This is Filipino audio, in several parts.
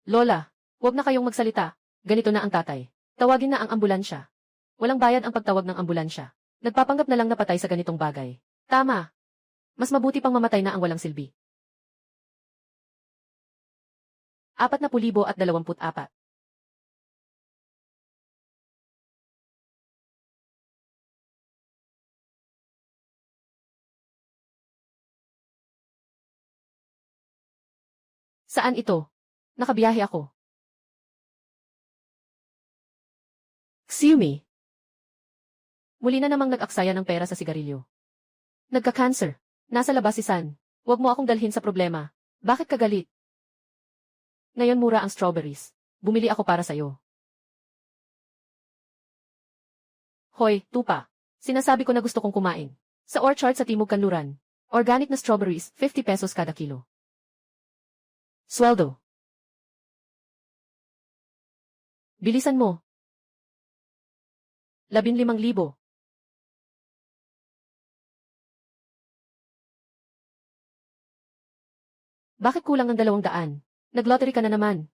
Lola, huwag na kayong magsalita. Ganito na ang tatay. Tawagin na ang ambulansya. Walang bayad ang pagtawag ng ambulansya. Nagpapanggap na lang na patay sa ganitong bagay. Tama. Mas mabuti pang mamatay na ang walang silbi. 40,024. Saan ito? Nakabiyahe ako. Excuse me. Muli na namang nag-aksaya ng pera sa sigarilyo. Nagka-cancer. Nasa labas si San. Huwag mo akong dalhin sa problema. Bakit ka galit? Ngayon mura ang strawberries. Bumili ako para sa'yo. Hoy, tupa. Sinasabi ko na gusto kong kumain. Sa orchard sa Timog Kanluran. Organic na strawberries, 50 pesos kada kilo. Sweldo. Bilisan mo. 15,000. Bakit kulang ng 200? Nag-lottery ka na naman.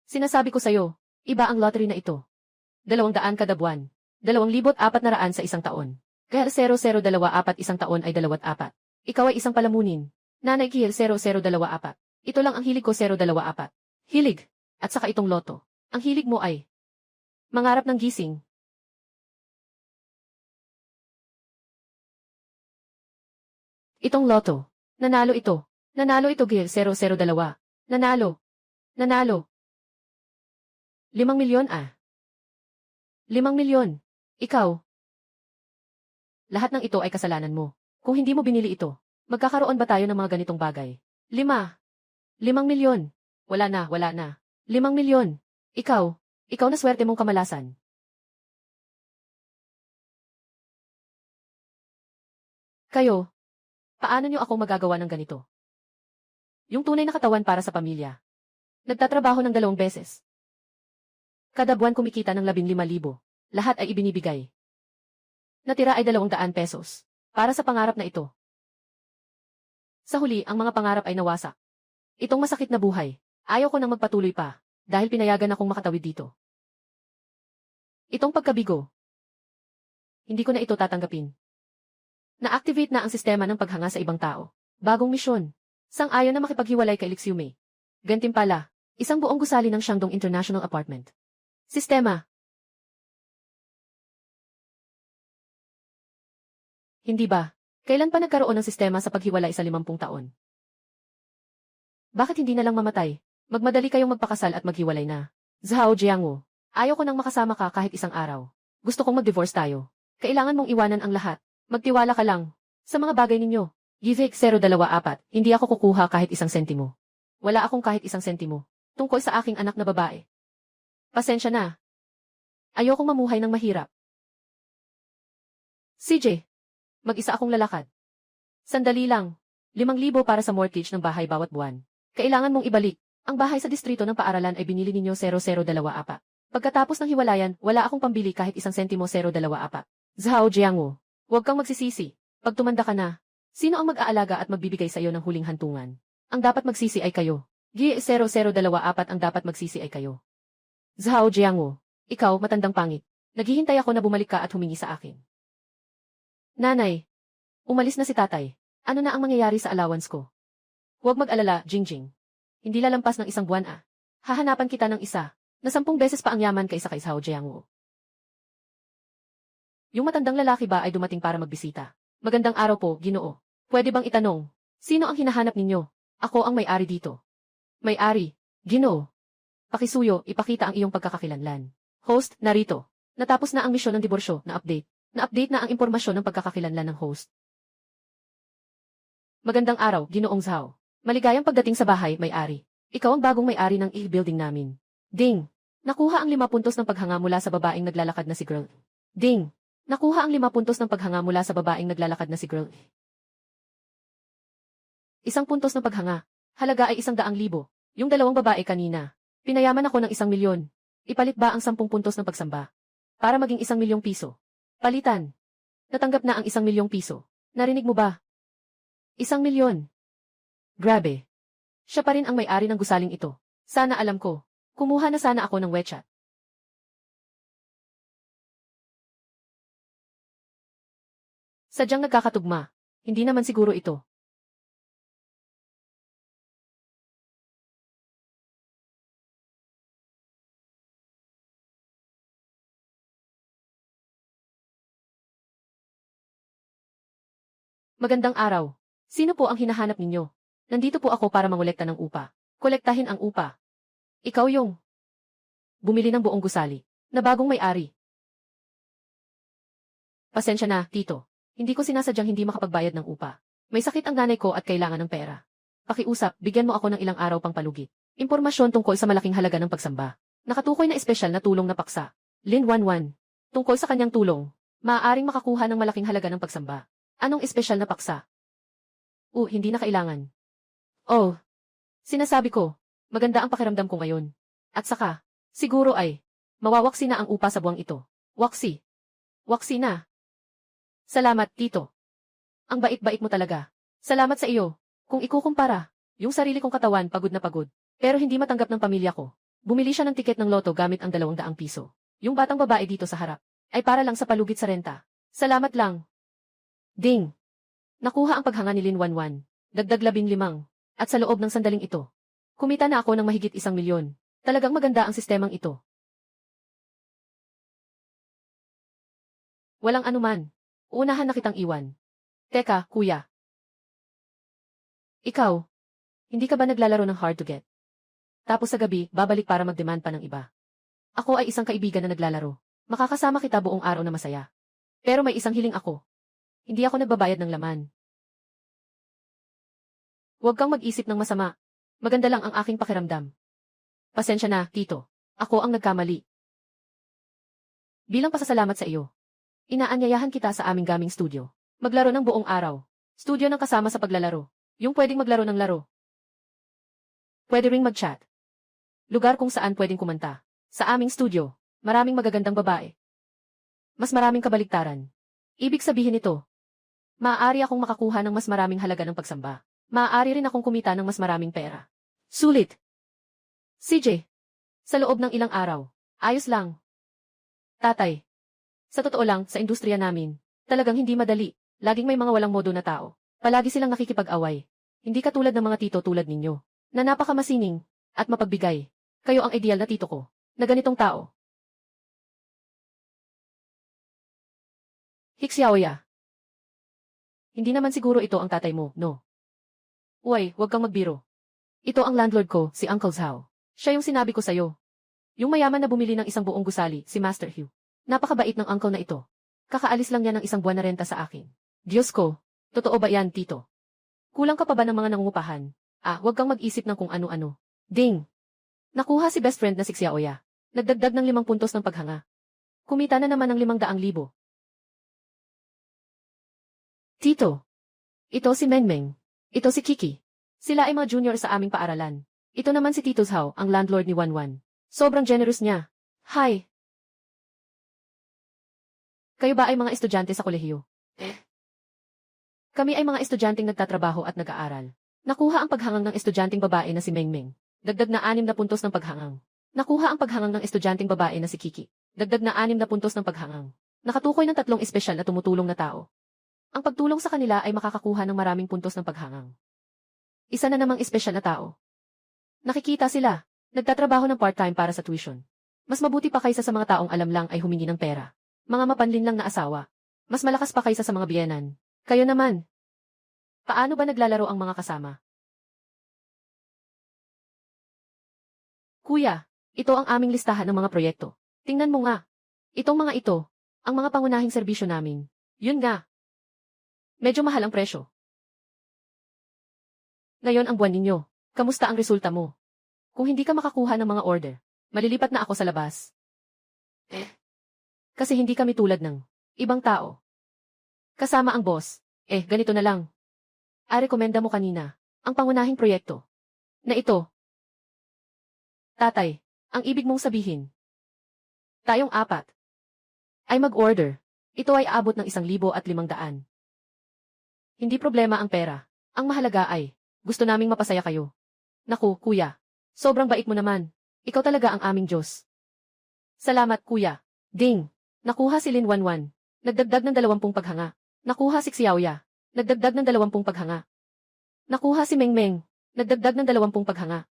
Sinasabi ko sa'yo, iba ang lottery na ito. 200 kada buwan. 2,400 sa isang taon. Kaya 0024 isang taon ay 24. Ikaw ay isang palamunin. Nanay Kihil 0024. Ito lang ang hilig ko 024. Hilig. At saka itong loto. Ang hilig mo ay mangarap ng gising. Itong loto. Nanalo ito. Nanalo ito Gil 002. Nanalo. Nanalo. 5,000,000 ah. 5,000,000. Ikaw. Lahat ng ito ay kasalanan mo. Kung hindi mo binili ito, magkakaroon ba tayo ng mga ganitong bagay? 5,000,000. Wala na, wala na. 5,000,000. Ikaw na swerte mong kamalasan. Kayo, paano nyo akong magagawa ng ganito? Yung tunay na katawan para sa pamilya. Nagtatrabaho ng 2 beses. Kada buwan kumikita ng 15,000. Lahat ay ibinibigay. Natira ay 200 pesos. Para sa pangarap na ito. Sa huli, ang mga pangarap ay nawasak. Itong masakit na buhay. Ayaw ko nang magpatuloy pa. Dahil pinayagan akong makatawid dito. Itong pagkabigo. Hindi ko na ito tatanggapin. Na-activate na ang sistema ng paghanga sa ibang tao. Bagong misyon. Sang-ayon na makipaghiwalay kay Lixiume. Gantimpala, isang buong gusali ng Shandong International Apartment. Sistema. Hindi ba? Kailan pa nagkaroon ng sistema sa paghiwalay sa 50 taon? Bakit hindi na lang mamatay? Magmadali kayong magpakasal at maghiwalay na. Zhao Jiangwu, ayaw ko nang makasama ka kahit isang araw. Gusto kong mag-divorce tayo. Kailangan mong iwanan ang lahat. Magtiwala ka lang. Sa mga bagay ninyo. Givek 024, hindi ako kukuha kahit 1 sentimo. Wala akong kahit 1 sentimo. Tungkol sa aking anak na babae. Pasensya na. Ayokong mamuhay ng mahirap. CJ. Mag-isa akong lalakad. Sandali lang. 5,000 para sa mortgage ng bahay bawat buwan. Kailangan mong ibalik. Ang bahay sa distrito ng paaralan ay binili ninyo 0024. Pagkatapos ng hiwalayan, wala akong pambili kahit 1 sentimo 024. Zhao Jiangwu, huwag kang magsisisi. Pag tumanda ka na, sino ang mag-aalaga at magbibigay sa iyo ng huling hantungan? Ang dapat magsisi ay kayo. Gi 0024 ang dapat magsisi ay kayo. Zhao Jiangwu, ikaw matandang pangit. Naghihintay ako na bumalik ka at humingi sa akin. Nanay, umalis na si tatay. Ano na ang mangyayari sa allowance ko? Huwag mag-alala, Jingjing. Hindi lalampas ng 1 buwan ah. Hahanapan kita ng isa, na 10 beses pa ang yaman kaysa kay Zhao Jiangwu. Yung matandang lalaki ba ay dumating para magbisita? Magandang araw po, Ginoo. Pwede bang itanong, sino ang hinahanap ninyo? Ako ang may-ari dito. May-ari, Ginoo. Pakisuyo, ipakita ang iyong pagkakakilanlan. Host, narito. Natapos na ang misyon ng diborsyo, na-update. Na-update na ang impormasyon ng pagkakakilanlan ng host. Magandang araw, Ginoong Zhao. Maligayang pagdating sa bahay, may-ari. Ikaw ang bagong may-ari ng building namin. Ding! Nakuha ang 5 puntos ng paghanga mula sa babaeng naglalakad na si Girl. Ding! Nakuha ang 5 puntos ng paghanga mula sa babaeng naglalakad na si Girl. 1 puntos ng paghanga. Halaga ay 100,000. Yung 2 babae kanina. Pinayaman ako ng 1,000,000. Ipalit ba ang 10 puntos ng pagsamba? Para maging 1,000,000 piso. Palitan. Natanggap na ang 1,000,000 piso. Narinig mo ba? 1,000,000. Grabe. Siya pa rin ang may-ari ng gusaling ito. Sana alam ko. Kumuha na sana ako ng WeChat. Sadyang nagkakatugma. Hindi naman siguro ito. Magandang araw. Sino po ang hinahanap ninyo? Nandito po ako para mangolekta ng upa. Kolektahin ang upa. Ikaw yung bumili ng buong gusali na bagong may-ari. Pasensya na, tito. Hindi ko sinasadyang hindi makapagbayad ng upa. May sakit ang nanay ko at kailangan ng pera. Pakiusap, bigyan mo ako ng ilang araw pang palugit. Impormasyon tungkol sa malaking halaga ng pagsamba. Nakatukoy na espesyal na tulong na paksa. Lin 11. Tungkol sa kanyang tulong, maaaring makakuha ng malaking halaga ng pagsamba. Anong espesyal na paksa? Hindi na kailangan. Oh, sinasabi ko, maganda ang pakiramdam ko ngayon. At saka, siguro ay, mawawaksi na ang upa sa buwang ito. Waksi. Waksi na. Salamat, tito. Ang bait-bait mo talaga. Salamat sa iyo. Kung ikukumpara, yung sarili kong katawan pagod na pagod. Pero hindi matanggap ng pamilya ko. Bumili siya ng tiket ng loto gamit ang 200 piso. Yung batang babae dito sa harap, ay para lang sa palugit sa renta. Salamat lang. Ding! Nakuha ang paghanga ni Lin 11. Dagdag 15. At sa loob ng sandaling ito, kumita na ako ng mahigit 1,000,000. Talagang maganda ang sistemang ito. Walang anuman. Uunahan na kitang iwan. Teka, kuya. Ikaw, hindi ka ba naglalaro ng hard to get? Tapos sa gabi, babalik para mag-demand pa ng iba. Ako ay isang kaibigan na naglalaro. Makakasama kita buong araw na masaya. Pero may isang hiling ako. Hindi ako nagbabayad ng laman. Huwag kang mag-isip ng masama. Maganda lang ang aking pakiramdam. Pasensya na, tito. Ako ang nagkamali. Bilang pasasalamat sa iyo, inaanyayahan kita sa aming gaming studio. Maglaro ng buong araw. Studio ng kasama sa paglalaro. Yung pwedeng maglaro ng laro. Pwede ring mag-chat. Lugar kung saan pwedeng kumanta. Sa aming studio, maraming magagandang babae. Mas maraming kabaligtaran. Ibig sabihin nito, maaari akong makakuha ng mas maraming halaga ng pagsamba. Maaari rin akong kumita ng mas maraming pera. Sulit. CJ, sa loob ng ilang araw, ayos lang. Tatay, sa totoo lang, sa industriya namin, talagang hindi madali. Laging may mga walang modo na tao. Palagi silang nakikipag-away. Hindi katulad ng mga tito tulad ninyo, na napakamasining at mapagbigay. Kayo ang ideal na tito ko, na ganitong tao. Hixiaoya. Hindi naman siguro ito ang tatay mo, no? Uy, huwag kang magbiro. Ito ang landlord ko, si Uncle Zhao. Siya yung sinabi ko sa'yo. Yung mayaman na bumili ng isang buong gusali, si Master Hugh. Napakabait ng uncle na ito. Kakaalis lang niya ng isang buwan na renta sa akin. Diyos ko, totoo ba yan, tito? Kulang ka pa ba ng mga nangungupahan? Huwag kang mag-isip ng kung ano-ano. Ding! Nakuha si best friend na si Xiaoya. Nagdagdag ng 5 puntos ng paghanga. Kumita na naman ng 500,000. Tito! Ito si Mengmeng. Ito si Kiki. Sila ay mga junior sa aming paaralan. Ito naman si Tito Zhao, ang landlord ni Wanwan. Sobrang generous niya. Hi! Kayo ba ay mga estudyante sa kolehiyo? Kami ay mga estudyanteng nagtatrabaho at nag-aaral. Nakuha ang paghangang ng estudyanteng babae na si Mengmeng. Dagdag na 6 na puntos ng paghangang. Nakuha ang paghangang ng estudyanteng babae na si Kiki. Dagdag na 6 na puntos ng paghangang. Nakatukoy ng 3 espesyal na tumutulong na tao. Ang pagtulong sa kanila ay makakakuha ng maraming puntos ng paghangang. Isa na namang espesyal na tao. Nakikita sila. Nagtatrabaho ng part-time para sa tuition. Mas mabuti pa kaysa sa mga taong alam lang ay humingi ng pera. Mga mapanlin lang na asawa. Mas malakas pa kaysa sa mga biyenan. Kayo naman. Paano ba naglalaro ang mga kasama? Kuya, ito ang aming listahan ng mga proyekto. Tingnan mo nga. Itong mga ito, ang mga pangunahing serbisyo namin. Yun nga. Medyo mahal ang presyo. Ngayon ang buwan ninyo. Kamusta ang resulta mo? Kung hindi ka makakuha ng mga order, malilipat na ako sa labas. Kasi hindi kami tulad ng ibang tao. Kasama ang boss. Ganito na lang. Rekomenda mo kanina, ang pangunahing proyekto. Na ito. Tatay, ang ibig mong sabihin. Tayong 4 ay mag-order. Ito ay aabot ng 1,500. Hindi problema ang pera. Ang mahalaga ay, gusto naming mapasaya kayo. Naku, kuya. Sobrang bait mo naman. Ikaw talaga ang aming Diyos. Salamat, kuya. Ding. Nakuha si Lin Wanwan. Nagdagdag ng 20 paghanga. Nakuha si Xiaoya. Nagdagdag ng 20 paghanga. Nakuha si Mengmeng. Nagdagdag ng 20 paghanga.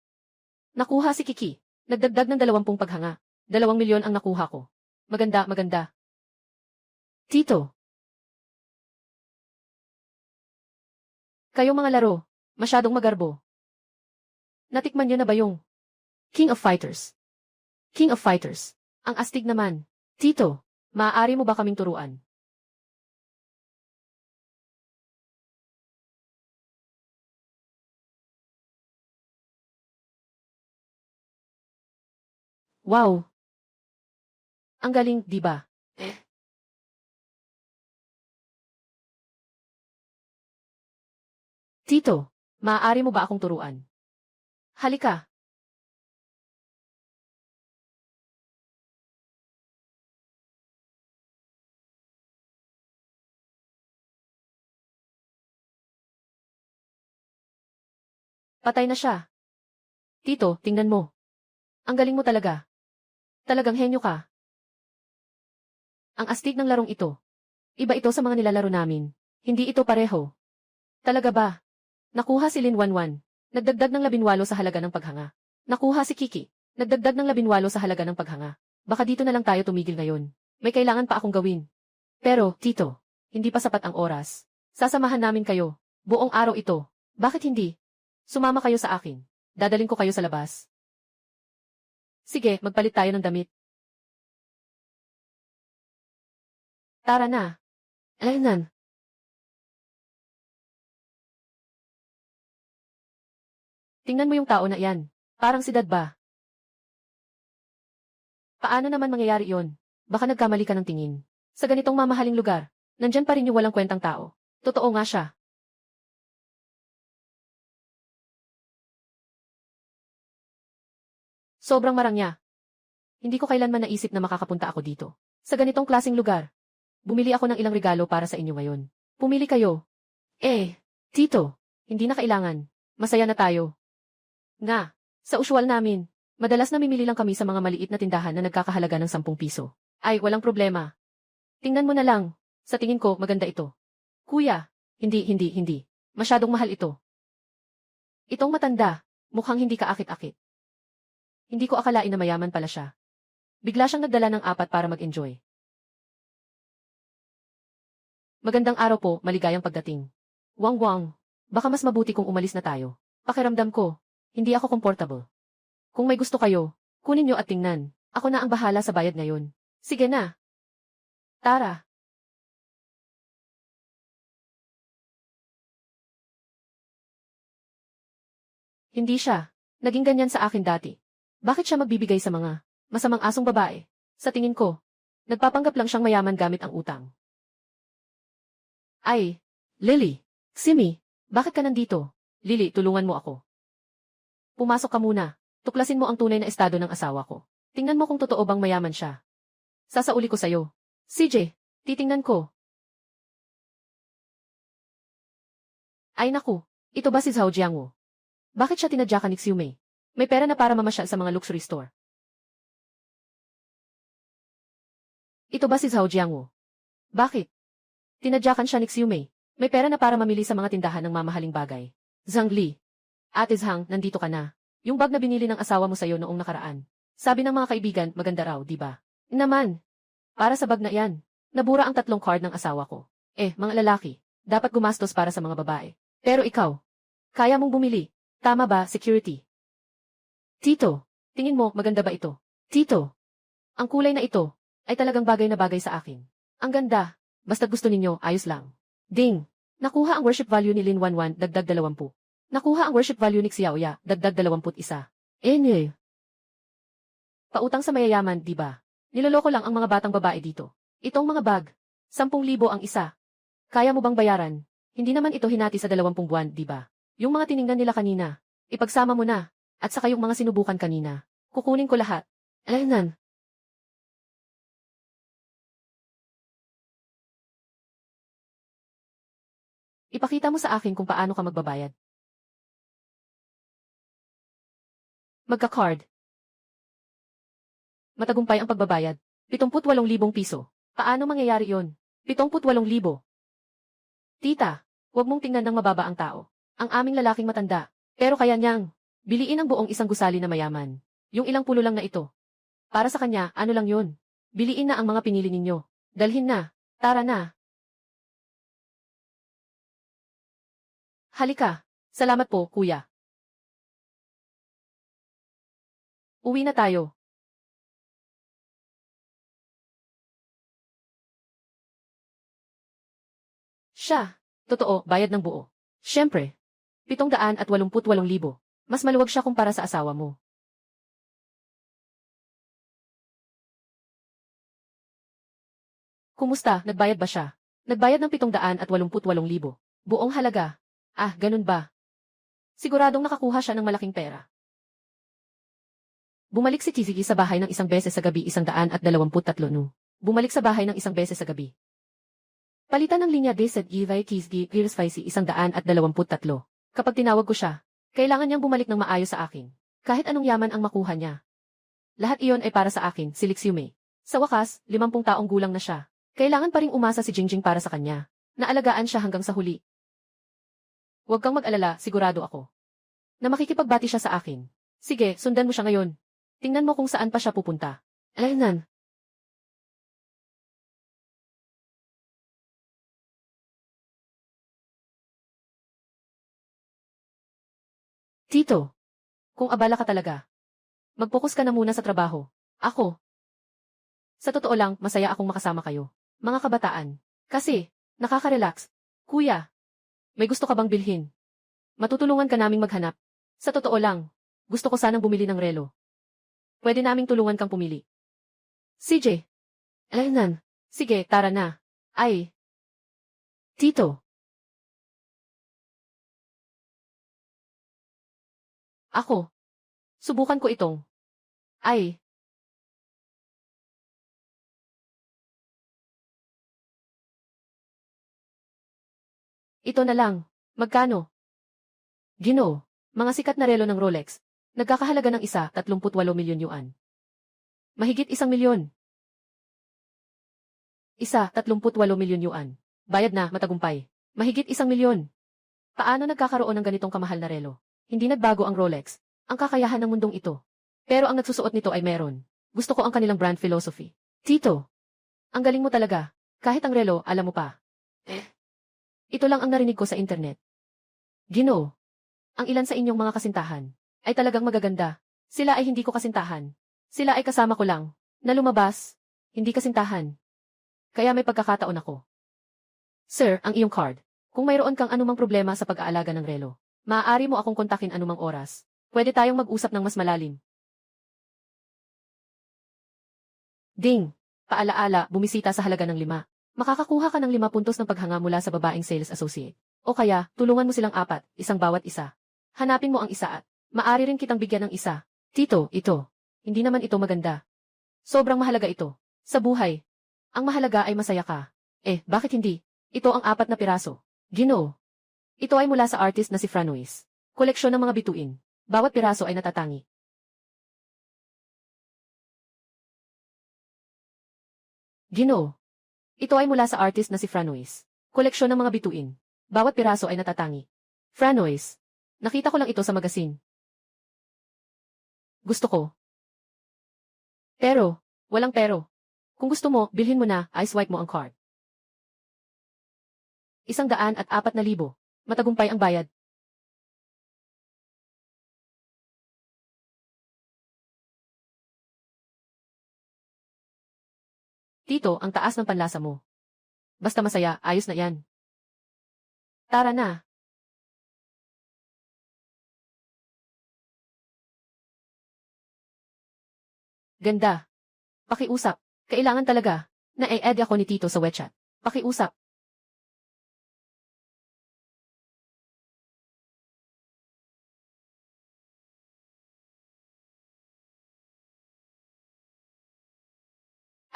Nakuha si Kiki. Nagdagdag ng 20 paghanga. 2 milyon ang nakuha ko. Maganda, maganda. Tito. Kayo mga laro. Masyadong magarbo. Natikman niyo na ba yung King of Fighters? King of Fighters. Ang astig naman. Tito, maaari mo ba kaming turuan? Wow! Ang galing, di ba? Tito, maaari mo ba akong turuan? Halika. Patay na siya. Tito, tingnan mo. Ang galing mo talaga. Talagang henyo ka. Ang astig ng larong ito. Iba ito sa mga nilalaro namin. Hindi ito pareho. Talaga ba? Nakuha si Lin Wanwan. Nagdagdag ng 18 sa halaga ng paghanga. Nakuha si Kiki. Nagdagdag ng 18 sa halaga ng paghanga. Baka dito na lang tayo tumigil ngayon. May kailangan pa akong gawin. Pero, Tito, hindi pa sapat ang oras. Sasamahan namin kayo. Buong araw ito. Bakit hindi? Sumama kayo sa akin. Dadaling ko kayo sa labas. Sige, magpalit tayo ng damit. Tara na. Ayun. Tingnan mo yung tao na yan. Parang si Dad ba? Paano naman mangyayari yon? Baka nagkamali ka ng tingin. Sa ganitong mamahaling lugar, nandyan pa rin yung walang kwentang tao. Totoo nga siya. Sobrang marangya. Hindi ko kailanman naisip na makakapunta ako dito. Sa ganitong klaseng lugar. Bumili ako ng ilang regalo para sa inyo ngayon. Pumili kayo. Tito, hindi na kailangan. Masaya na tayo. Nga, sa usual namin, madalas namimili lang kami sa mga maliit na tindahan na nagkakahalaga ng 10 piso. Ay, walang problema. Tingnan mo na lang. Sa tingin ko, maganda ito. Kuya, hindi. Masyadong mahal ito. Itong matanda, mukhang hindi kaakit-akit. Hindi ko akalain na mayaman pala siya. Bigla siyang nagdala ng 4 para mag-enjoy. Magandang araw po, maligayang pagdating. Wang, baka mas mabuti kung umalis na tayo. Pakiramdam ko, hindi ako comfortable. Kung may gusto kayo, kunin niyo at tingnan. Ako na ang bahala sa bayad ngayon. Sige na. Tara. Hindi siya. Naging ganyan sa akin dati. Bakit siya magbibigay sa mga masamang asong babae? Sa tingin ko, nagpapanggap lang siyang mayaman gamit ang utang. Ay, Lily, Simi, bakit ka nandito? Lily, tulungan mo ako. Pumasok ka muna. Tuklasin mo ang tunay na estado ng asawa ko. Tingnan mo kung totoo bang mayaman siya. Sasauli ko sa'yo. CJ, titingnan ko. Ay naku, ito ba si Zhao Jiangwo? Bakit siya tinadyakan ni Xiumei? May pera na para mamasyal sa mga luxury store. Ito ba si Zhao Jiangwo? Bakit? Tinadyakan siya ni Xiumei. May pera na para mamili sa mga tindahan ng mamahaling bagay. Zhang Li. Ate Zhang, nandito ka na. Yung bag na binili ng asawa mo sa'yo noong nakaraan. Sabi ng mga kaibigan, maganda raw, di ba? Naman. Para sa bag na yan. Nabura ang 3 card ng asawa ko. Mga lalaki, dapat gumastos para sa mga babae. Pero ikaw, kaya mong bumili. Tama ba, security? Tito, tingin mo, maganda ba ito? Tito, ang kulay na ito, ay talagang bagay na bagay sa akin. Ang ganda, basta't gusto ninyo, ayos lang. Ding! Nakuha ang worship value ni Lin Wanwan, dagdag 20. Nakuha ang worship value ni Xiaoya, dagdag 21. Pautang sa mayayaman, di ba? Niloloko lang ang mga batang babae dito. Itong mga bag, 10,000 ang isa. Kaya mo bang bayaran? Hindi naman ito hinati sa 20 buwan, di ba? Yung mga tiningnan nila kanina, ipagsama mo na, at saka yung mga sinubukan kanina. Kukunin ko lahat. Alaynan. Ipakita mo sa akin kung paano ka magbabayad. Magka-card. Matagumpay ang pagbabayad. 78,000 piso. Paano mangyayari yon? 78,000. Tita, huwag mong tingnan ng mababa ang tao. Ang aming lalaking matanda. Pero kaya niyang biliin ang buong isang gusali na mayaman. Yung ilang pulo lang na ito. Para sa kanya, ano lang yun? Biliin na ang mga pinili ninyo. Dalhin na. Tara na. Halika. Salamat po, kuya. Uwi na tayo. Siya. Totoo, bayad ng buo. Siyempre. 788,000. Mas maluwag siya kumpara sa asawa mo. Kumusta, nagbayad ba siya? Nagbayad ng 788,000. Buong halaga. Ah, ganun ba? Siguradong nakakuha siya ng malaking pera. Bumalik si Tiziki sa bahay ng isang beses sa gabi 123 no. Bumalik sa bahay ng isang beses sa gabi. Palitan ng linya D set Givay Kizgi Gears 123. Kapag tinawag ko siya, kailangan niyang bumalik ng maayos sa akin. Kahit anong yaman ang makuha niya. Lahat iyon ay para sa akin, si Lixiume. Sa wakas, 50 taong gulang na siya. Kailangan pa ring umasa si Jingjing para sa kanya. Naalagaan siya hanggang sa huli. Huwag kang mag-alala, sigurado ako. Na makikipagbati siya sa akin. Sige, sundan mo siya ngayon. Tingnan mo kung saan pa siya pupunta. Alaynan. Tito, kung abala ka talaga, mag-focus ka na muna sa trabaho. Ako. Sa totoo lang, masaya akong makasama kayo. Mga kabataan. Kasi, nakaka-relax. Kuya, may gusto ka bang bilhin? Matutulungan ka naming maghanap. Sa totoo lang, gusto ko sanang bumili ng relo. Pwede naming tulungan kang pumili. CJ. Alaynan. Sige, tara na. Ay. Tito. Ako. Subukan ko itong. Ay. Ito na lang. Magkano? Ginoo. Mga sikat na relo ng Rolex. Nagkakahalaga ng isa, 38 milyon yuan. Mahigit 1 milyon. Isa, 38 milyon yuan. Bayad na, matagumpay. Mahigit 1 milyon. Paano nagkakaroon ng ganitong kamahal na relo? Hindi nagbago ang Rolex. Ang kakayahan ng mundong ito. Pero ang nagsusuot nito ay meron. Gusto ko ang kanilang brand philosophy. Tito. Ang galing mo talaga. Kahit ang relo, alam mo pa. Ito lang ang narinig ko sa internet. Ginoo. Ang ilan sa inyong mga kasintahan ay talagang magaganda. Sila ay hindi ko kasintahan. Sila ay kasama ko lang. Na lumabas. Hindi kasintahan. Kaya may pagkakataon ako. Sir, ang iyong card. Kung mayroon kang anumang problema sa pag-aalaga ng relo, maaari mo akong kontakin anumang oras. Pwede tayong mag-usap ng mas malalim. Ding! Paalaala, bumisita sa halaga ng 5. Makakakuha ka ng 5 puntos ng paghanga mula sa babaeng sales associate. O kaya, tulungan mo silang 4, isang bawat isa. Hanapin mo ang isa at maaari rin kitang bigyan ng isa. Tito, ito. Hindi naman ito maganda. Sobrang mahalaga ito. Sa buhay. Ang mahalaga ay masaya ka. Bakit hindi? Ito ang 4 na piraso. Ginoo. Ito ay mula sa artist na si Franois. Koleksyon ng mga bituin. Bawat piraso ay natatangi. Ginoo. Ito ay mula sa artist na si Franois. Koleksyon ng mga bituin. Bawat piraso ay natatangi. Franois. Nakita ko lang ito sa magasin. Gusto ko. Pero, walang pero. Kung gusto mo, bilhin mo na, i-swipe mo ang card. 104,000. Matagumpay ang bayad. Tito, ang taas ng panlasa mo. Basta masaya, ayos na yan. Tara na. Ganda. Pakiusap. Kailangan talaga. Na-e-add ako ni Tito sa WeChat. Pakiusap.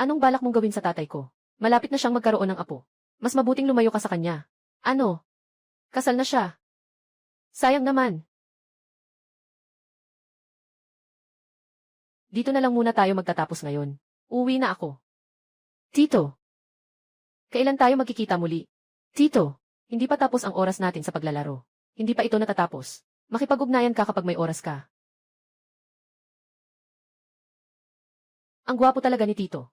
Anong balak mong gawin sa tatay ko? Malapit na siyang magkaroon ng apo. Mas mabuting lumayo ka sa kanya. Ano? Kasal na siya. Sayang naman. Dito na lang muna tayo magtatapos ngayon. Uwi na ako. Tito. Kailan tayo magkikita muli? Tito, hindi pa tapos ang oras natin sa paglalaro. Hindi pa ito natatapos. Makipag-ugnayan ka kapag may oras ka. Ang gwapo talaga ni Tito.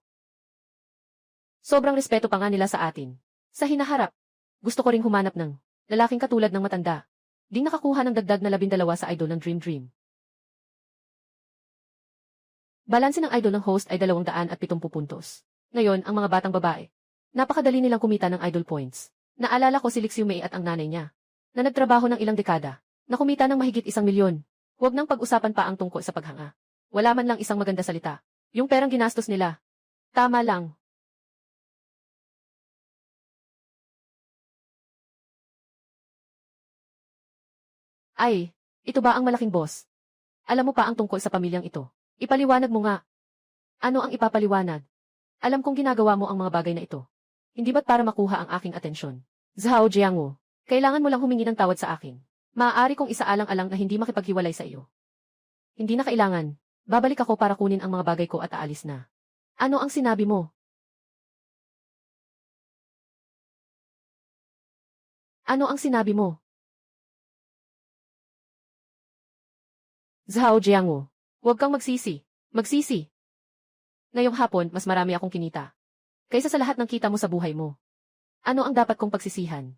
Sobrang respeto pa nga nila sa atin. Sa hinaharap, gusto ko ring humanap ng lalaking katulad ng matanda. Ding nakakuha ng dagdag na 12 sa idol ng Dream Dream. Balanse ng idol ng host ay 270 puntos. Ngayon, ang mga batang babae. Napakadali nilang kumita ng idol points. Naalala ko si Lixiu Mei at ang nanay niya, na nagtrabaho ng ilang dekada, na kumita ng mahigit 1 milyon. Huwag nang pag-usapan pa ang tungkol sa paghanga. Wala man lang isang maganda salita. Yung perang ginastos nila. Tama lang. Ay, ito ba ang malaking boss? Alam mo pa ang tungkol sa pamilyang ito. Ipaliwanag mo nga. Ano ang ipapaliwanag? Alam kong ginagawa mo ang mga bagay na ito. Hindi ba't para makuha ang aking atensyon? Zhao Jiangwu, kailangan mo lang humingi ng tawad sa akin. Maaari kong isaalang-alang na hindi makipaghiwalay sa iyo. Hindi na kailangan. Babalik ako para kunin ang mga bagay ko at aalis na. Ano ang sinabi mo? Ano ang sinabi mo? Zhao Jiangwu, huwag kang magsisi. Magsisi. Ngayong hapon, mas marami akong kinita. Kaysa sa lahat ng kita mo sa buhay mo. Ano ang dapat kong pagsisihan?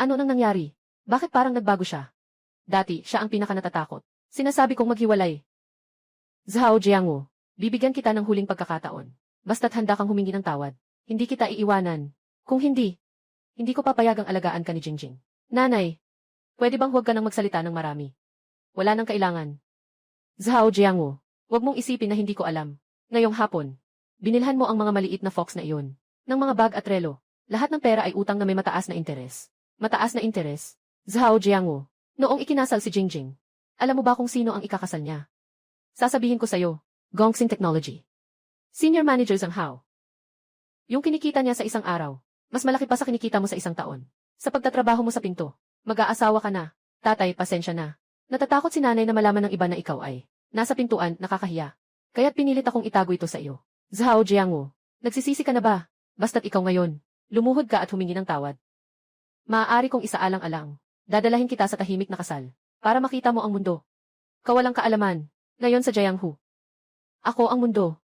Ano nang nangyari? Bakit parang nagbago siya? Dati, siya ang pinakanatatakot. Sinasabi kong maghiwalay. Zhao Jiangwu, bibigyan kita ng huling pagkakataon. Basta't handa kang humingi ng tawad. Hindi kita iiwanan. Kung hindi, hindi ko papayagang alagaan ka ni Jingjing. Nanay, pwede bang huwag ka nang magsalita ng marami? Wala nang kailangan. Zhao Jiangwu, huwag mong isipin na hindi ko alam. Ngayong hapon, binilhan mo ang mga maliit na fox na iyon. Ng mga bag at relo. Lahat ng pera ay utang na may mataas na interes. Mataas na interes. Zhao Jiangwu, noong ikinasal si Jingjing, alam mo ba kung sino ang ikakasal niya? Sasabihin ko sa'yo, Gongxing Technology. Senior Manager Zhang Hao. Yung kinikita niya sa isang araw, mas malaki pa sa kinikita mo sa isang taon. Sa pagtatrabaho mo sa pinto, mag-aasawa ka na. Tatay, pasensya na. Natatakot si nanay na malaman ng iba na ikaw ay nasa pintuan, nakakahiya. Kaya't pinilit akong itago ito sa iyo. Zhao Jiangwu, nagsisisi ka na ba? Basta't ikaw ngayon, lumuhod ka at humingi ng tawad. Maaari kong isaalang-alang. Dadalahin kita sa tahimik na kasal, para makita mo ang mundo. Kawalang kaalaman, ngayon sa Jianghu. Ako ang mundo.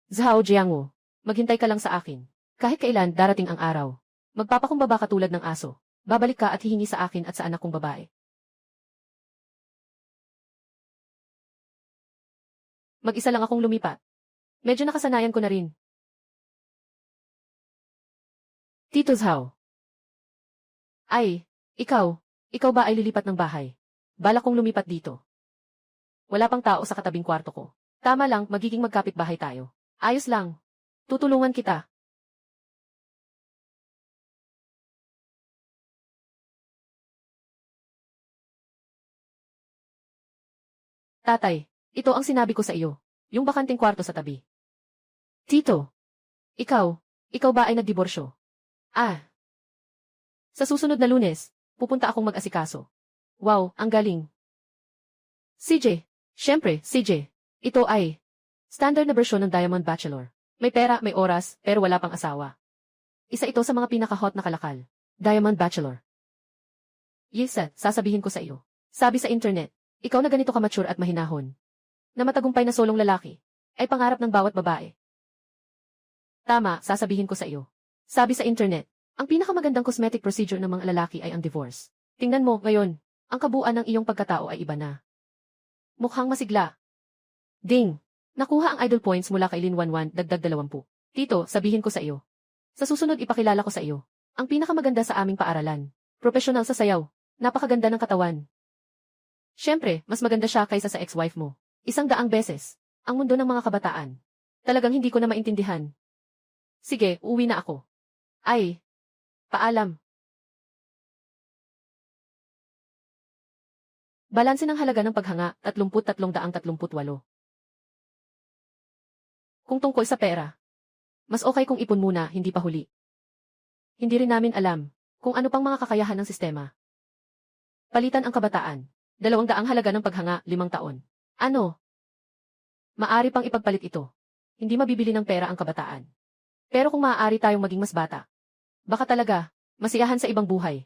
Zhao Jiangwu, maghintay ka lang sa akin. Kahit kailan darating ang araw. Magpapakumbaba ka tulad ng aso. Babalik ka at hihingi sa akin at sa anak kong babae. Mag-isa lang akong lumipat. Medyo nakasanayan ko na rin. Tito Zhao. Ay, ikaw ba ay lilipat ng bahay? Balak kong lumipat dito. Wala pang tao sa katabing kwarto ko. Tama lang, magiging magkapit-bahay tayo. Ayos lang. Tutulungan kita. Tatay, ito ang sinabi ko sa iyo. Yung bakanting kwarto sa tabi. Tito, ikaw, ikaw ba ay nagdiborsyo? Ah. Sa susunod na Lunes, pupunta akong mag-asikaso. Wow, ang galing. CJ, syempre, CJ. Ito ay standard na bersyon ng Diamond Bachelor. May pera, may oras, pero wala pang asawa. Isa ito sa mga pinaka-hot na kalakal. Diamond Bachelor. Yes, sasabihin ko sa iyo. Sabi sa internet, ikaw na ganito ka-mature at mahinahon. Na matagumpay na solong lalaki, ay pangarap ng bawat babae. Tama, sasabihin ko sa iyo. Sabi sa internet, ang pinakamagandang cosmetic procedure ng mga lalaki ay ang divorce. Tingnan mo, ngayon, ang kabuuan ng iyong pagkatao ay iba na. Mukhang masigla. Ding! Nakuha ang idol points mula kay Lin Wanwan, dagdag 20. Tito, sabihin ko sa iyo. Sa susunod ipakilala ko sa iyo. Ang pinakamaganda sa aming paaralan. Profesional sa sayaw. Napakaganda ng katawan. Siyempre, mas maganda siya kaysa sa ex-wife mo. 100 beses. Ang mundo ng mga kabataan. Talagang hindi ko na maintindihan. Sige, uuwi na ako. Ay, paalam. Balanse ng halaga ng paghanga, 33,338. Kung tungkol sa pera, mas okay kung ipon muna, hindi pa huli. Hindi rin namin alam kung ano pang mga kakayahan ng sistema. Palitan ang kabataan. 200 halaga ng paghanga, 5 taon. Ano? Maari pang ipagpalit ito. Hindi mabibili ng pera ang kabataan. Pero kung maaari tayong maging mas bata, baka talaga, masiyahan sa ibang buhay.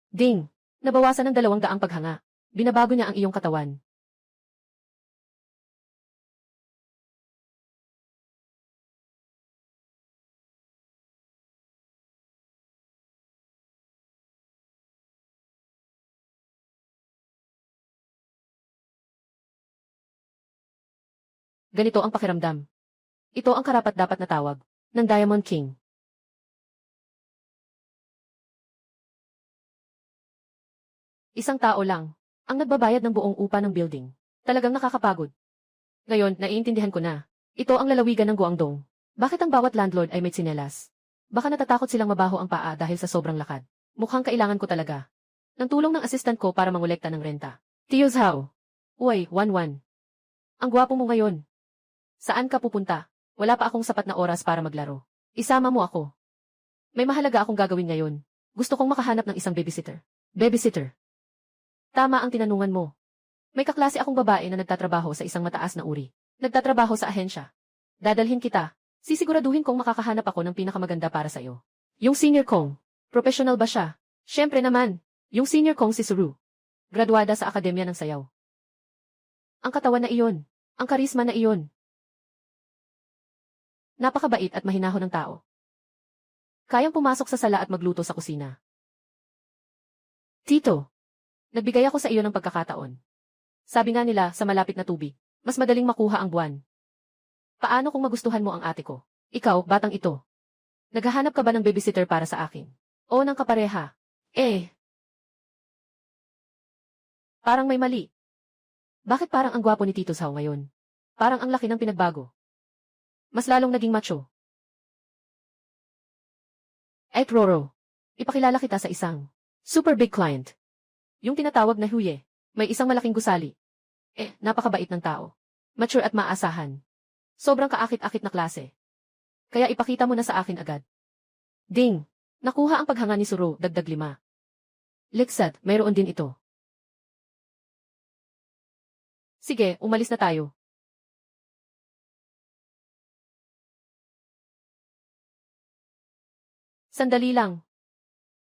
Ding! Nabawasan ng 200 paghanga. Binabago niya ang iyong katawan. Ganito ang pakiramdam. Ito ang karapat-dapat na tawag ng Diamond King. Isang tao lang ang nagbabayad ng buong upa ng building. Talagang nakakapagod. Ngayon, naiintindihan ko na. Ito ang lalawigan ng Guangdong. Bakit ang bawat landlord ay may tsinelas? Baka natatakot silang mabaho ang paa dahil sa sobrang lakad. Mukhang kailangan ko talaga ng tulong ng assistant ko para mangolekta ng renta. Tio Zhao. Uy, Wanwan. Ang gwapo mo ngayon. Saan ka pupunta? Wala pa akong sapat na oras para maglaro. Isama mo ako. May mahalaga akong gagawin ngayon. Gusto kong makahanap ng isang babysitter. Babysitter. Tama ang tinanungan mo. May kaklase akong babae na nagtatrabaho sa isang mataas na uri. Nagtatrabaho sa ahensya. Dadalhin kita. Sisiguraduhin kong makakahanap ako ng pinakamaganda para sa'yo. Yung senior kong. Professional ba siya? Siyempre naman. Yung senior kong si Suru. Graduada sa Akademya ng Sayaw. Ang katawan na iyon. Ang karisma na iyon. Napakabait at mahinahon ng tao. Kayang pumasok sa sala at magluto sa kusina. Tito. Nagbigay ako sa iyo ng pagkakataon. Sabi nga nila, sa malapit na tubig, mas madaling makuha ang buwan. Paano kung magustuhan mo ang ate ko? Ikaw, batang ito. Naghahanap ka ba ng babysitter para sa akin? O ng kapareha? Parang may mali. Bakit parang ang gwapo ni Tito Zhao ngayon? Parang ang laki ng pinagbago. Mas lalong naging macho. Roro. Ipakilala kita sa isang super big client. Yung tinatawag na Huye. May isang malaking gusali. Napakabait ng tao. Mature at maasahan. Sobrang kaakit-akit na klase. Kaya ipakita mo na sa akin agad. Ding! Nakuha ang paghanga ni Suru, dagdag 5. Liksad, mayroon din ito. Sige, umalis na tayo. Sandali lang.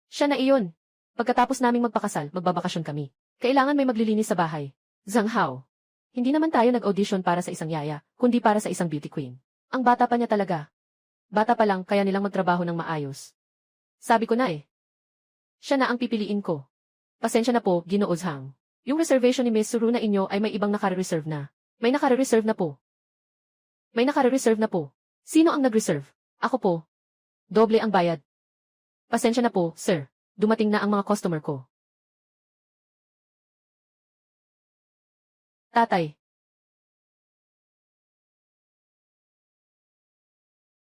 Siya na iyon. Pagkatapos naming magpakasal, magbabakasyon kami. Kailangan may maglilinis sa bahay. Zhang Hao. Hindi naman tayo nag-audition para sa isang yaya, kundi para sa isang beauty queen. Ang bata pa niya talaga. Bata pa lang kaya nilang magtrabaho ng maayos. Sabi ko na Siya na ang pipiliin ko. Pasensya na po, Ginoo Zhang. Yung reservation ni Miss Suru na inyo ay may ibang nakare-reserve na. May nakare-reserve na po. May nakare-reserve na po. Sino ang nag-reserve? Ako po. Doble ang bayad. Pasensya na po, sir. Dumating na ang mga customer ko. Tatay.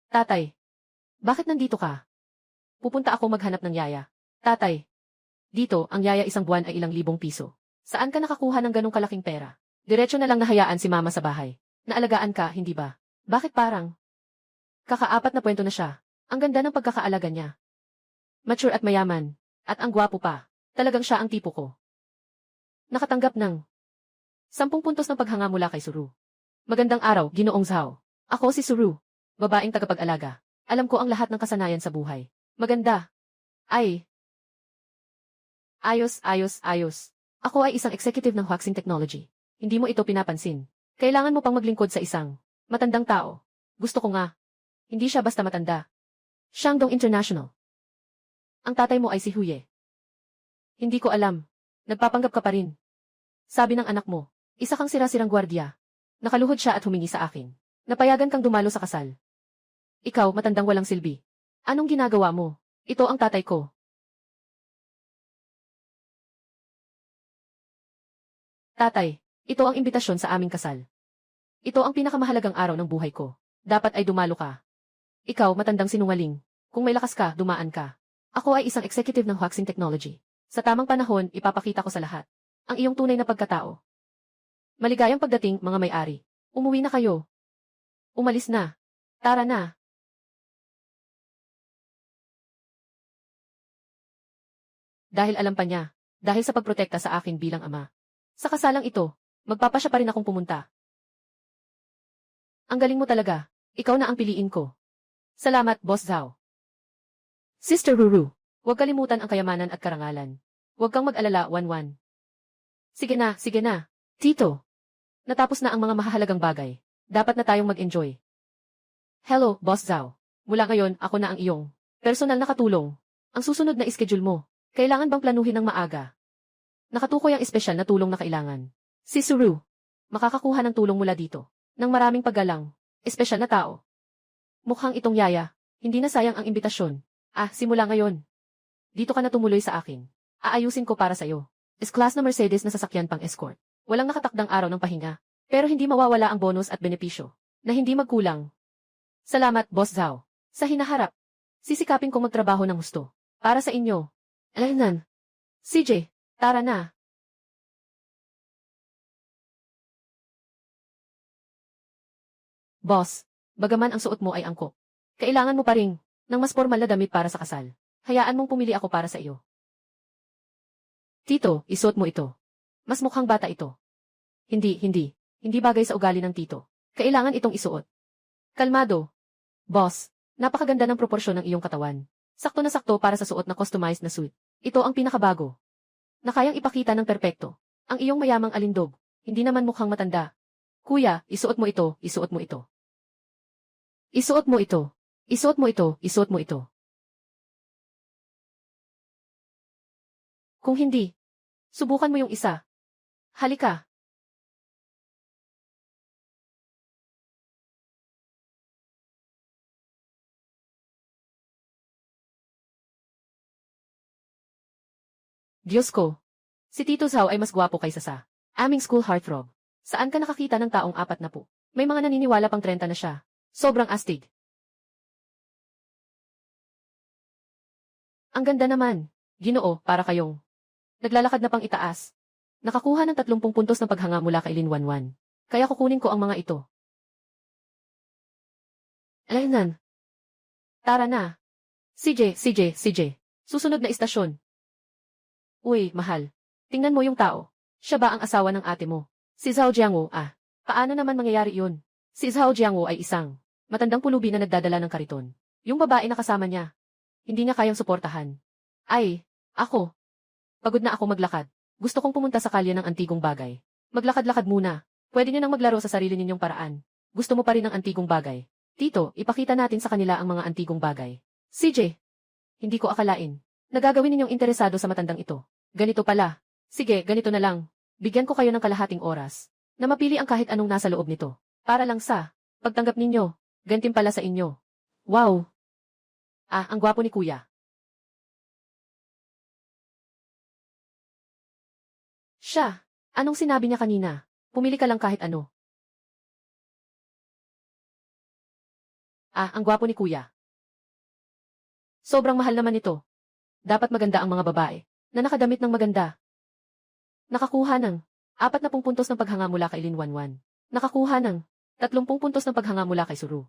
Tatay. Bakit nandito ka? Pupunta ako maghanap ng yaya. Tatay. Dito, ang yaya isang buwan ay ilang libong piso. Saan ka nakakuha ng ganong kalaking pera? Diretso na lang nahayaan si mama sa bahay. Naalagaan ka, hindi ba? Bakit parang? Kakaapat na kwento na siya. Ang ganda ng pagkakaalaga niya. Mature at mayaman. At ang gwapo pa. Talagang siya ang tipo ko. Nakatanggap ng 10 puntos ng paghanga mula kay Suru. Magandang araw, Ginoong Zhao. Ako si Suru. Babaeng tagapag-alaga. Alam ko ang lahat ng kasanayan sa buhay. Maganda. Ayos. Ako ay isang executive ng waxing technology. Hindi mo ito pinapansin. Kailangan mo pang maglingkod sa isang matandang tao. Gusto ko nga. Hindi siya basta matanda. Shandong International. Ang tatay mo ay si Huye. Hindi ko alam. Nagpapanggap ka pa rin. Sabi ng anak mo, isa kang sira-sirang gwardiya. Nakaluhod siya at humingi sa akin. Napayagan kang dumalo sa kasal. Ikaw, matandang walang silbi. Anong ginagawa mo? Ito ang tatay ko. Tatay, Ito ang imbitasyon sa aming kasal. Ito ang pinakamahalagang araw ng buhay ko. Dapat ay dumalo ka. Ikaw, matandang sinungaling. Kung may lakas ka, dumaan ka. Ako ay isang executive ng waxing technology. Sa tamang panahon, ipapakita ko sa lahat ang iyong tunay na pagkatao. Maligayang pagdating, mga may-ari. Umuwi na kayo. Umalis na. Tara na. Dahil alam pa niya, dahil sa pagprotekta sa akin bilang ama. Sa kasalang ito, magpapasya pa rin akong pumunta. Ang galing mo talaga. Ikaw na ang piliin ko. Salamat, Boss Zhao. Sister Ruru, huwag kalimutan ang kayamanan at karangalan. Huwag kang mag-alala, Wanwan. Sige na. Tito. Natapos na ang mga mahahalagang bagay. Dapat na tayong mag-enjoy. Hello, Boss Zhao. Mula ngayon, ako na ang iyong personal na katulong. Ang susunod na schedule mo. Kailangan bang planuhin ng maaga? Nakatukoy ang espesyal na tulong na kailangan. Si Suru. Makakakuha ng tulong mula dito. Ng maraming paggalang. Espesyal na tao. Mukhang itong yaya. Hindi na sayang ang imbitasyon. Simula ngayon. Dito ka na tumuloy sa akin. Aayusin ko para sa'yo. S-class na Mercedes na sasakyan pang escort. Walang nakatakdang araw ng pahinga. Pero hindi mawawala ang bonus at benepisyo. Na hindi magkulang. Salamat, Boss Zhao. Sa hinaharap. Sisikapin kong magtrabaho ng gusto. Para sa inyo. Alainan. CJ, tara na. Boss, bagaman ang suot mo ay angkop. Kailangan mo pa ring ng mas formal na damit para sa kasal. Hayaan mong pumili ako para sa iyo. Tito, isuot mo ito. Mas mukhang bata ito. Hindi bagay sa ugali ng tito. Kailangan itong isuot. Kalmado. Boss, napakaganda ng proporsyon ng iyong katawan. Sakto na sakto para sa suot na customized na suit. Ito ang pinakabago. Na kayang ipakita ng perpekto. Ang iyong mayamang alindog. Hindi naman mukhang matanda. Kuya, isuot mo ito, isuot mo ito. Isuot mo ito. Isuot mo ito, isuot mo ito. Kung hindi, subukan mo yung isa. Halika. Diyos ko. Si Tito Zhao ay mas gwapo kaysa sa aming school heartthrob. Saan ka nakakita ng taong 40? May mga naniniwala pang 30 na siya. Sobrang astig. Ang ganda naman. Ginoo, para kayong naglalakad na pang itaas. Nakakuha ng 30 puntos ng paghanga mula kay Lin Wanwan. Kaya kukunin ko ang mga ito. Alainan. Tara na. CJ. Susunod na istasyon. Uy, mahal. Tingnan mo yung tao. Siya ba ang asawa ng ate mo? Si Zhao Jiangwo, Paano naman mangyayari yun? Si Zhao Jiangwo ay isang matandang pulubi na nagdadala ng kariton. Yung babae na kasama niya. Hindi niya kayang suportahan. Ako. Pagod na ako maglakad. Gusto kong pumunta sa kalye ng antigong bagay. Maglakad-lakad muna. Pwede niyo nang maglaro sa sarili ninyong paraan. Gusto mo pa rin ng antigong bagay. Tito, ipakita natin sa kanila ang mga antigong bagay. CJ. Hindi ko akalain. Nagagawin ninyong interesado sa matandang ito. Ganito pala. Sige, ganito na lang. Bigyan ko kayo ng kalahating oras. Na mapili ang kahit anong nasa loob nito. Para lang sa pagtanggap ninyo. Gantimpala sa inyo. Wow. Ang gwapo ni kuya. Siya. Anong sinabi niya kanina? Pumili ka lang kahit ano. Ang gwapo ni kuya. Sobrang mahal naman ito. Dapat maganda ang mga babae na nakadamit ng maganda. Nakakuha ng 40 puntos ng paghanga mula kay Lin Wanwan. Nakakuha ng 30 puntos ng paghanga mula kay Suru.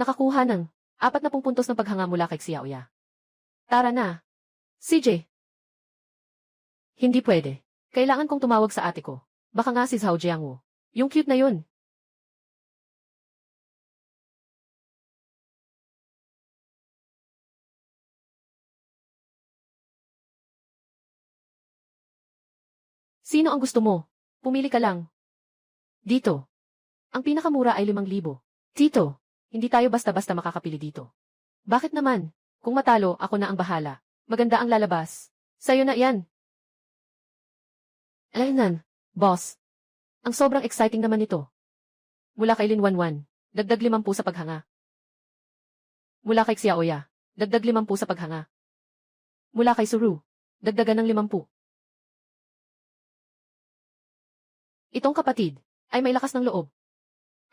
Nakakuha ng 40 puntos ng paghanga mula kay Xiaoya. Tara na. CJ. Hindi pwede. Kailangan kong tumawag sa ate ko. Baka nga si Zhao Jiangwo. Yung cute na yun. Sino ang gusto mo? Pumili ka lang. Dito. Ang pinakamura ay 5,000. Tito, hindi tayo basta-basta makakapili dito. Bakit naman? Kung matalo, ako na ang bahala. Maganda ang lalabas. Sa'yo na yan. Alainan, boss. Ang sobrang exciting naman nito. Mula kay Lin Wanwan, dagdag 50 sa paghanga. Mula kay Xiaoya, dagdag 50 sa paghanga. Mula kay Suru, dagdagan ng 50. Itong kapatid ay may lakas ng loob.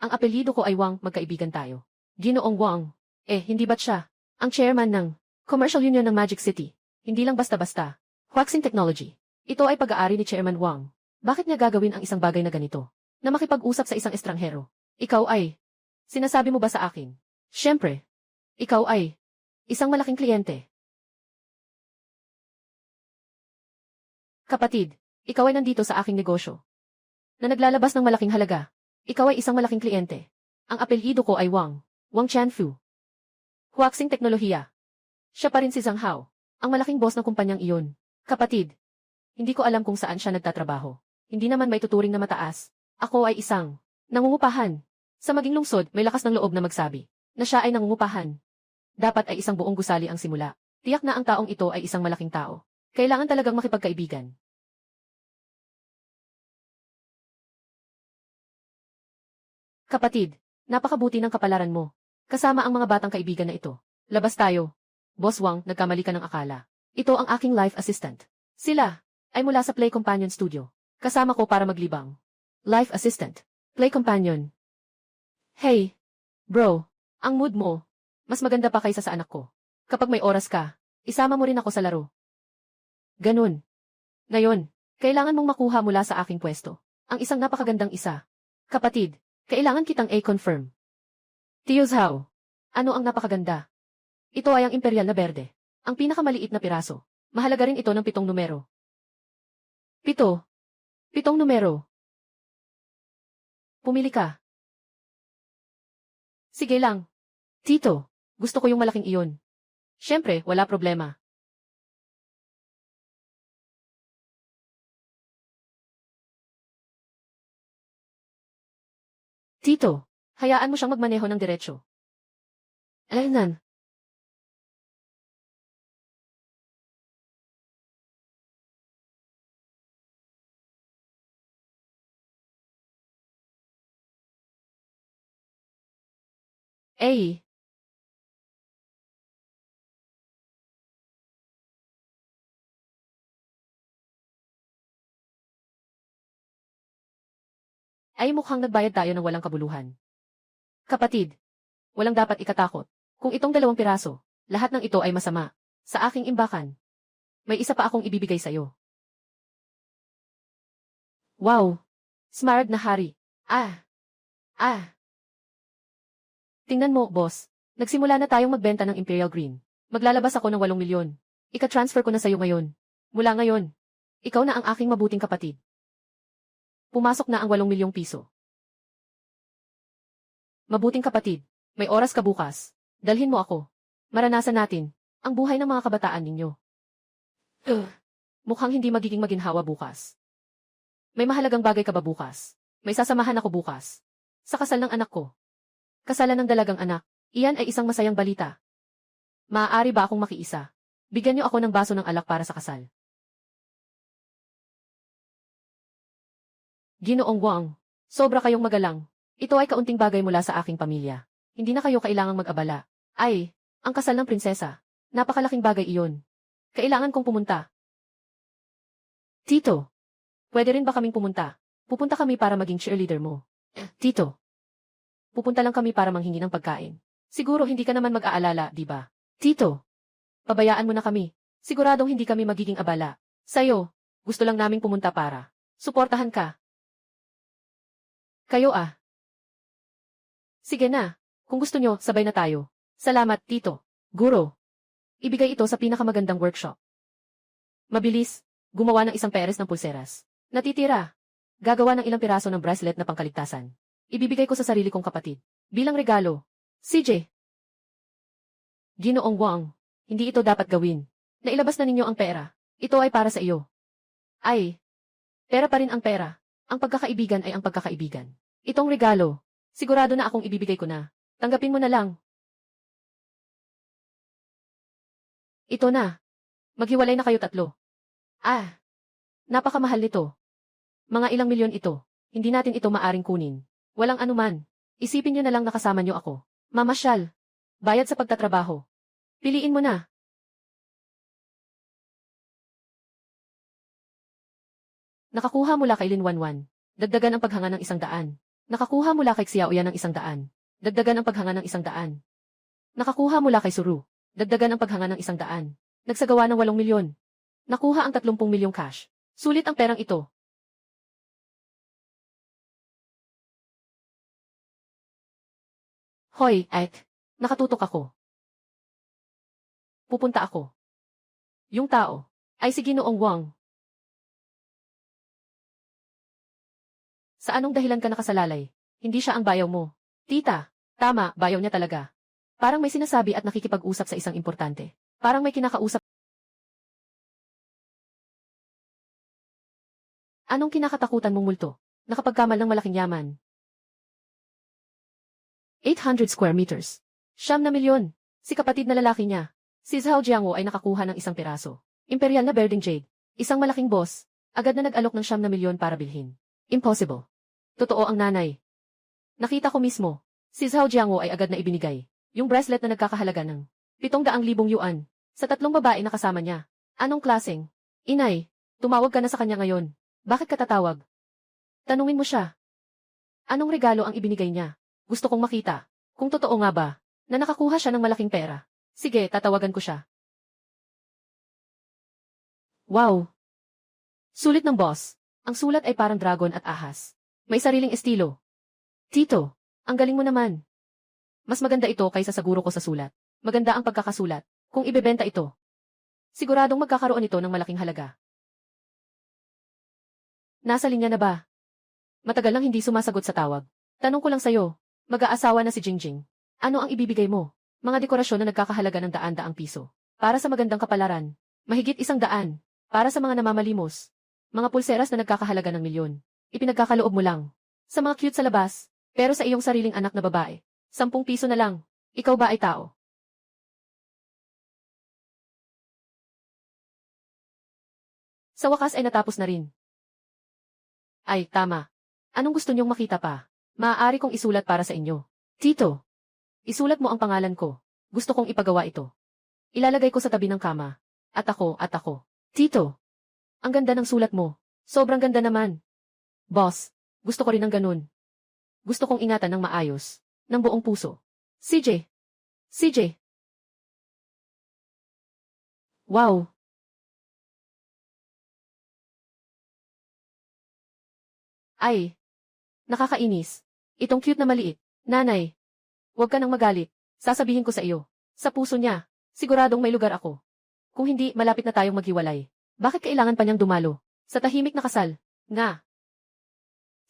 Ang apelyido ko ay Wang, magkaibigan tayo. Ginoong Wang. Hindi ba't siya ang chairman ng Commercial Union ng Magic City? Hindi lang basta-basta. Huaxing Technology. Ito ay pag-aari ni Chairman Wang. Bakit niya gagawin ang isang bagay na ganito? Na makipag-usap sa isang estranghero. Ikaw ay, sinasabi mo ba sa akin? Siyempre. Ikaw ay isang malaking kliyente. Kapatid, ikaw ay nandito sa aking negosyo na naglalabas ng malaking halaga. Ikaw ay isang malaking kliyente. Ang apelyido ko ay Wang. Wang Chanfu. Huaxing Teknolohiya. Siya pa rin si Zhang Hao, ang malaking boss ng kumpanyang iyon. Kapatid, hindi ko alam kung saan siya nagtatrabaho. Hindi naman may tuturing na mataas. Ako ay isang nangungupahan. Sa maging lungsod, may lakas ng loob na magsabi na siya ay nangungupahan. Dapat ay isang buong gusali ang simula. Tiyak na ang taong ito ay isang malaking tao. Kailangan talagang makipagkaibigan. Kapatid, napakabuti ng kapalaran mo. Kasama ang mga batang kaibigan na ito. Labas tayo. Boss Wang, nagkamali ka ng akala. Ito ang aking life assistant. Sila ay mula sa Play Companion Studio. Kasama ko para maglibang. Life assistant. Play Companion. Hey, bro, ang mood mo mas maganda pa kaysa sa anak ko. Kapag may oras ka, isama mo rin ako sa laro. Ganun. Ngayon, kailangan mong makuha mula sa aking pwesto ang isang napakagandang isa. Kapatid, kailangan kitang A-confirm. Tio Zhao, ano ang napakaganda? Ito ay ang imperial na berde. Ang pinakamaliit na piraso. Mahalaga rin ito ng 7 numero. 7. 7 numero. Pumili ka. Sige lang. Tito, gusto ko yung malaking iyon. Siyempre, wala problema. Tito, hayaan mo siyang magmaneho ng diretsyo. Alaynan. Eh. Ay mukhang nagbayad tayo ng walang kabuluhan. Kapatid, walang dapat ikatakot. Kung itong 2 piraso, lahat ng ito ay masama. Sa aking imbakan, may isa pa akong ibibigay sa'yo. Wow! Smaragd na hari. Ah! Tingnan mo, boss. Nagsimula na tayong magbenta ng Imperial Green. Maglalabas ako ng 8 milyon. Ika-transfer ko na sa'yo ngayon. Mula ngayon, ikaw na ang aking mabuting kapatid. Pumasok na ang 8 milyong piso. Mabuting kapatid, may oras ka bukas. Dalhin mo ako. Maranasan natin ang buhay ng mga kabataan ninyo. Mukhang hindi magiging maginhawa bukas. May mahalagang bagay ka ba bukas? May sasamahan ako bukas. Sa kasal ng anak ko. Kasalan ng dalagang anak. Iyan ay isang masayang balita. Maaari ba akong makiisa? Bigyan niyo ako ng baso ng alak para sa kasal. Ginoong Wang, sobra kayong magalang. Ito ay kaunting bagay mula sa aking pamilya. Hindi na kayo kailangang mag-abala. Ay, ang kasal ng prinsesa. Napakalaking bagay iyon. Kailangan kong pumunta. Tito, pwede rin ba kaming pumunta? Pupunta kami para maging cheerleader mo. Tito, pupunta lang kami para manghingi ng pagkain. Siguro hindi ka naman mag-aalala, di ba? Tito, pabayaan mo na kami. Siguradong hindi kami magiging abala. Sa'yo, gusto lang naming pumunta para suportahan ka. Kayo ah. Sige na. Kung gusto nyo, sabay na tayo. Salamat, Tito. Guro. Ibigay ito sa pinakamagandang workshop. Mabilis. Gumawa ng isang peres ng pulseras. Natitira. Gagawa ng ilang piraso ng bracelet na pangkaligtasan. Ibibigay ko sa sarili kong kapatid. Bilang regalo. CJ. Ginoong Wang. Hindi ito dapat gawin. Nailabas na ninyo ang pera. Ito ay para sa iyo. Ay. Pera pa rin ang pera. Ang pagkakaibigan ay ang pagkakaibigan. Itong regalo. Sigurado na akong ibibigay ko na. Tanggapin mo na lang. Ito na. Maghiwalay na kayo 3. Ah. Napakamahal nito. Mga ilang milyon ito. Hindi natin ito maaring kunin. Walang anuman. Isipin nyo na lang nakasama nyo ako. Mamasyal. Bayad sa pagtatrabaho. Piliin mo na. Nakakuha mula kay Lin Wanwan. Dagdagan ang paghanga ng 100. Nakakuha mula kay Xiaoya ng 100. Dagdagan ang paghanga ng 100. Nakakuha mula kay Suru. Dagdagan ang paghanga ng 100. Nagsagawa ng 8 milyon. Nakuha ang 30 milyong cash. Sulit ang perang ito. Hoy, Ike. Nakatutok ako. Pupunta ako. Yung tao ay si Ginoong Wang. Sa anong dahilan ka nakasalalay? Hindi siya ang bayaw mo. Tita, tama, bayaw niya talaga. Parang may sinasabi at nakikipag-usap sa isang importante. Parang may kinakausap. Anong kinakatakutan mong multo? Nakapagkamal ng malaking yaman. 800 square meters. 9 milyon. Si kapatid na lalaki niya. Si Zhao Jiangwo ay nakakuha ng isang piraso. Imperial na Berding Jade. Isang malaking boss. Agad na nag-alok ng 9 milyon para bilhin. Impossible. Totoo ang nanay. Nakita ko mismo. Si Zhao Jiangwo ay agad na ibinigay. Yung bracelet na nagkakahalaga ng 700,000 yuan. Sa 3 babae na kasama niya. Anong klaseng? Inay, tumawag ka na sa kanya ngayon. Bakit ka tatawag? Tanungin mo siya. Anong regalo ang ibinigay niya? Gusto kong makita. Kung totoo nga ba, na nakakuha siya ng malaking pera. Sige, tatawagan ko siya. Wow! Sulit ng boss. Ang sulat ay parang dragon at ahas. May sariling estilo. Tito, ang galing mo naman. Mas maganda ito kaysa sa guro ko sa sulat. Maganda ang pagkakasulat. Kung ibebenta ito, siguradong magkakaroon ito ng malaking halaga. Nasa linya na ba? Matagal nang hindi sumasagot sa tawag. Tanong ko lang sa'yo, mag-aasawa na si Jingjing. Ano ang ibibigay mo? Mga dekorasyon na nagkakahalaga ng daan-daang piso. Para sa magandang kapalaran. Mahigit 100. Para sa mga namamalimos. Mga pulseras na nagkakahalaga ng milyon. Ipinagkakaloob mo lang. Sa mga cute sa labas. Pero sa iyong sariling anak na babae. 10 piso na lang. Ikaw ba ay tao? Sa wakas ay natapos na rin. Ay, tama. Anong gusto niyong makita pa? Maaari kong isulat para sa inyo. Tito, isulat mo ang pangalan ko. Gusto kong ipagawa ito. Ilalagay ko sa tabi ng kama. At ako. Tito, ang ganda ng sulat mo. Sobrang ganda naman. Boss, gusto ko rin ng ganun. Gusto kong ingatan ng maayos. Ng buong puso. CJ. Wow. Ay. Nakakainis. Itong cute na maliit. Nanay. Huwag ka nang magalit. Sasabihin ko sa iyo. Sa puso niya. Siguradong may lugar ako. Kung hindi, malapit na tayong maghiwalay. Bakit kailangan pa niyang dumalo? Sa tahimik na kasal. Nga.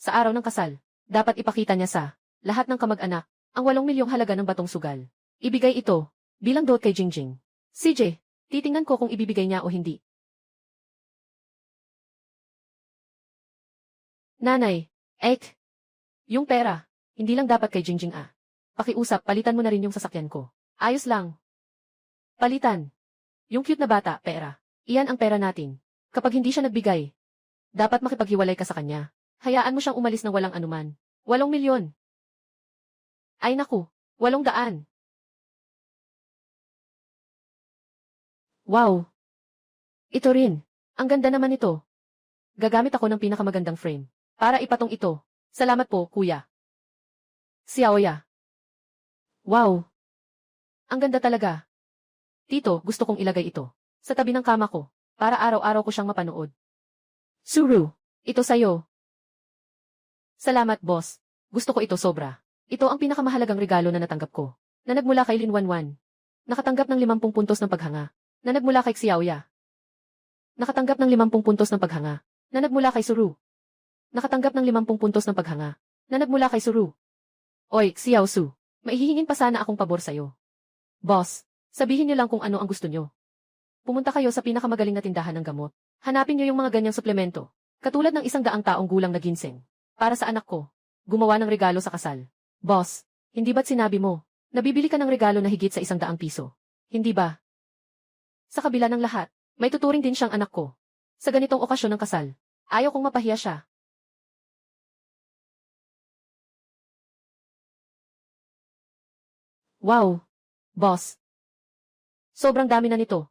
Sa araw ng kasal, dapat ipakita niya sa lahat ng kamag-anak ang 8 milyong halaga ng batong sugal. Ibigay ito bilang dot kay Jingjing. CJ, titingnan ko kung ibibigay niya o hindi. Nanay, yung pera, hindi lang dapat kay Jingjing ah. Pakiusap, palitan mo na rin yung sasakyan ko. Ayos lang. Palitan. Yung cute na bata, pera. Iyan ang pera natin. Kapag hindi siya nagbigay, dapat makipaghiwalay ka sa kanya. Hayaan mo siyang umalis ng walang anuman. 8 milyon. Ay naku, 800. Wow. Ito rin. Ang ganda naman ito. Gagamit ako ng pinakamagandang frame. Para ipatong ito. Salamat po, kuya. Xiaoya. Wow. Ang ganda talaga. Tito, gusto kong ilagay ito sa tabi ng kama ko para araw-araw ko siyang mapanood. Suru, ito sa'yo. Salamat, boss. Gusto ko ito sobra. Ito ang pinakamahalagang regalo na natanggap ko. Na nagmula kay Lin Wanwan. Nakatanggap ng 50 puntos ng paghanga. Na nagmula kay Xiaoya. Nakatanggap ng 50 puntos ng paghanga. Na nagmula kay Suru. Nakatanggap ng 50 puntos ng paghanga. Na nagmula kay Suru. Oy, Xiao Su. Maihihingin pa sana akong pabor sa'yo. Boss, sabihin niyo lang kung ano ang gusto niyo. Pumunta kayo sa pinakamagaling na tindahan ng gamot. Hanapin niyo yung mga ganyang suplemento. Katulad ng 100 taong gulang na ginseng. Para sa anak ko. Gumawa ng regalo sa kasal. Boss, hindi ba't sinabi mo, nabibili ka ng regalo na higit sa 100 piso? Hindi ba? Sa kabila ng lahat, may tuturing din siyang anak ko. Sa ganitong okasyon ng kasal, ayaw kong mapahiya siya. Wow! Boss! Sobrang dami na nito.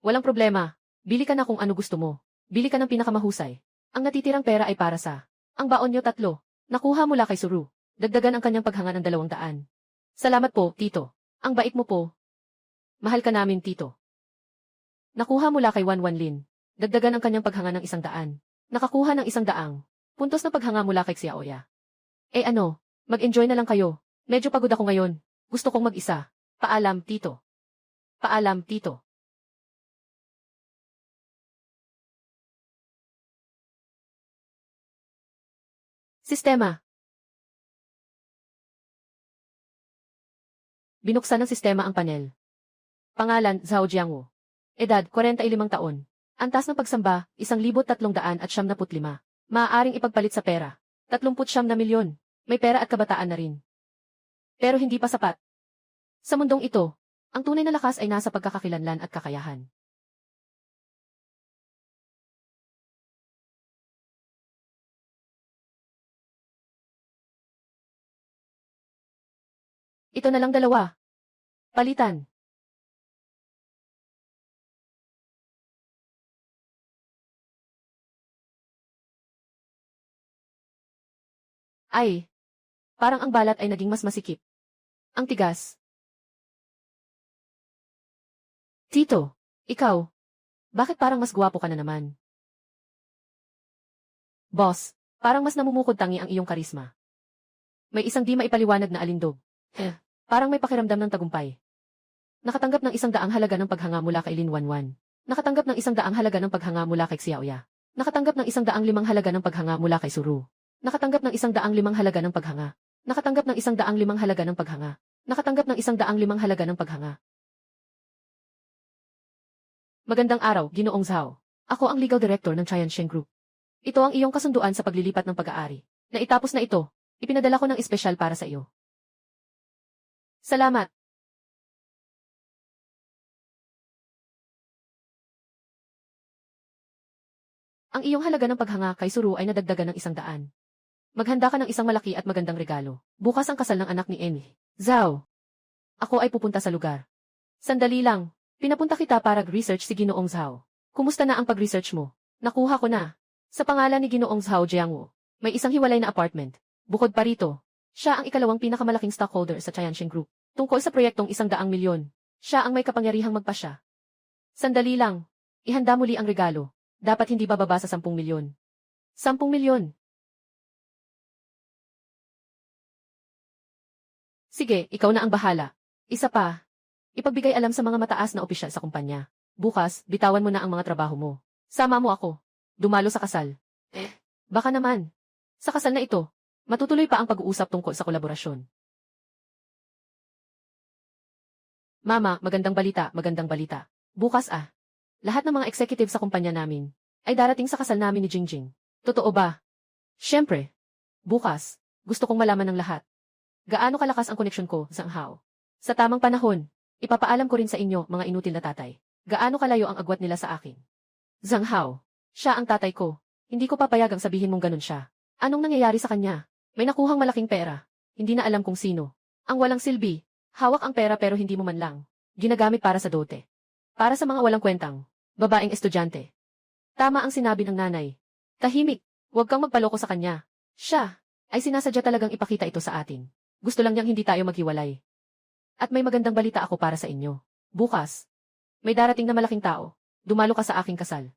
Walang problema. Bili ka na kung ano gusto mo. Bili ka ng pinakamahusay. Ang natitirang pera ay para sa Ang baon niyo 3. Nakuha mula kay Suru. Dagdagan ang kanyang paghanga ng 200. Salamat po, Tito. Ang bait mo po. Mahal ka namin, Tito. Nakuha mula kay Wanwanlin. Dagdagan ang kanyang paghanga ng 100. Nakakuha ng 100. Puntos na paghanga mula kay Xiaoya. Mag-enjoy na lang kayo. Medyo pagod ako ngayon. Gusto kong mag-isa. Paalam, Tito. Paalam, Tito. Sistema. Binuksan ng sistema ang panel. Pangalan, Zhao Jiangwu. Edad, 45 taon. Antas ng pagsamba, 1,375. Maaaring ipagpalit sa pera. 39 na milyon. May pera at kabataan na rin. Pero hindi pa sapat. Sa mundong ito, ang tunay na lakas ay nasa pagkakakilanlan at kakayahan. Ito na lang 2. Palitan. Ay, parang ang balat ay naging mas masikip. Ang tigas. Tito, ikaw, bakit parang mas gwapo ka na naman? Boss, parang mas namumukod tangi ang iyong karisma. May isang di maipaliwanag na alindog. Parang may pakiramdam ng tagumpay. Nakatanggap ng 100 halaga ng paghanga mula kay Lin Wanwan. Nakatanggap ng 100 halaga ng paghanga mula kay Xiaoya. Nakatanggap ng 105 halaga ng paghanga mula kay Suru. Nakatanggap ng 105 halaga ng paghanga. Nakatanggap ng 105 halaga ng paghanga. Nakatanggap ng 105 halaga ng paghanga. Magandang araw, Ginoong Zhao. Ako ang legal director ng Tiansheng Group. Ito ang iyong kasunduan sa paglilipat ng pag-aari. Naitapos na ito, ipinadala ko ng espesyal para sa iyo. Salamat. Ang iyong halaga ng paghanga kay Suru ay nadagdagan ng 100. Maghanda ka ng isang malaki at magandang regalo. Bukas ang kasal ng anak ni Emi. Zhao. Ako ay pupunta sa lugar. Sandali lang. Pinapunta kita para research si Ginoong Zhao. Kumusta na ang pag-research mo? Nakuha ko na. Sa pangalan ni Ginoong Zhao Jiangwu, may isang hiwalay na apartment. Bukod pa rito, siya ang ikalawang pinakamalaking stockholder sa Tiansheng Group. Tungkol sa proyektong 100 milyon, siya ang may kapangyarihang magpasya. Sandali lang. Ihanda muli ang regalo. Dapat hindi bababa sa 10 milyon. 10 milyon. Sige, ikaw na ang bahala. Isa pa. Ipagbigay alam sa mga mataas na opisyal sa kumpanya. Bukas, bitawan mo na ang mga trabaho mo. Sama mo ako. Dumalo sa kasal. Baka naman. Sa kasal na ito, matutuloy pa ang pag-uusap tungkol sa kolaborasyon. Mama, magandang balita. Bukas lahat ng mga executive sa kumpanya namin ay darating sa kasal namin ni Jingjing. Totoo ba? Siyempre. Bukas, gusto kong malaman ng lahat. Gaano kalakas ang koneksyon ko, Zhang Hao? Sa tamang panahon, ipapaalam ko rin sa inyo, mga inutil na tatay. Gaano kalayo ang agwat nila sa akin? Zhang Hao, siya ang tatay ko. Hindi ko papayagang sabihin mong ganun siya. Anong nangyayari sa kanya? May nakuhang malaking pera. Hindi na alam kung sino. Ang walang silbi. Hawak ang pera pero hindi mo man lang ginagamit para sa dote. Para sa mga walang kwentang babaeng estudyante. Tama ang sinabi ng nanay. Tahimik, huwag kang magpaloko sa kanya. Siya ay sinasadya talagang ipakita ito sa atin. Gusto lang niyang hindi tayo maghiwalay. At may magandang balita ako para sa inyo. Bukas, may darating na malaking tao. Dumalo ka sa aking kasal.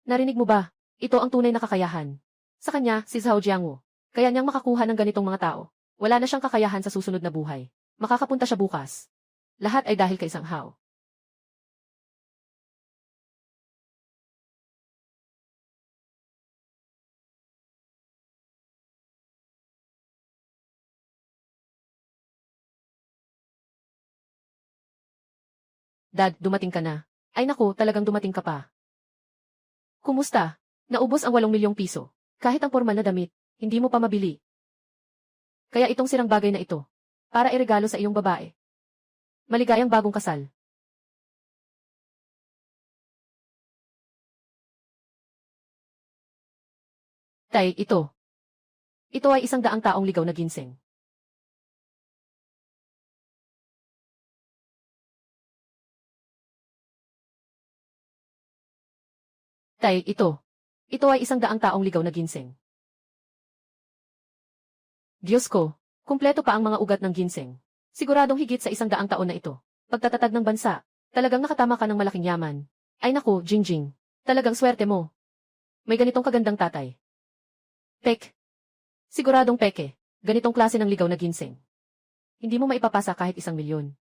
Narinig mo ba? Ito ang tunay na kakayahan. Sa kanya, si Zhao Jiangwu. Kaya niyang makakuha ng ganitong mga tao. Wala na siyang kakayahan sa susunod na buhay. Makakapunta siya bukas. Lahat ay dahil kay Zhang Hao. Dad, dumating ka na. Ay naku, talagang dumating ka pa. Kumusta? Naubos ang 8 milyong piso. Kahit ang formal na damit, hindi mo pa mabili. Kaya itong sirang bagay na ito, para iregalo sa iyong babae. Maligayang bagong kasal. Tay, ito. Ito ay 100 taong ligaw na ginseng. Tay, ito. Ito ay 100 taong ligaw na ginseng. Diyos ko, kumpleto pa ang mga ugat ng ginseng. Siguradong higit sa 100 taon na ito. Pagtatatag ng bansa, talagang nakatama ka ng malaking yaman. Ay naku, Jingjing. Talagang swerte mo. May ganitong kagandang tatay. Pek. Siguradong peke. Ganitong klase ng ligaw na ginseng. Hindi mo maipapasa kahit 1,000,000.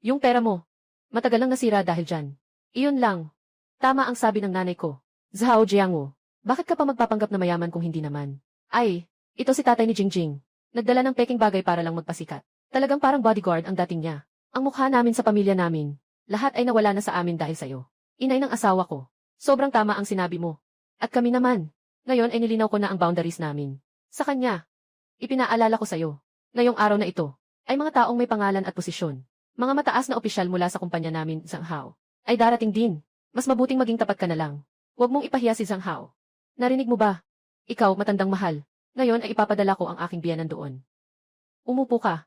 Yung pera mo, matagal nang nasira dahil dyan. Iyon lang. Tama ang sabi ng nanay ko. Zhao Jiangwu, bakit ka pa magpapanggap na mayaman kung hindi naman? Ay, ito si tatay ni Jingjing. Nagdala ng peking bagay para lang magpasikat. Talagang parang bodyguard ang dating niya. Ang mukha namin sa pamilya namin, lahat ay nawala na sa amin dahil sa'yo. Inay ng asawa ko. Sobrang tama ang sinabi mo. At kami naman. Ngayon ay nilinaw ko na ang boundaries namin. Sa kanya, ipinaalala ko sa'yo. Ngayong araw na ito, ay mga taong may pangalan at posisyon. Mga mataas na opisyal mula sa kumpanya namin, Zhang Hao, ay darating din. Mas mabuting maging tapat ka na lang. Huwag mong ipahiya si Zhang Hao. Narinig mo ba? Ikaw, matandang mahal. Ngayon ay ipapadala ko ang aking biyanan doon. Umupo ka.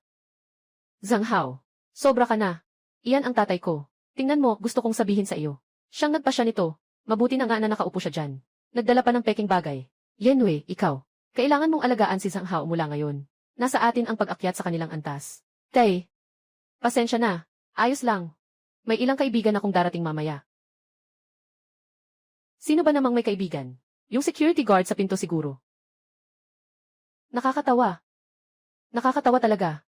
Zhang Hao, sobra ka na. Iyan ang tatay ko. Tingnan mo, gusto kong sabihin sa iyo. Siyang nagpasya nito. Mabuti na nga na nakaupo siya dyan. Nagdala pa ng peking bagay. Yenwei, ikaw. Kailangan mong alagaan si Zhang Hao mula ngayon. Nasa atin ang pag-akyat sa kanilang antas. Tay, pasensya na. Ayos lang. May ilang kaibigan akong darating mamaya. Sino ba namang may kaibigan? Yung security guard sa pinto siguro. Nakakatawa. Nakakatawa talaga.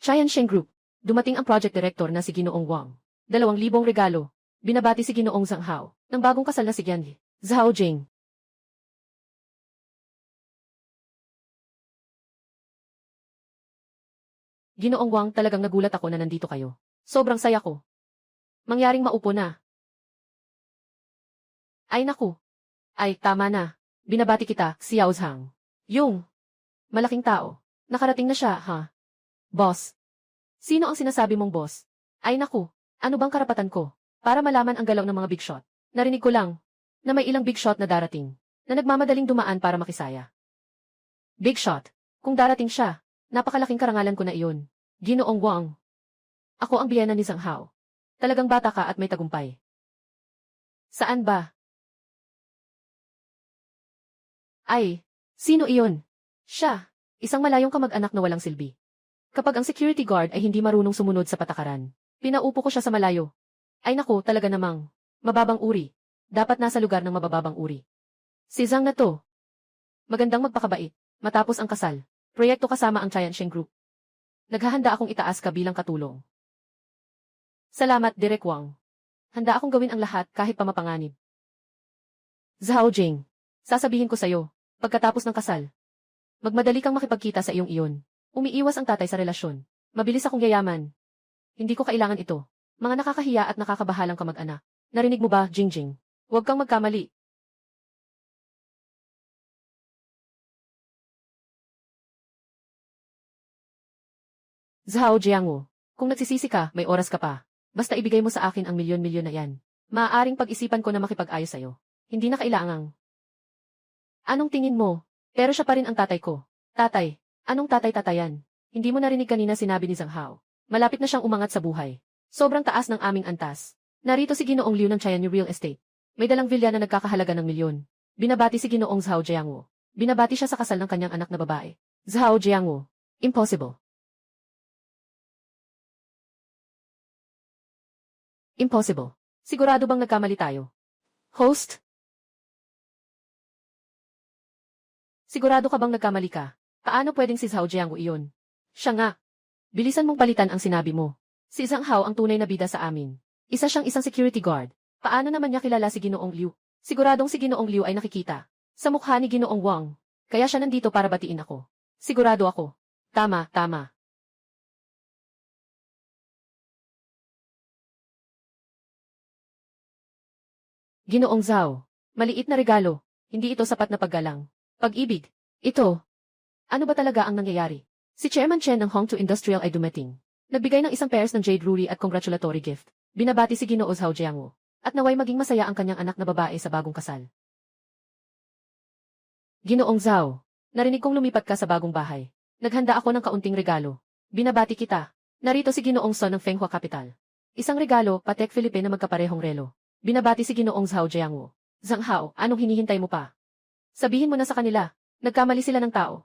Chaiyan Group. Dumating ang project director na si Ginoong Wang. 2,000 regalo. Binabati si Ginoong Zhang Hao ng bagong kasal na si Yan Zhao Jing. Ginoong Wang, talagang nagulat ako na nandito kayo. Sobrang saya ko. Mangyaring maupo na. Ay naku. Ay, tama na. Binabati kita, si Yao Zhang. Yung malaking tao. Nakarating na siya, ha? Boss. Sino ang sinasabi mong boss? Ay naku, ano bang karapatan ko? Para malaman ang galaw ng mga big shot. Narinig ko lang na may ilang big shot na darating, na nagmamadaling dumaan para makisaya. Big shot. Kung darating siya, napakalaking karangalan ko na iyon. Ginoong Wang. Ako ang biyena ni Zhang Hao. Talagang bata ka at may tagumpay. Saan ba? Ay, sino iyon? Siya, isang malayong kamag-anak na walang silbi. Kapag ang security guard ay hindi marunong sumunod sa patakaran, pinaupo ko siya sa malayo. Ay naku, talaga namang mababang uri. Dapat nasa lugar ng mabababang uri. Si Zhang na to. Magandang magpakabait. Matapos ang kasal, proyekto kasama ang Chaiyan Group. Naghahanda akong itaas ka bilang katulong. Salamat, Direk Wang. Handa akong gawin ang lahat kahit pa mapanganib. Zhao Jing, sasabihin ko sa'yo, pagkatapos ng kasal, magmadali kang makipagkita sa iyong iyon. Umiiwas ang tatay sa relasyon. Mabilis akong yayaman. Hindi ko kailangan ito. Mga nakakahiya at nakakabahalang kamag-anak. Narinig mo ba, Jingjing? Huwag kang magkamali. Zhao Jiangwu, kung nagsisisi ka, may oras ka pa. Basta ibigay mo sa akin ang milyon-milyon na yan. Maaaring pag-isipan ko na makipag-ayos sa'yo. Hindi na kailangang. Anong tingin mo? Pero siya pa rin ang tatay ko. Tatay, anong tatay-tatayan? Hindi mo narinig kanina sinabi ni Zhang Hao. Malapit na siyang umangat sa buhay. Sobrang taas ng aming antas. Narito si Ginoong Liu ng Chaiyan Real Estate. May dalang vilya na nagkakahalaga ng milyon. Binabati si Ginoong Zhao Jiangwu. Binabati siya sa kasal ng kanyang anak na babae. Zhao Jiangwu. Impossible. Impossible. Sigurado bang nagkamali tayo? Host? Sigurado ka bang nagkamali ka? Paano pwedeng si Zhao Jiangwu iyon? Siya nga. Bilisan mong palitan ang sinabi mo. Si Zhang Hao ang tunay na bida sa amin. Isa siyang isang security guard. Paano naman niya kilala si Ginoong Liu? Siguradong si Ginoong Liu ay nakikita sa mukha ni Ginoong Wang. Kaya siya nandito para batiin ako. Sigurado ako. Tama, tama. Ginoong Zhao. Maliit na regalo. Hindi ito sapat na paggalang. Pag-ibig. Ito. Ano ba talaga ang nangyayari? Si Chairman Chen ng Hongtu Industrial ay dumating. Nagbigay ng isang pairs ng jade ruri at congratulatory gift. Binabati si Ginoo Zhao Jiangwu. At naway maging masaya ang kanyang anak na babae sa bagong kasal. Ginoong Zhao, narinig kong lumipat ka sa bagong bahay. Naghanda ako ng kaunting regalo. Binabati kita. Narito si Ginoong Son ng Fenghua Capital. Isang regalo, Patek Philippe na magkaparehong relo. Binabati si Ginoong Zhao Jiangwu. Zhang Hao, anong hinihintay mo pa? Sabihin mo na sa kanila, nagkamali sila ng tao.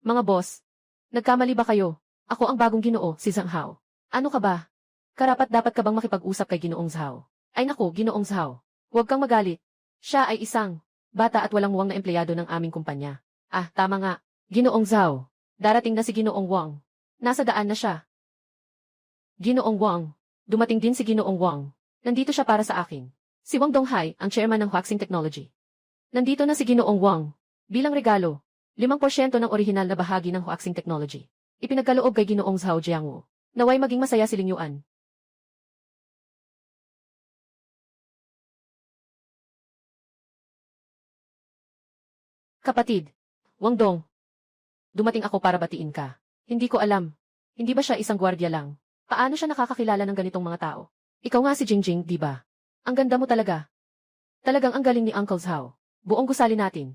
Mga boss, nagkamali ba kayo? Ako ang bagong Ginoo, si Zhang Hao. Ano ka ba? Karapat-dapat ka bang makipag-usap kay Ginoong Zhao? Ay naku, Ginoong Zhao. Huwag kang magalit. Siya ay isang bata at walang muwang na empleyado ng aming kumpanya. Ah, tama nga. Ginoong Zhao. Darating na si Ginoong Wang. Nasa daan na siya. Ginoong Wang. Dumating din si Ginoong Wang. Nandito siya para sa akin. Si Wang Donghai, ang chairman ng Huaxing Technology. Nandito na si Ginoong Wang. Bilang regalo, 5% ng orihinal na bahagi ng Huaxing Technology. Ipinagkaloob kay Ginoong Zhao Jiangwu. Naway maging masaya si Ling Yuan. Kapatid, Wang Dong. Dumating ako para batiin ka. Hindi ko alam. Hindi ba siya isang gwardiya lang? Paano siya nakakakilala ng ganitong mga tao? Ikaw nga si Jingjing, di ba? Ang ganda mo talaga. Talagang ang galing ni Uncle Zhao. Buong gusali natin.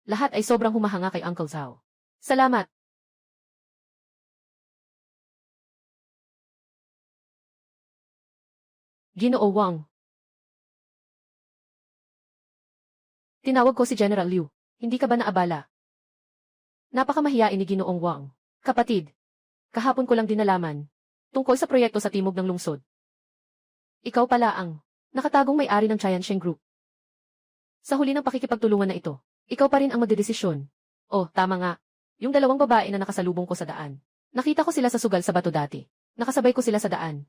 Lahat ay sobrang humahanga kay Uncle Zhao. Salamat. Ginoo Wang. Tinawag ko si General Liu. Hindi ka ba naabala? Napakamahiyain ni Ginoong Wang. Kapatid, kahapon ko lang din nalaman. Tungkol sa proyekto sa timog ng lungsod. Ikaw pala ang nakatagong may-ari ng Tiansheng Group. Sa huli ng pakikipagtulungan na ito, ikaw pa rin ang magdedesisyon. Oh, tama nga. Yung dalawang babae na nakasalubong ko sa daan. Nakita ko sila sa sugal sa bato dati. Nakasabay ko sila sa daan.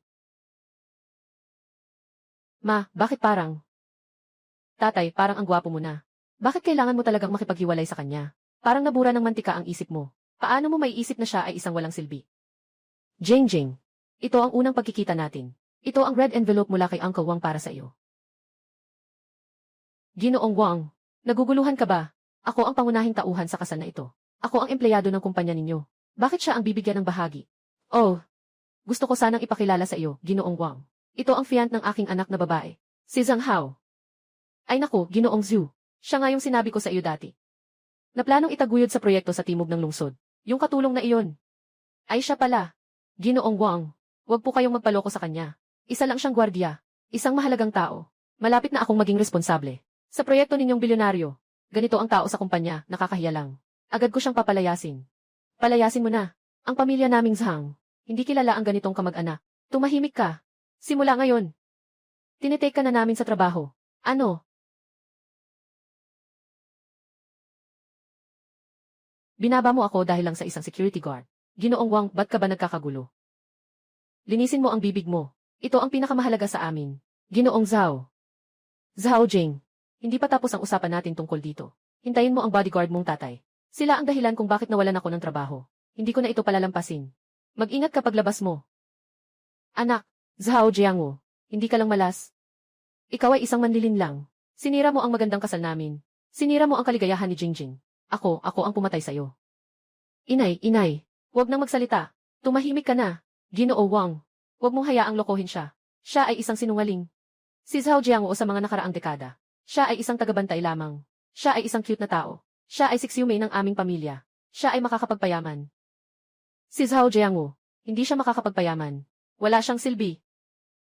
Ma, bakit parang? Tatay, parang ang gwapo mo na. Bakit kailangan mo talagang makipaghiwalay sa kanya? Parang nabura ng mantika ang isip mo. Paano mo maiisip na siya ay isang walang silbi? Jingjing. Ito ang unang pagkikita natin. Ito ang red envelope mula kay Uncle Wang para sa iyo. Ginoong Wang, naguguluhan ka ba? Ako ang pangunahing tauhan sa kasal na ito. Ako ang empleyado ng kumpanya ninyo. Bakit siya ang bibigyan ng bahagi? Oh, gusto ko sanang ipakilala sa iyo, Ginoong Wang. Ito ang fiant ng aking anak na babae, si Zhang Hao. Ay naku, Ginoong Zhu. Siya nga yung sinabi ko sa iyo dati. Na planong itaguyod sa proyekto sa timog ng lungsod. Yung katulong na iyon. Ay siya pala. Ginoong Wang, huwag po kayong magpaloko sa kanya. Isa lang siyang gwardiya. Isang mahalagang tao. Malapit na akong maging responsable. Sa proyekto ninyong bilyonaryo, ganito ang tao sa kumpanya, nakakahiya lang. Agad ko siyang papalayasin. Palayasin mo na. Ang pamilya naming Zhang, hindi kilala ang ganitong kamag-anak. Tumahimik ka. Simula ngayon. Tinitake ka na namin sa trabaho. Ano? Binaba mo ako dahil lang sa isang security guard. Ginoong Wang, ba't ka ba nagkakagulo? Linisin mo ang bibig mo. Ito ang pinakamahalaga sa amin. Ginoong Zhao. Zhao Jing. Hindi pa tapos ang usapan natin tungkol dito. Hintayin mo ang bodyguard mong tatay. Sila ang dahilan kung bakit nawalan ako ng trabaho. Hindi ko na ito palalampasin. Mag-ingat kapag labas mo. Anak, Zhao Jiangwu, hindi ka lang malas. Ikaw ay isang manlilin lang. Sinira mo ang magandang kasal namin. Sinira mo ang kaligayahan ni Jingjing. Ako ang pumatay sa'yo. Inay, huwag nang magsalita. Tumahimik ka na. Ginoo Wang, huwag mong hayaang lokohin siya. Siya ay isang sinungaling. Si Zhao Jiangwu sa mga nakaraang dekada. Siya ay isang tagabantay lamang. Siya ay isang cute na tao. Siya ay siksiyumay ng aming pamilya. Siya ay makakapagpayaman. Si Zhao Jiangwu, hindi siya makakapagpayaman. Wala siyang silbi.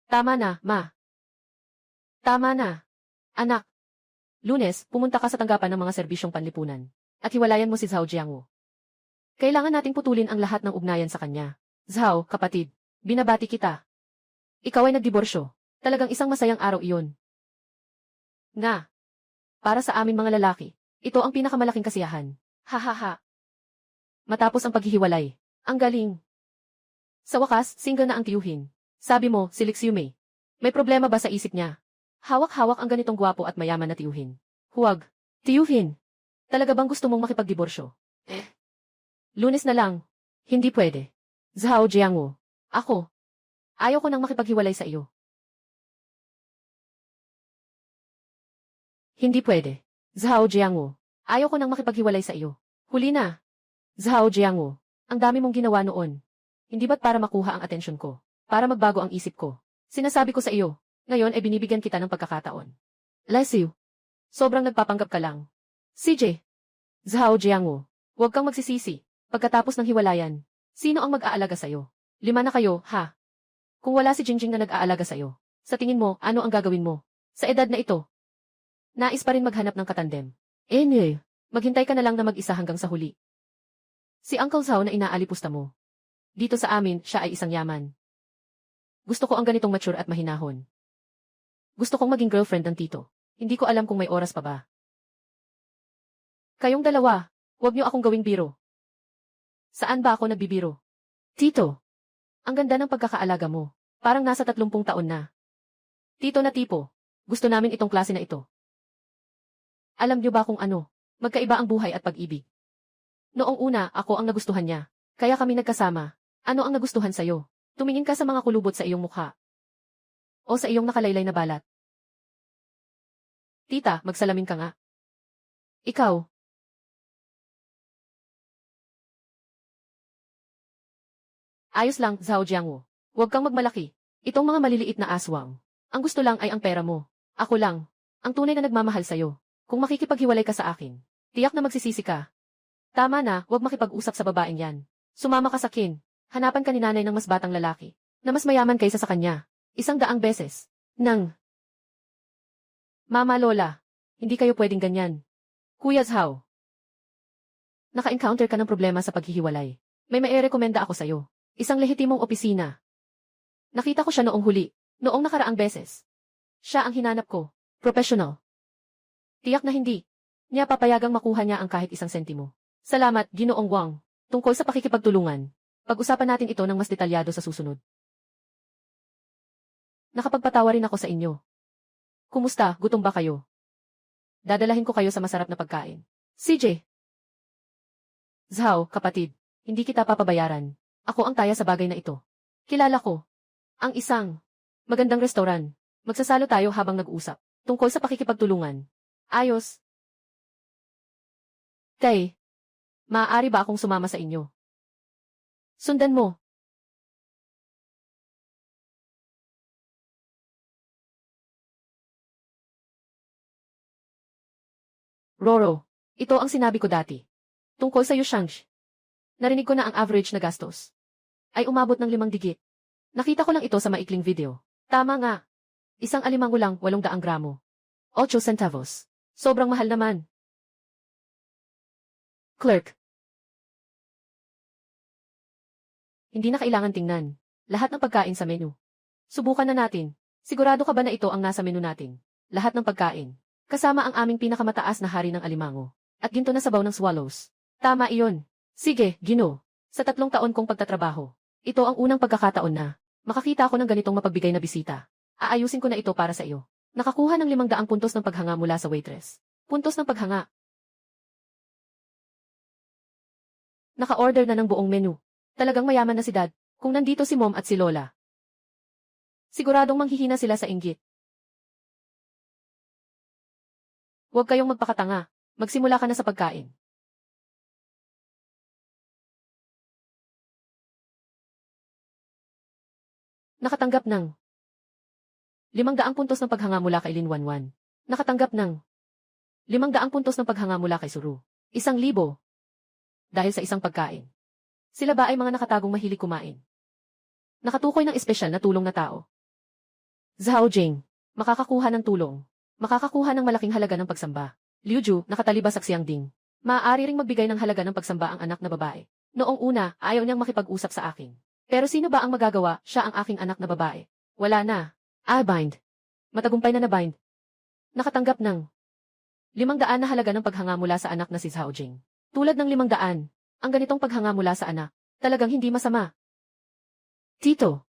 Tama na, ma. Tama na. Anak. Lunes, pumunta ka sa tanggapan ng mga serbisyong panlipunan. At hiwalayan mo si Zhao Jiangwu. Kailangan nating putulin ang lahat ng ugnayan sa kanya. Zhao, kapatid, binabati kita. Ikaw ay nagdiborsyo. Talagang isang masayang araw iyon. Nga. Para sa amin mga lalaki, ito ang pinakamalaking kasiyahan. Ha ha ha. Matapos ang paghihiwalay. Ang galing. Sa wakas, single na ang tiyuhin. Sabi mo, si Lixiume. May problema ba sa isip niya? Hawak-hawak ang ganitong gwapo at mayaman na tiyuhin. Huwag. Tiyuhin. Talaga bang gusto mong makipagdiborsyo? Lunes na lang. Hindi pwede. Zhao Jiangwu. Ako. Ayaw ko nang makipaghiwalay sa iyo. Hindi pwede. Zhao Jiangwu. Ayaw ko nang makipaghiwalay sa iyo. Huli na. Zhao Jiangwu. Ang dami mong ginawa noon. Hindi ba't para makuha ang atensyon ko? Para magbago ang isip ko? Sinasabi ko sa iyo. Ngayon ay binibigyan kita ng pagkakataon. Lesiu. Sobrang nagpapanggap ka lang. CJ. Zhao Jiangwu. Huwag kang magsisisi. Pagkatapos ng hiwalayan, sino ang mag-aalaga sa'yo? 5 na kayo, ha? Kung wala si Jingjing na nag-aalaga sa'yo, sa tingin mo, ano ang gagawin mo? Sa edad na ito, nais pa rin maghanap ng katandem. Anyway, maghintay ka na lang na mag-isa hanggang sa huli. Si Uncle Zhao na inaalipusta mo. Dito sa amin, siya ay isang yaman. Gusto ko ang ganitong mature at mahinahon. Gusto kong maging girlfriend ng tito. Hindi ko alam kung may oras pa ba. Kayong dalawa, huwag niyo akong gawing biro. Saan ba ako nagbibiro? Tito, ang ganda ng pagkakaalaga mo. Parang nasa 30 taon na. Tito na tipo, gusto namin itong klase na ito. Alam niyo ba kung ano? Magkaiba ang buhay at pag-ibig. Noong una, ako ang nagustuhan niya. Kaya kami nagkasama. Ano ang nagustuhan sa'yo? Tumingin ka sa mga kulubot sa iyong mukha. O sa iyong nakalaylay na balat. Tita, magsalamin ka nga. Ikaw. Ayos lang, Zhao Jiangwu. Huwag kang magmalaki. Itong mga maliliit na aswang. Ang gusto lang ay ang pera mo. Ako lang. Ang tunay na nagmamahal sa'yo. Kung makikipaghiwalay ka sa akin, tiyak na magsisisi ka. Tama na, huwag makipag-usap sa babaeng yan. Sumama ka sa kin. Hanapan ka ni nanay ng mas batang lalaki, na mas mayaman kaysa sa kanya. 100 beses. Mama Lola, hindi kayo pwedeng ganyan. Kuya Zhao. Naka-encounter ka ng problema sa paghihiwalay. May mairekomenda ako sa'yo. Isang lehitimong opisina. Nakita ko siya noong huli, noong nakaraang beses. Siya ang hinanap ko. Professional. Tiyak na hindi niya papayagang makuha niya ang kahit 1 sentimo. Salamat, Ginoong Wang. Tungkol sa pakikipagtulungan, pag-usapan natin ito ng mas detalyado sa susunod. Nakapagpatawa rin ako sa inyo. Kumusta, gutom ba kayo? Dadalahin ko kayo sa masarap na pagkain. CJ. Zhao, kapatid, hindi kita papabayaran. Ako ang taya sa bagay na ito. Kilala ko. Ang isang magandang restoran. Magsasalo tayo habang nag-usap. Tungkol sa pakikipagtulungan. Ayos. Tay, maaari ba akong sumama sa inyo? Sundan mo. Roro, ito ang sinabi ko dati. Tungkol sa Yushangsh. Narinig ko na ang average na gastos ay umabot ng 5 digit. Nakita ko lang ito sa maikling video. Tama nga. Isang alimango lang 800 gramo. 8 centavos. Sobrang mahal naman. Clerk. Hindi na kailangan tingnan. Lahat ng pagkain sa menu. Subukan na natin. Sigurado ka ba na ito ang nasa menu natin? Lahat ng pagkain. Kasama ang aming pinakamataas na hari ng alimango. At ginto na sabaw ng swallows. Tama iyon. Sige, Gino. Sa 3 taon kong pagtatrabaho, ito ang unang pagkakataon na makakita ako ng ganitong mapagbigay na bisita. Aayusin ko na ito para sa iyo. Nakakuha ng 500 puntos ng paghanga mula sa waitress. Puntos ng paghanga. Naka-order na ng buong menu. Talagang mayaman na si Dad, kung nandito si Mom at si Lola. Siguradong manghihina sila sa inggit. Huwag kayong magpakatanga. Magsimula ka na sa pagkain. Nakatanggap ng 500 puntos ng paghanga mula kay Lin Wanwan. Nakatanggap ng 500 puntos ng paghanga mula kay Suru. 1,000. Dahil sa isang pagkain. Sila ba ay mga nakatagong mahilig kumain? Nakatukoy ng espesyal na tulong na tao. Zhao Jing, makakakuha ng tulong. Makakakuha ng malaking halaga ng pagsamba. Liu Ju, nakatalibas sa Xiangding. Maaari ring magbigay ng halaga ng pagsamba ang anak na babae. Noong una, ayaw niyang makipag-usap sa akin. Pero sino ba ang magagawa? Siya ang aking anak na babae. Wala na. Bind. Matagumpay na bind. Nakatanggap ng 500 na halaga ng paghanga mula sa anak na si Zhao Jing. Tulad ng 500, ang ganitong paghanga mula sa anak, talagang hindi masama. Tito.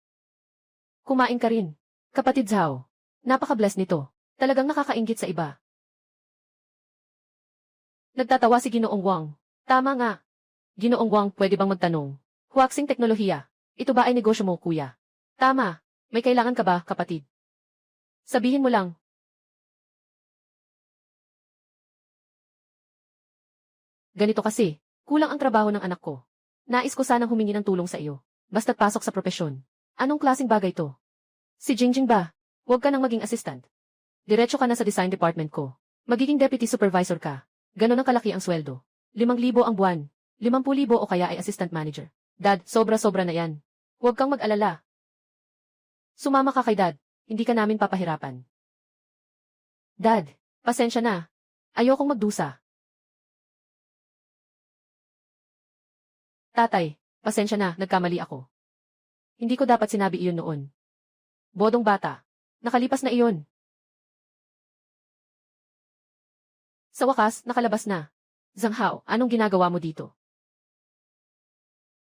Kumain ka rin. Kapatid Zhao. Napaka-bless nito. Talagang nakakainggit sa iba. Nagtatawa si Ginoong Wang. Tama nga. Ginoong Wang, pwede bang magtanong? Huwaksing teknolohiya. Ito ba ay negosyo mo, kuya? Tama. May kailangan ka ba, kapatid? Sabihin mo lang. Ganito kasi, kulang ang trabaho ng anak ko. Nais ko sanang humingi ng tulong sa iyo. Basta't pasok sa propesyon. Anong klaseng bagay to? Si Jingjing ba? Huwag ka nang maging assistant. Diretso ka na sa design department ko. Magiging deputy supervisor ka. Ganon ang kalaki ang sweldo. 5,000 ang buwan. 50,000 o kaya ay assistant manager. Dad, sobra-sobra na yan. Huwag kang mag-alala. Sumama ka kay Dad. Hindi ka namin papahirapan. Dad, pasensya na. Ayokong magdusa. Tatay, pasensya na, nagkamali ako. Hindi ko dapat sinabi iyon noon. Bodong bata. Nakalipas na iyon. Sa wakas, nakalabas na. Zhang Hao, anong ginagawa mo dito?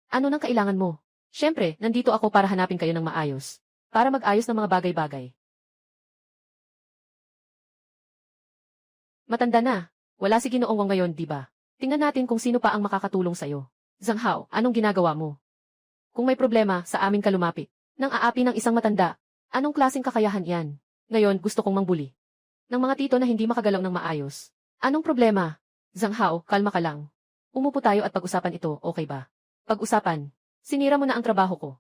Ano nang kailangan mo? Siyempre, nandito ako para hanapin kayo ng maayos. Para mag-ayos ng mga bagay-bagay. Matanda na. Wala si Ginoong Wang ngayon, di ba? Tingnan natin kung sino pa ang makakatulong sa'yo. Zhang Hao, anong ginagawa mo? Kung may problema, sa amin ka lumapit. Nang aapi ng isang matanda, anong klaseng kakayahan yan? Ngayon, gusto kong mangbuli. Ng mga tito na hindi makagalaw ng maayos. Anong problema? Zhang Hao, kalma ka lang. Umupo tayo at pag-usapan ito, okay ba? Pag-usapan. Sinira mo na ang trabaho ko.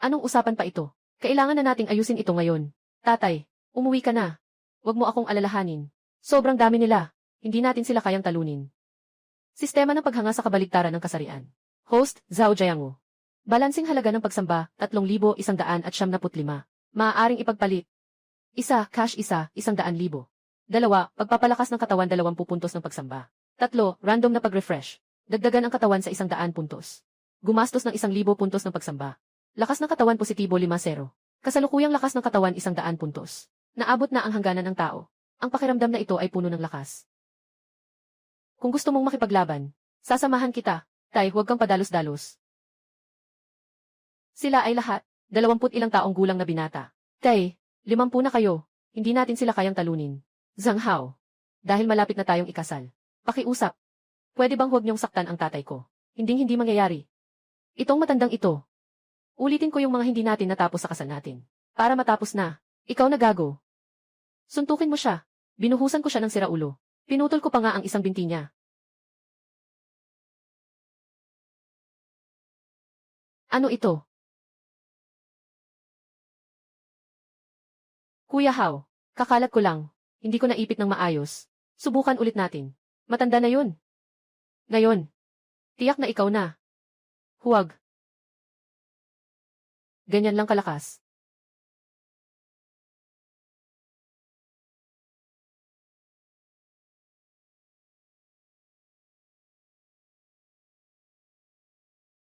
Anong usapan pa ito? Kailangan na nating ayusin ito ngayon. Tatay, umuwi ka na. Huwag mo akong alalahanin. Sobrang dami nila. Hindi natin sila kayang talunin. Sistema ng paghanga sa kabaligtaran ng kasarian. Host, Zhao Jiangwu. Balansing halaga ng pagsamba, 3,175. Maaaring ipagpalit. Isa, cash isa, 100,000. Dalawa, pagpapalakas ng katawan 20 puntos ng pagsamba. Tatlo, random na pag-refresh. Dagdagan ang katawan sa 100 puntos. Gumastos ng 1,000 puntos ng pagsamba. Lakas ng katawan positibo 50. Kasalukuyang lakas ng katawan 100 puntos. Naabot na ang hangganan ng tao. Ang pakiramdam na ito ay puno ng lakas. Kung gusto mong makipaglaban, sasamahan kita. Tay, huwag kang padalos-dalos. Sila ay lahat, 20 ilang taong gulang na binata. Tay, 50 na kayo, hindi natin sila kayang talunin. Zhang Hao, dahil malapit na tayong ikasal. Pakiusap. Pwede bang huwag niyong saktan ang tatay ko? Hinding-hindi mangyayari. Itong matandang ito. Ulitin ko yung mga hindi natin natapos sa kasal natin. Para matapos na, ikaw na gago. Suntukin mo siya. Binuhusan ko siya ng siraulo. Pinutol ko pa nga ang isang binti niya. Ano ito? Kuya Hao, kakalat ko lang. Hindi ko naipit ng maayos. Subukan ulit natin. Matanda na yun. Ngayon. Tiyak na ikaw na. Huwag. Ganyan lang kalakas.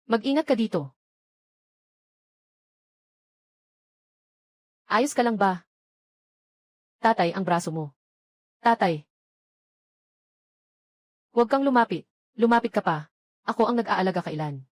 Mag-ingat ka dito. Ayos ka lang ba? Tatay, ang braso mo. Tatay. Huwag kang lumapit. Lumapit ka pa. Ako ang nag-aalaga kailan.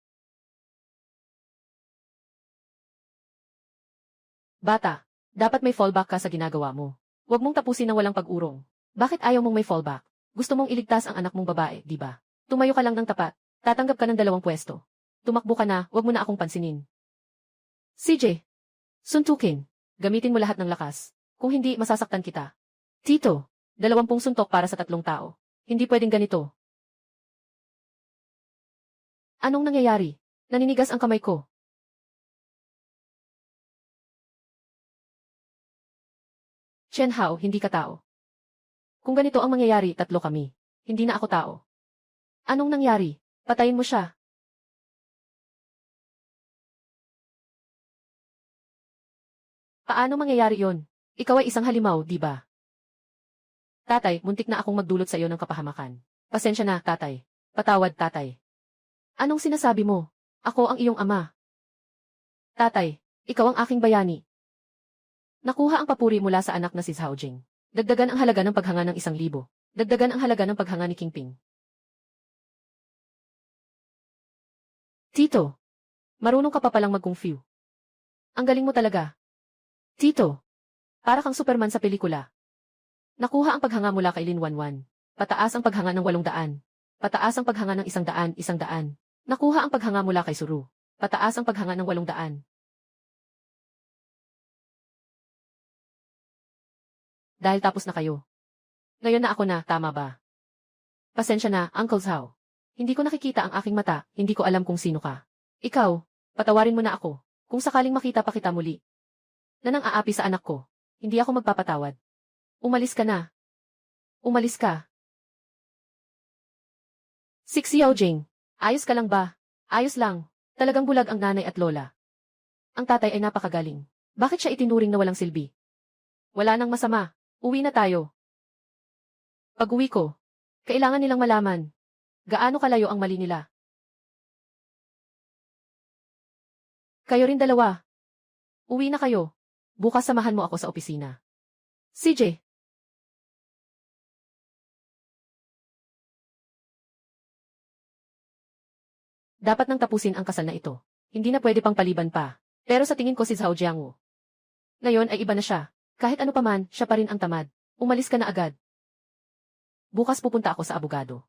Bata, dapat may fallback ka sa ginagawa mo. Huwag mong tapusin ng walang pag-urong. Bakit ayaw mong may fallback? Gusto mong iligtas ang anak mong babae, di ba? Tumayo ka lang ng tapat. Tatanggap ka ng 2 pwesto. Tumakbo ka na, huwag mo na akong pansinin. CJ. Suntukin. Gamitin mo lahat ng lakas. Kung hindi, masasaktan kita. Tito, 20 suntok para sa 3 tao. Hindi pwedeng ganito. Anong nangyayari? Naninigas ang kamay ko. Chen Hao, hindi ka tao. Kung ganito ang mangyayari, 3 kami. Hindi na ako tao. Anong nangyari? Patayin mo siya. Paano mangyayari yon? Ikaw ay isang halimaw, di ba? Tatay, muntik na akong magdulot sa iyo ng kapahamakan. Pasensya na, tatay. Patawad, tatay. Anong sinasabi mo? Ako ang iyong ama. Tatay, ikaw ang aking bayani. Nakuha ang papuri mula sa anak na si Zhao Jing. Dagdagan ang halaga ng paghanga ng 1,000. Dagdagan ang halaga ng paghanga ni Kingping. Tito, marunong ka pa palang mag-kung fu. Ang galing mo talaga. Tito, para kang Superman sa pelikula. Nakuha ang paghanga mula kay Lin Wanwan. Pataas ang paghanga ng 800. Pataas ang paghanga ng 100, 100. Nakuha ang paghanga mula kay Suru. Pataas ang paghanga ng 800. Dahil tapos na kayo. Ngayon na ako na, tama ba? Pasensya na, Uncle Zhao. Hindi ko nakikita ang aking mata, hindi ko alam kung sino ka. Ikaw, patawarin mo na ako. Kung sakaling makita pa kita muli. Na nang aapi sa anak ko, hindi ako magpapatawad. Umalis ka na. Umalis ka. Xiao Jing, ayos ka lang ba? Ayos lang. Talagang bulag ang nanay at lola. Ang tatay ay napakagaling. Bakit siya itinuring na walang silbi? Wala nang masama. Uwi na tayo. Pag-uwi ko, kailangan nilang malaman. Gaano kalayo ang mali nila. Kayo rin dalawa. Uwi na kayo. Bukas samahan mo ako sa opisina. CJ. Dapat nang tapusin ang kasal na ito. Hindi na pwede pang paliban pa. Pero sa tingin ko si Zhao Jiangwu. Ngayon ay iba na siya. Kahit ano paman, siya pa rin ang tamad. Umalis ka na agad. Bukas pupunta ako sa abogado.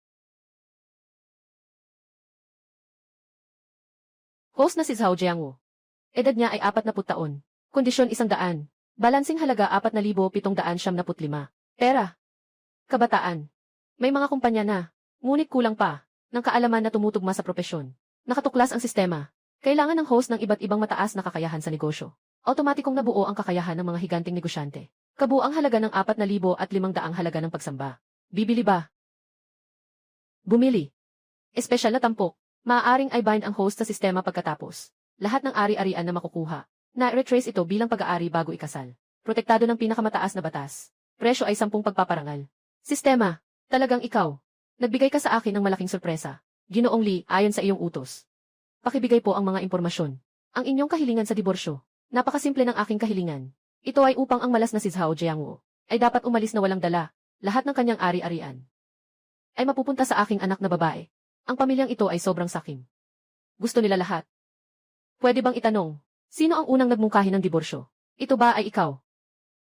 Host na si Zhao Jiangwu. Edad niya ay 40 taon. Kondisyon 100. Balansing halaga 4,775. Pera. Kabataan. May mga kumpanya na. Ngunit kulang pa. Ng kaalaman na tumutugma sa propesyon. Nakatuklas ang sistema. Kailangan ng host ng iba't ibang mataas na kakayahan sa negosyo. Automatikong nabuo ang kakayahan ng mga higanting negosyante. Kabuang halaga ng 4,500 halaga ng pagsamba. Bibili ba? Bumili. Espesyal na tampok. Maaaring ay bind ang host sa sistema pagkatapos. Lahat ng ari-arian na makukuha. Na-retrace ito bilang pag-aari bago ikasal. Protektado ng pinakamataas na batas. Presyo ay 10 pagpaparangal. Sistema. Talagang ikaw. Nagbigay ka sa akin ng malaking sorpresa. Ginoong Lee, ayon sa iyong utos. Pakibigay po ang mga impormasyon. Ang inyong kahilingan sa diborsyo. Napakasimple ng aking kahilingan. Ito ay upang ang malas na si Zhao Jiangwu ay dapat umalis na walang dala. Lahat ng kanyang ari-arian ay mapupunta sa aking anak na babae. Ang pamilyang ito ay sobrang sakim. Gusto nila lahat. Pwede bang itanong, sino ang unang nagmungkahi ng diborsyo? Ito ba ay ikaw?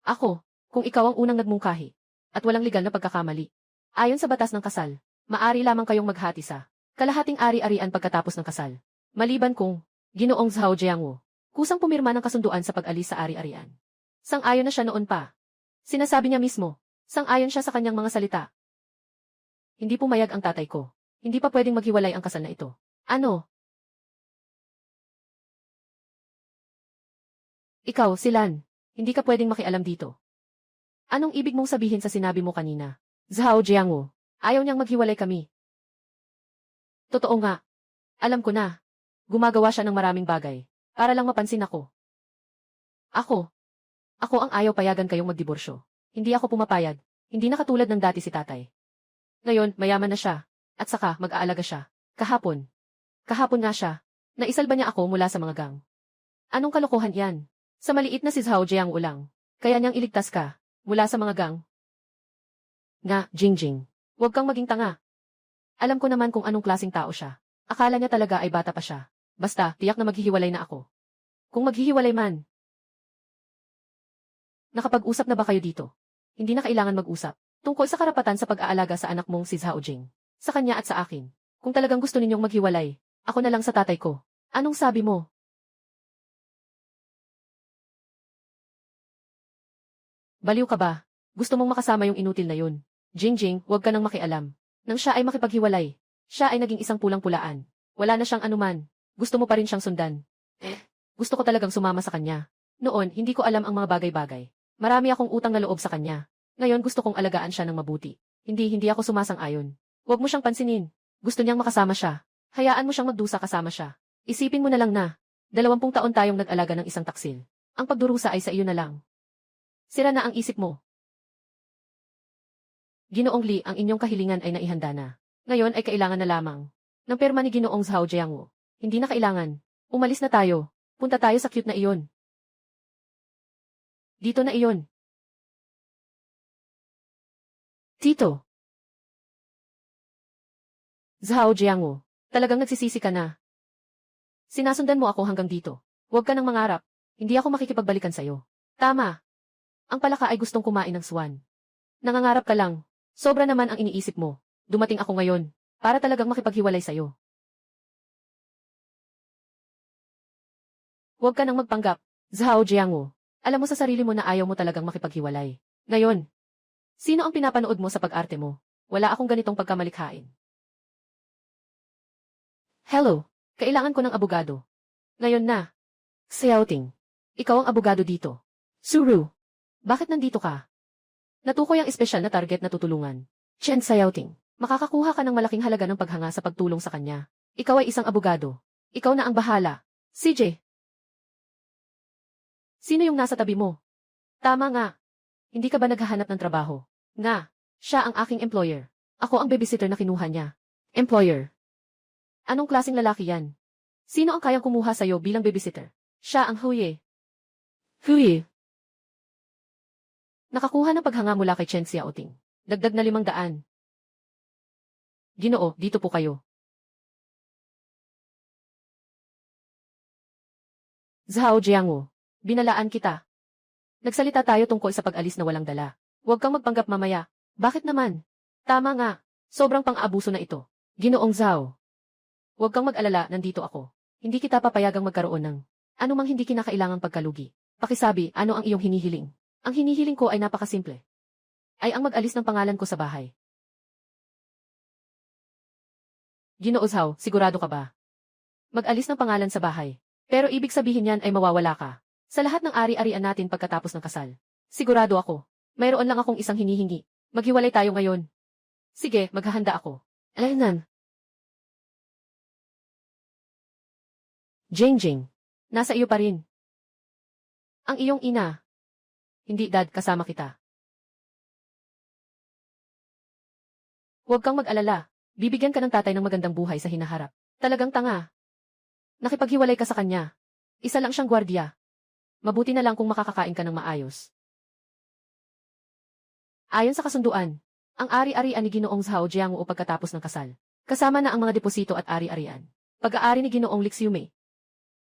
Ako, kung ikaw ang unang nagmungkahi, at walang legal na pagkakamali. Ayon sa batas ng kasal, maari lamang kayong maghati sa kalahating ari-arian pagkatapos ng kasal. Maliban kung, Ginoong Zhao Jiangwu, kusang pumirma ng kasunduan sa pag-alis sa ari-arian. Sang-ayon na siya noon pa. Sinasabi niya mismo, sang-ayon siya sa kanyang mga salita. Hindi pumayag ang tatay ko. Hindi pa pwedeng maghiwalay ang kasal na ito. Ano? Ikaw, Silan, hindi ka pwedeng makialam dito. Anong ibig mong sabihin sa sinabi mo kanina? Zhao Jiangwu, ayaw niyang maghiwalay kami. Totoo nga. Alam ko na. Gumagawa siya ng maraming bagay, para lang mapansin ako. Ako ang ayaw payagan kayong magdiborsyo. Hindi ako pumapayag. Hindi na katulad ng dati si tatay. Ngayon, mayaman na siya. At saka, mag-aalaga siya. Kahapon nga siya. Naisalba niya ako mula sa mga gang. Anong kalokohan yan? Sa maliit na si Zhao Jiangwu lang. Kaya niyang iligtas ka, mula sa mga gang. Nga, Jingjing. Huwag kang maging tanga. Alam ko naman kung anong klaseng tao siya. Akala niya talaga ay bata pa siya. Basta, tiyak na maghihiwalay na ako. Kung maghihiwalay man. Nakapag-usap na ba kayo dito? Hindi na kailangan mag-usap. Tungkol sa karapatan sa pag-aalaga sa anak mong si Zhao Jing. Sa kanya at sa akin. Kung talagang gusto ninyong maghiwalay, ako na lang sa tatay ko. Anong sabi mo? Baliw ka ba? Gusto mong makasama yung inutil na yun. Jingjing, huwag ka nang makialam. Nang siya ay makipaghiwalay, siya ay naging isang pulang-pulaan. Wala na siyang anuman. Gusto mo pa rin siyang sundan. Gusto ko talagang sumama sa kanya. Noon, hindi ko alam ang mga bagay-bagay. Marami akong utang na loob sa kanya. Ngayon gusto kong alagaan siya ng mabuti. Hindi ako sumasang-ayon. Huwag mo siyang pansinin. Gusto niyang makasama siya. Hayaan mo siyang magdusa kasama siya. Isipin mo na lang na, 20 taon tayong nag-alaga ng isang taksil. Ang pagdurusa ay sa iyo na lang. Sira na ang isip mo. Ginoong Lee, ang inyong kahilingan ay naihanda na. Ngayon ay kailangan na lamang ng perma ni Ginoong Zhao Jiangwu. Hindi na kailangan. Umalis na tayo. Punta tayo sa cute na iyon. Dito na iyon. Tito. Zhao Jiangwu, talagang nagsisisi ka na. Sinasundan mo ako hanggang dito. Huwag ka nang mangarap. Hindi ako makikipagbalikan sa'yo. Tama. Ang palaka ay gustong kumain ng swan. Nangangarap ka lang. Sobra naman ang iniisip mo. Dumating ako ngayon, para talagang makipaghiwalay sa'yo. Huwag ka nang magpanggap, Zhao Jiangwu. Alam mo sa sarili mo na ayaw mo talagang makipaghiwalay. Ngayon, sino ang pinapanood mo sa pag-arte mo? Wala akong ganitong pagkamalikhain. Hello, kailangan ko ng abogado. Ngayon na. Xiaoting, ikaw ang abogado dito. Suru, bakit nandito ka? Natukoy ang espesyal na target na tutulungan. Chen Xiaoting, makakakuha ka ng malaking halaga ng paghanga sa pagtulong sa kanya. Ikaw ay isang abogado. Ikaw na ang bahala. CJ. Sino yung nasa tabi mo? Tama nga. Hindi ka ba naghahanap ng trabaho? Nga, siya ang aking employer. Ako ang babysitter na kinuha niya. Employer. Anong klaseng lalaki yan? Sino ang kayang kumuha sa'yo bilang babysitter? Siya ang Huye. Huye. Nakakuha ng paghanga mula kay Chen Xiaoting. Dagdag na 500. Ginoo, dito po kayo. Zhao Jiangwu, binalaan kita. Nagsalita tayo tungkol sa pag-alis na walang dala. Huwag kang magpanggap mamaya. Bakit naman? Tama nga. Sobrang pang-aabuso na ito. Ginoong Zhao. Huwag kang mag-alala, nandito ako. Hindi kita papayagang magkaroon ng anumang hindi kinakailangang pagkalugi. Pakisabi, ano ang iyong hinihiling? Ang hinihiling ko ay napakasimple. Ay ang mag-alis ng pangalan ko sa bahay. Ginoo Zhao, sigurado ka ba? Mag-alis ng pangalan sa bahay. Pero ibig sabihin yan ay mawawala ka. Sa lahat ng ari-arian natin pagkatapos ng kasal. Sigurado ako. Mayroon lang akong isang hinihingi. Maghiwalay tayo ngayon. Sige, maghahanda ako. Alaynan. Jing, nasa iyo pa rin. Ang iyong ina. Hindi dad, kasama kita. Huwag kang mag-alala. Bibigyan ka ng tatay ng magandang buhay sa hinaharap. Talagang tanga. Nakipaghiwalay ka sa kanya. Isa lang siyang gwardiya. Mabuti na lang kung makakakain ka ng maayos. Ayon sa kasunduan, ang ari-arian ni Ginoong Zhao Jiangwu o pagkatapos ng kasal. Kasama na ang mga deposito at ari-arian. Pag-aari ni Ginoong Lixiume.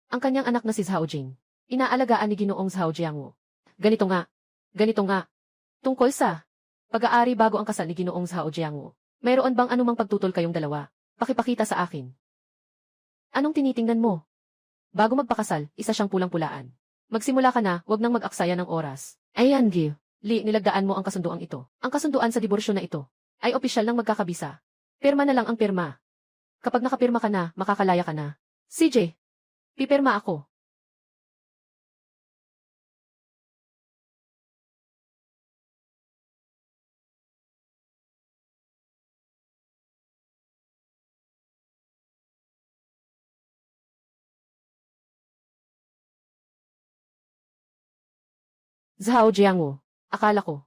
Ang kanyang anak na si Zhao Jing. Inaalagaan ni Ginoong Zhao Jiangwu. Ganito nga. Tungkol sa pag-aari bago ang kasal ni Ginoong Zhao Jiangwu. Mayroon bang anumang pagtutol kayong dalawa? Pakipakita sa akin. Anong tinitingnan mo? Bago magpakasal, isa siyang pulang-pulaan. Magsimula ka na, wag nang mag-aksaya ng oras. Ayan, Gil. Li, nilagdaan mo ang kasunduang ito. Ang kasunduan sa diborsyo na ito ay opisyal ng magkakabisa. Pirma na lang ang pirma. Kapag nakapirma ka na, makakalaya ka na. CJ, pipirma ako. Zhao Jiangwu, akala ko.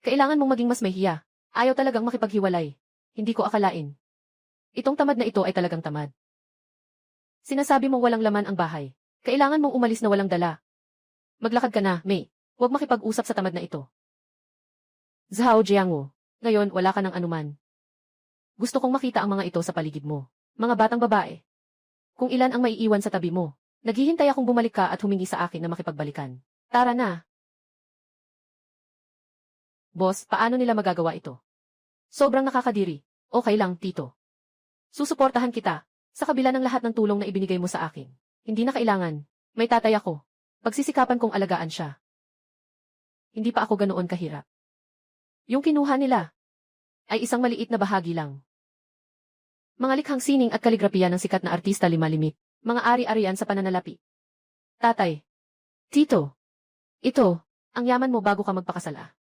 Kailangan mong maging mas mahiya. Ayaw talagang makipaghiwalay. Hindi ko akalain. Itong tamad na ito ay talagang tamad. Sinasabi mong walang laman ang bahay. Kailangan mong umalis na walang dala. Maglakad ka na, May. Huwag makipag-usap sa tamad na ito. Zhao Jiangwu, ngayon wala ka ng anuman. Gusto kong makita ang mga ito sa paligid mo. Mga batang babae. Kung ilan ang maiiwan sa tabi mo. Naghihintay akong bumalik ka at humingi sa akin na makipagbalikan. Tara na. Boss, paano nila magagawa ito? Sobrang nakakadiri. Okay lang, tito. Susuportahan kita. Sa kabila ng lahat ng tulong na ibinigay mo sa akin. Hindi na kailangan. May tatay ako. Pagsisikapan kong alagaan siya. Hindi pa ako ganoon kahirap. Yung kinuha nila ay isang maliit na bahagi lang. Mga likhang sining at kaligrapiya ng sikat na artista limalimit. Mga ari-arian sa pananalapi. Tatay. Tito. Ito, ang yaman mo bago ka magpakasala.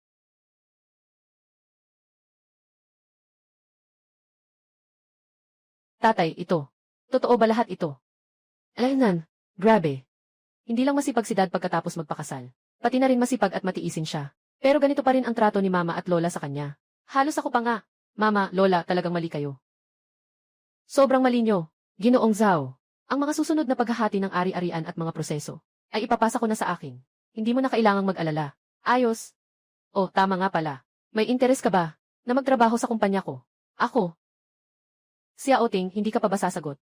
Tatay, ito. Totoo ba lahat ito? Alaynan, grabe. Hindi lang masipag si dad pagkatapos magpakasal. Pati na rin masipag at matiisin siya. Pero ganito pa rin ang trato ni mama at lola sa kanya. Halos ako pa nga. Mama, lola, talagang mali kayo. Sobrang mali nyo. Ginoong Zhao. Ang mga susunod na paghahati ng ari-arian at mga proseso ay ipapasa ko na sa akin. Hindi mo na kailangang mag-alala. Ayos. Oh, tama nga pala. May interes ka ba na magtrabaho sa kumpanya ko? Ako. Xiaoting, hindi ka pa ba sasagot?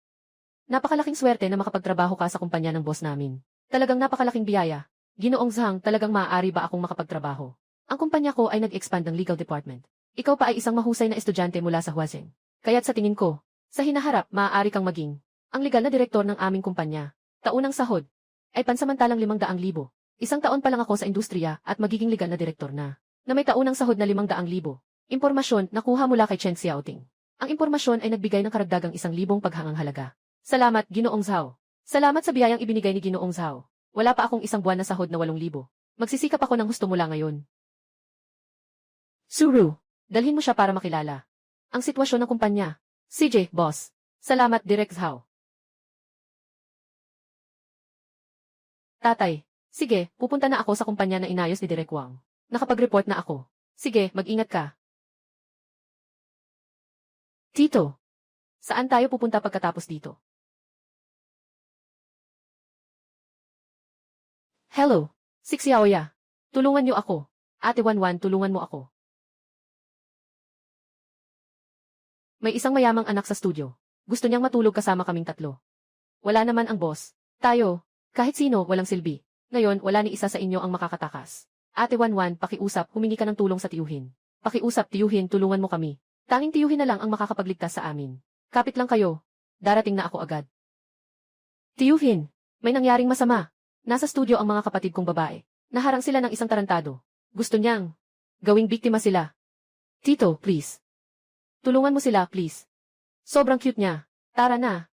Napakalaking swerte na makapagtrabaho ka sa kumpanya ng boss namin. Talagang napakalaking biyaya. Ginoong Zhang, talagang maaari ba akong makapagtrabaho? Ang kumpanya ko ay nag-expand ng legal department. Ikaw pa ay isang mahusay na estudyante mula sa Huazheng. Kaya't sa tingin ko, sa hinaharap, maaari kang maging ang legal na direktor ng aming kumpanya. Taunang sahod ay pansamantalang 500,000. Isang taon pa lang ako sa industriya at magiging legal na direktor na may taunang sahod na 500,000. Impormasyon nakuha mula kay Chen Xiaoting. Ang impormasyon ay nagbigay ng karagdagang 1,000 paghangang halaga. Salamat, Ginoong Zhao. Salamat sa biyayang ibinigay ni Ginoong Zhao. Wala pa akong isang buwan na sahod na 8,000. Magsisikap ako ng husto mula ngayon. Suru, dalhin mo siya para makilala ang sitwasyon ng kumpanya. CJ, boss. Salamat, Direk Zhao. Tatay, sige, pupunta na ako sa kumpanya na inayos ni Direk Wang. Nakapag-report na ako. Sige, mag-ingat ka. Tito, saan tayo pupunta pagkatapos dito? Hello, si Xiaoya. Tulungan niyo ako. Ate Wanwan, tulungan mo ako. May isang mayamang anak sa studio. Gusto niyang matulog kasama kaming tatlo. Wala naman ang boss. Tayo, kahit sino, walang silbi. Ngayon, wala ni isa sa inyo ang makakatakas. Ate Wanwan, pakiusap, humingi ka ng tulong sa tiyuhin. Pakiusap, tiyuhin, tulungan mo kami. Tanging tiyuhin na lang ang makakapagligtas sa amin. Kapit lang kayo. Darating na ako agad. Tiyuhin, may nangyaring masama. Nasa studio ang mga kapatid kong babae. Naharang sila ng isang tarantado. Gusto niyang gawing biktima sila. Tito, please. Tulungan mo sila, please. Sobrang cute niya. Tara na.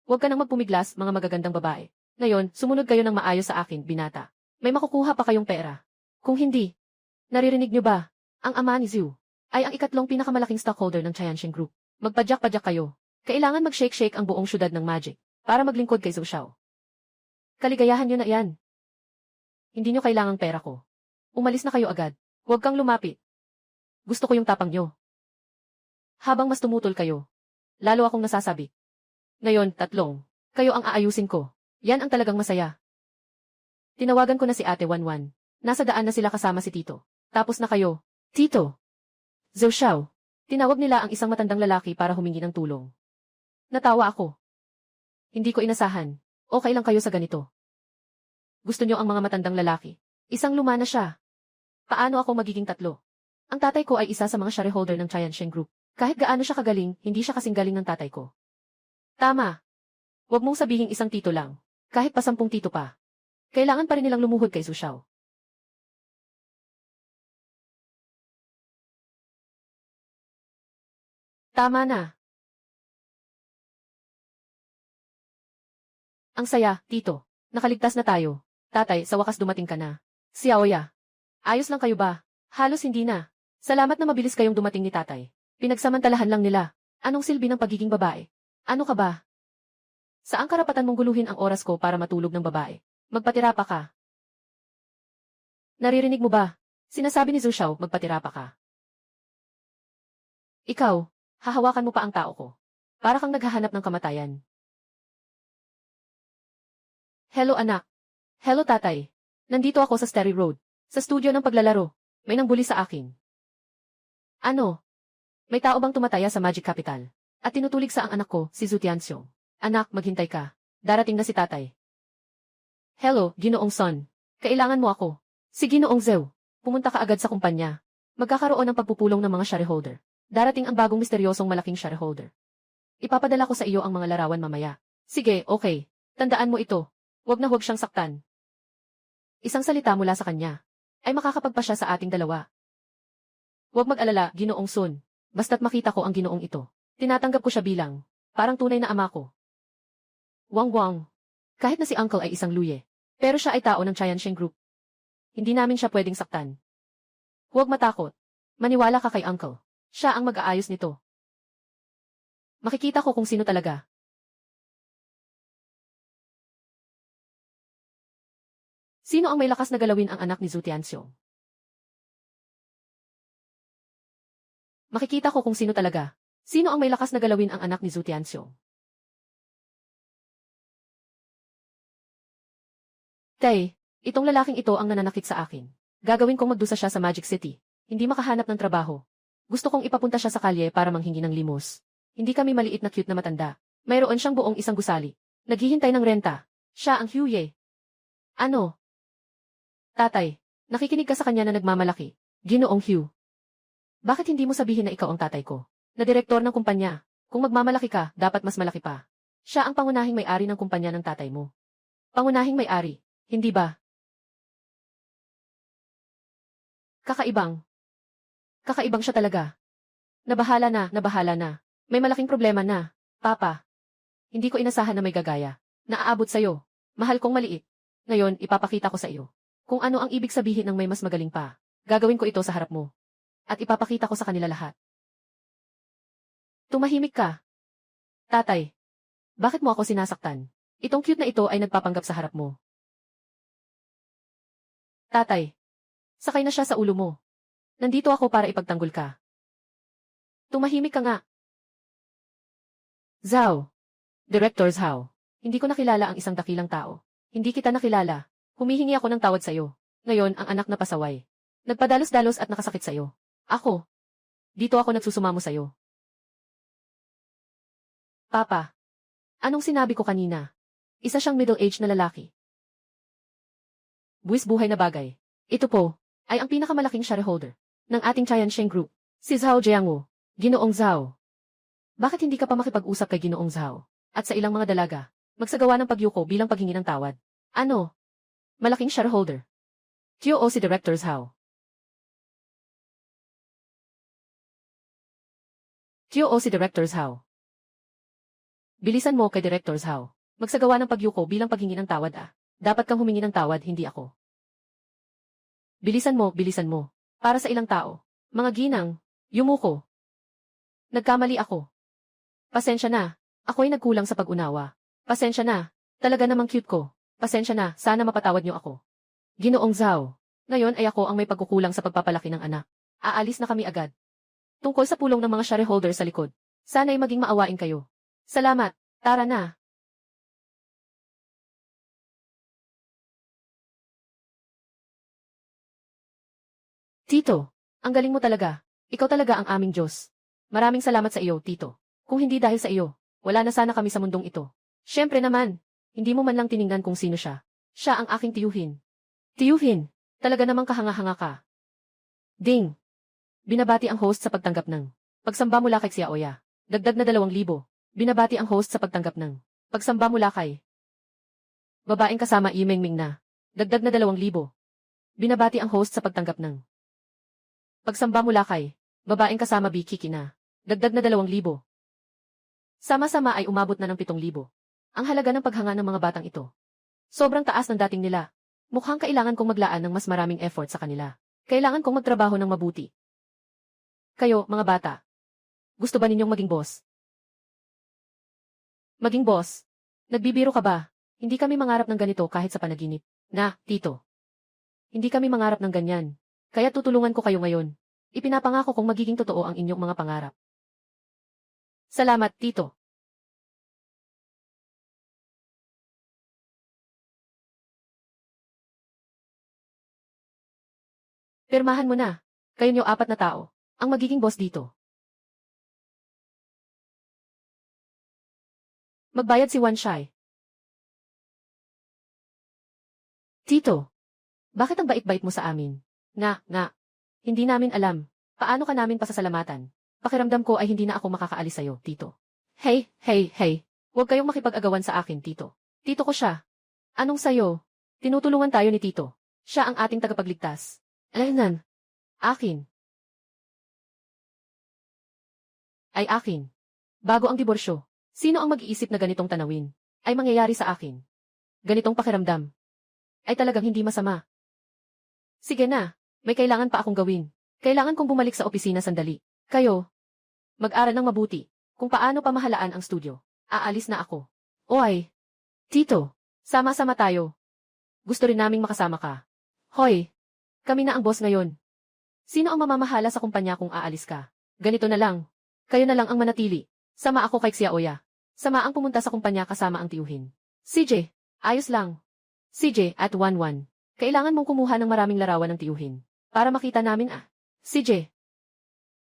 Huwag ka nang magpumiglas, mga magagandang babae. Ngayon, sumunod kayo ng maayos sa akin, binata. May makukuha pa kayong pera. Kung hindi, naririnig niyo ba? Ang ama ni Zhu ay ang ikatlong pinakamalaking stockholder ng Chayansheng Group. Magpadyak-padyak kayo. Kailangan mag-shake-shake ang buong syudad ng magic para maglingkod kay Zhou Xiao. Kaligayahan niyo na yan. Hindi niyo kailangang pera ko. Umalis na kayo agad. Huwag kang lumapit. Gusto ko yung tapang niyo. Habang mas tumutol kayo, lalo akong nasasabi. Ngayon, tatlong. Kayo ang aayusin ko. Yan ang talagang masaya. Tinawagan ko na si Ate Wanwan. Nasa daan na sila kasama si Tito. Tapos na kayo. Tito. Zhou Xiao. Tinawag nila ang isang matandang lalaki para humingi ng tulong. Natawa ako. Hindi ko inasahan. Okay lang kayo sa ganito. Gusto niyo ang mga matandang lalaki. Isang luma na siya. Paano ako magiging tatlo? Ang tatay ko ay isa sa mga shareholder ng Chayansheng Group. Kahit gaano siya kagaling, hindi siya kasing galing ng tatay ko. Tama. Huwag mong sabihing isang tito lang. Kahit pa 10 tito pa. Kailangan pa rin nilang lumuhod kay Zhou Xiao. Tama na. Ang saya, tito. Nakaligtas na tayo. Tatay, sa wakas dumating ka na. Xiaoya. Ayos lang kayo ba? Halos hindi na. Salamat na mabilis kayong dumating ni tatay. Pinagsamantalahan lang nila. Anong silbi ng pagiging babae? Ano ka ba? Saang karapatan mong guluhin ang oras ko para matulog ng babae? Magpatira pa ka. Naririnig mo ba? Sinasabi ni Zhou Xiao, magpatira pa ka. Ikaw, hahawakan mo pa ang tao ko. Para kang naghahanap ng kamatayan. Hello anak. Hello tatay. Nandito ako sa Starry Road. Sa studio ng paglalaro. May nangbuli sa akin. Ano? May tao bang tumataya sa Magic Capital? At tinutulig sa ang anak ko, si Zhu Tianxiong. Anak, maghintay ka. Darating na si tatay. Hello, Ginoong Son. Kailangan mo ako. Si Ginoong Zhou. Pumunta ka agad sa kumpanya. Magkakaroon ng pagpupulong ng mga shareholder. Darating ang bagong misteryosong malaking shareholder. Ipapadala ko sa iyo ang mga larawan mamaya. Sige, okay. Tandaan mo ito. Huwag na huwag siyang saktan. Isang salita mula sa kanya ay makakapagpa siya sa ating dalawa. Huwag mag-alala, Ginoong Sun. Basta't makita ko ang ginoong ito. Tinatanggap ko siya bilang parang tunay na ama ko. Wang Wang. Kahit na si Uncle ay isang luye. Pero siya ay tao ng Chayansheng Group. Hindi namin siya pwedeng saktan. Huwag matakot. Maniwala ka kay Uncle. Siya ang mag-aayos nito. Makikita ko kung sino talaga. Sino ang may lakas na galawin ang anak ni Zhu Tianxiong? Makikita ko kung sino talaga. Sino ang may lakas na galawin ang anak ni Zhu Tianxiong? Tay, itong lalaking ito ang nananakit sa akin. Gagawin kong magdusa siya sa Magic City. Hindi makahanap ng trabaho. Gusto kong ipapunta siya sa kalye para manghingi ng limos. Hindi kami maliit na cute na matanda. Mayroon siyang buong isang gusali. Naghihintay ng renta. Siya ang Huye. Ano? Tatay, nakikinig ka sa kanya na nagmamalaki. Ginoong Hugh. Bakit hindi mo sabihin na ikaw ang tatay ko? Na direktor ng kumpanya. Kung magmamalaki ka, dapat mas malaki pa. Siya ang pangunahing may-ari ng kumpanya ng tatay mo. Pangunahing may-ari, hindi ba? Kakaibang. Kakaibang siya talaga. Nabahala na. May malaking problema na. Papa. Hindi ko inasahan na may gagaya. Naaabot sa'yo. Mahal kong maliit. Ngayon, ipapakita ko sa iyo. Kung ano ang ibig sabihin ng may mas magaling pa. Gagawin ko ito sa harap mo. At ipapakita ko sa kanila lahat. Tumahimik ka. Tatay. Bakit mo ako sinasaktan? Itong cute na ito ay nagpapanggap sa harap mo. Tatay. Sakay na siya sa ulo mo. Nandito ako para ipagtanggol ka. Tumahimik ka nga. Zhao. Director Zhao. Hindi ko nakilala ang isang dakilang tao. Hindi kita nakilala. Humihingi ako ng tawad sa'yo. Ngayon, ang anak na pasaway. Nagpadalos-dalos at nakasakit sa'yo. Ako. Dito ako nagsusumamo sa'yo. Papa. Anong sinabi ko kanina? Isa siyang middle-aged na lalaki. Buwis buhay na bagay. Ito po, ay ang pinakamalaking shareholder ng ating Tiansheng Group, si Zhao Jiangwu, Ginoong Zhao. Bakit hindi ka pa makipag-usap kay Ginoong Zhao? At sa ilang mga dalaga, magsagawa ng pagyuko bilang paghingi ng tawad. Ano? Malaking shareholder. TOO si Director Zhao. TOO si Director Zhao. Bilisan mo kay Director Zhao. Magsagawa ng pagyuko bilang paghingi ng tawad Dapat kang humingi ng tawad, hindi ako. Bilisan mo, bilisan mo. Para sa ilang tao. Mga ginang, yumuko. Nagkamali ako. Pasensya na. Ako'y nagkulang sa pag-unawa. Pasensya na. Talaga namang cute ko. Pasensya na, sana mapatawad niyo ako. Ginoong Zhao. Ngayon ay ako ang may pagkukulang sa pagpapalaki ng anak. Aalis na kami agad. Tungkol sa pulong ng mga shareholder sa likod. Sana'y maging maawain kayo. Salamat. Tara na. Tito, ang galing mo talaga. Ikaw talaga ang aming Diyos. Maraming salamat sa iyo, Tito. Kung hindi dahil sa iyo, wala na sana kami sa mundong ito. Siyempre naman, hindi mo man lang tiningnan kung sino siya. Siya ang aking tiyuhin. Tiyuhin, talaga namang kahanga-hanga ka. Ding! Binabati ang host sa pagtanggap ng pagsamba mula kay Xiaoya. Dagdag na 2,000. Binabati ang host sa pagtanggap ng pagsamba mula kay babaeng kasama Imengming na. Dagdag na 2,000. Binabati ang host sa pagtanggap ng pagsamba mula kay babaeng kasama Bikiki na. Dagdag na 2,000. Sama-sama ay umabot na ng 7,000. Ang halaga ng paghanga ng mga batang ito. Sobrang taas ng dating nila. Mukhang kailangan kong maglaan ng mas maraming effort sa kanila. Kailangan kong magtrabaho ng mabuti. Kayo, mga bata. Gusto ba ninyong maging boss? Maging boss? Nagbibiro ka ba? Hindi kami mangarap ng ganito kahit sa panaginip. Na, Tito. Hindi kami mangarap ng ganyan. Kaya tutulungan ko kayo ngayon. Ipinapangako kong magiging totoo ang inyong mga pangarap. Salamat, Tito. Pirmahan mo na. Kayo niyo 4 na tao ang magiging boss dito. Magbayad si Wan Shai. Tito, bakit ang bait-bait mo sa amin? Nga. Hindi namin alam. Paano ka namin pasasalamatan? Pakiramdam ko ay hindi na ako makakaalis sa'yo, Tito. Hey. Huwag kayong makipag-agawan sa akin, Tito. Tito ko siya. Anong sayo? Tinutulungan tayo ni Tito. Siya ang ating tagapagligtas. Alaynan. Akin. Ay akin. Bago ang diborsyo, sino ang mag-iisip na ganitong tanawin ay mangyayari sa akin? Ganitong pakiramdam ay talagang hindi masama. Sige na, may kailangan pa akong gawin. Kailangan kong bumalik sa opisina sandali. Kayo, mag-aral ng mabuti kung paano pamahalaan ang studio. Aalis na ako. Oy, Tito, sama-sama tayo. Gusto rin naming makasama ka. Hoy, kami na ang boss ngayon. Sino ang mamamahala sa kumpanya kung aalis ka? Ganito na lang. Kayo na lang ang manatili. Sama ako kay Xiaoya. Sama ang pumunta sa kumpanya kasama ang tiyuhin. CJ, ayos lang. CJ at 11. Kailangan mong kumuha ng maraming larawan ng tiyuhin. Para makita namin CJ.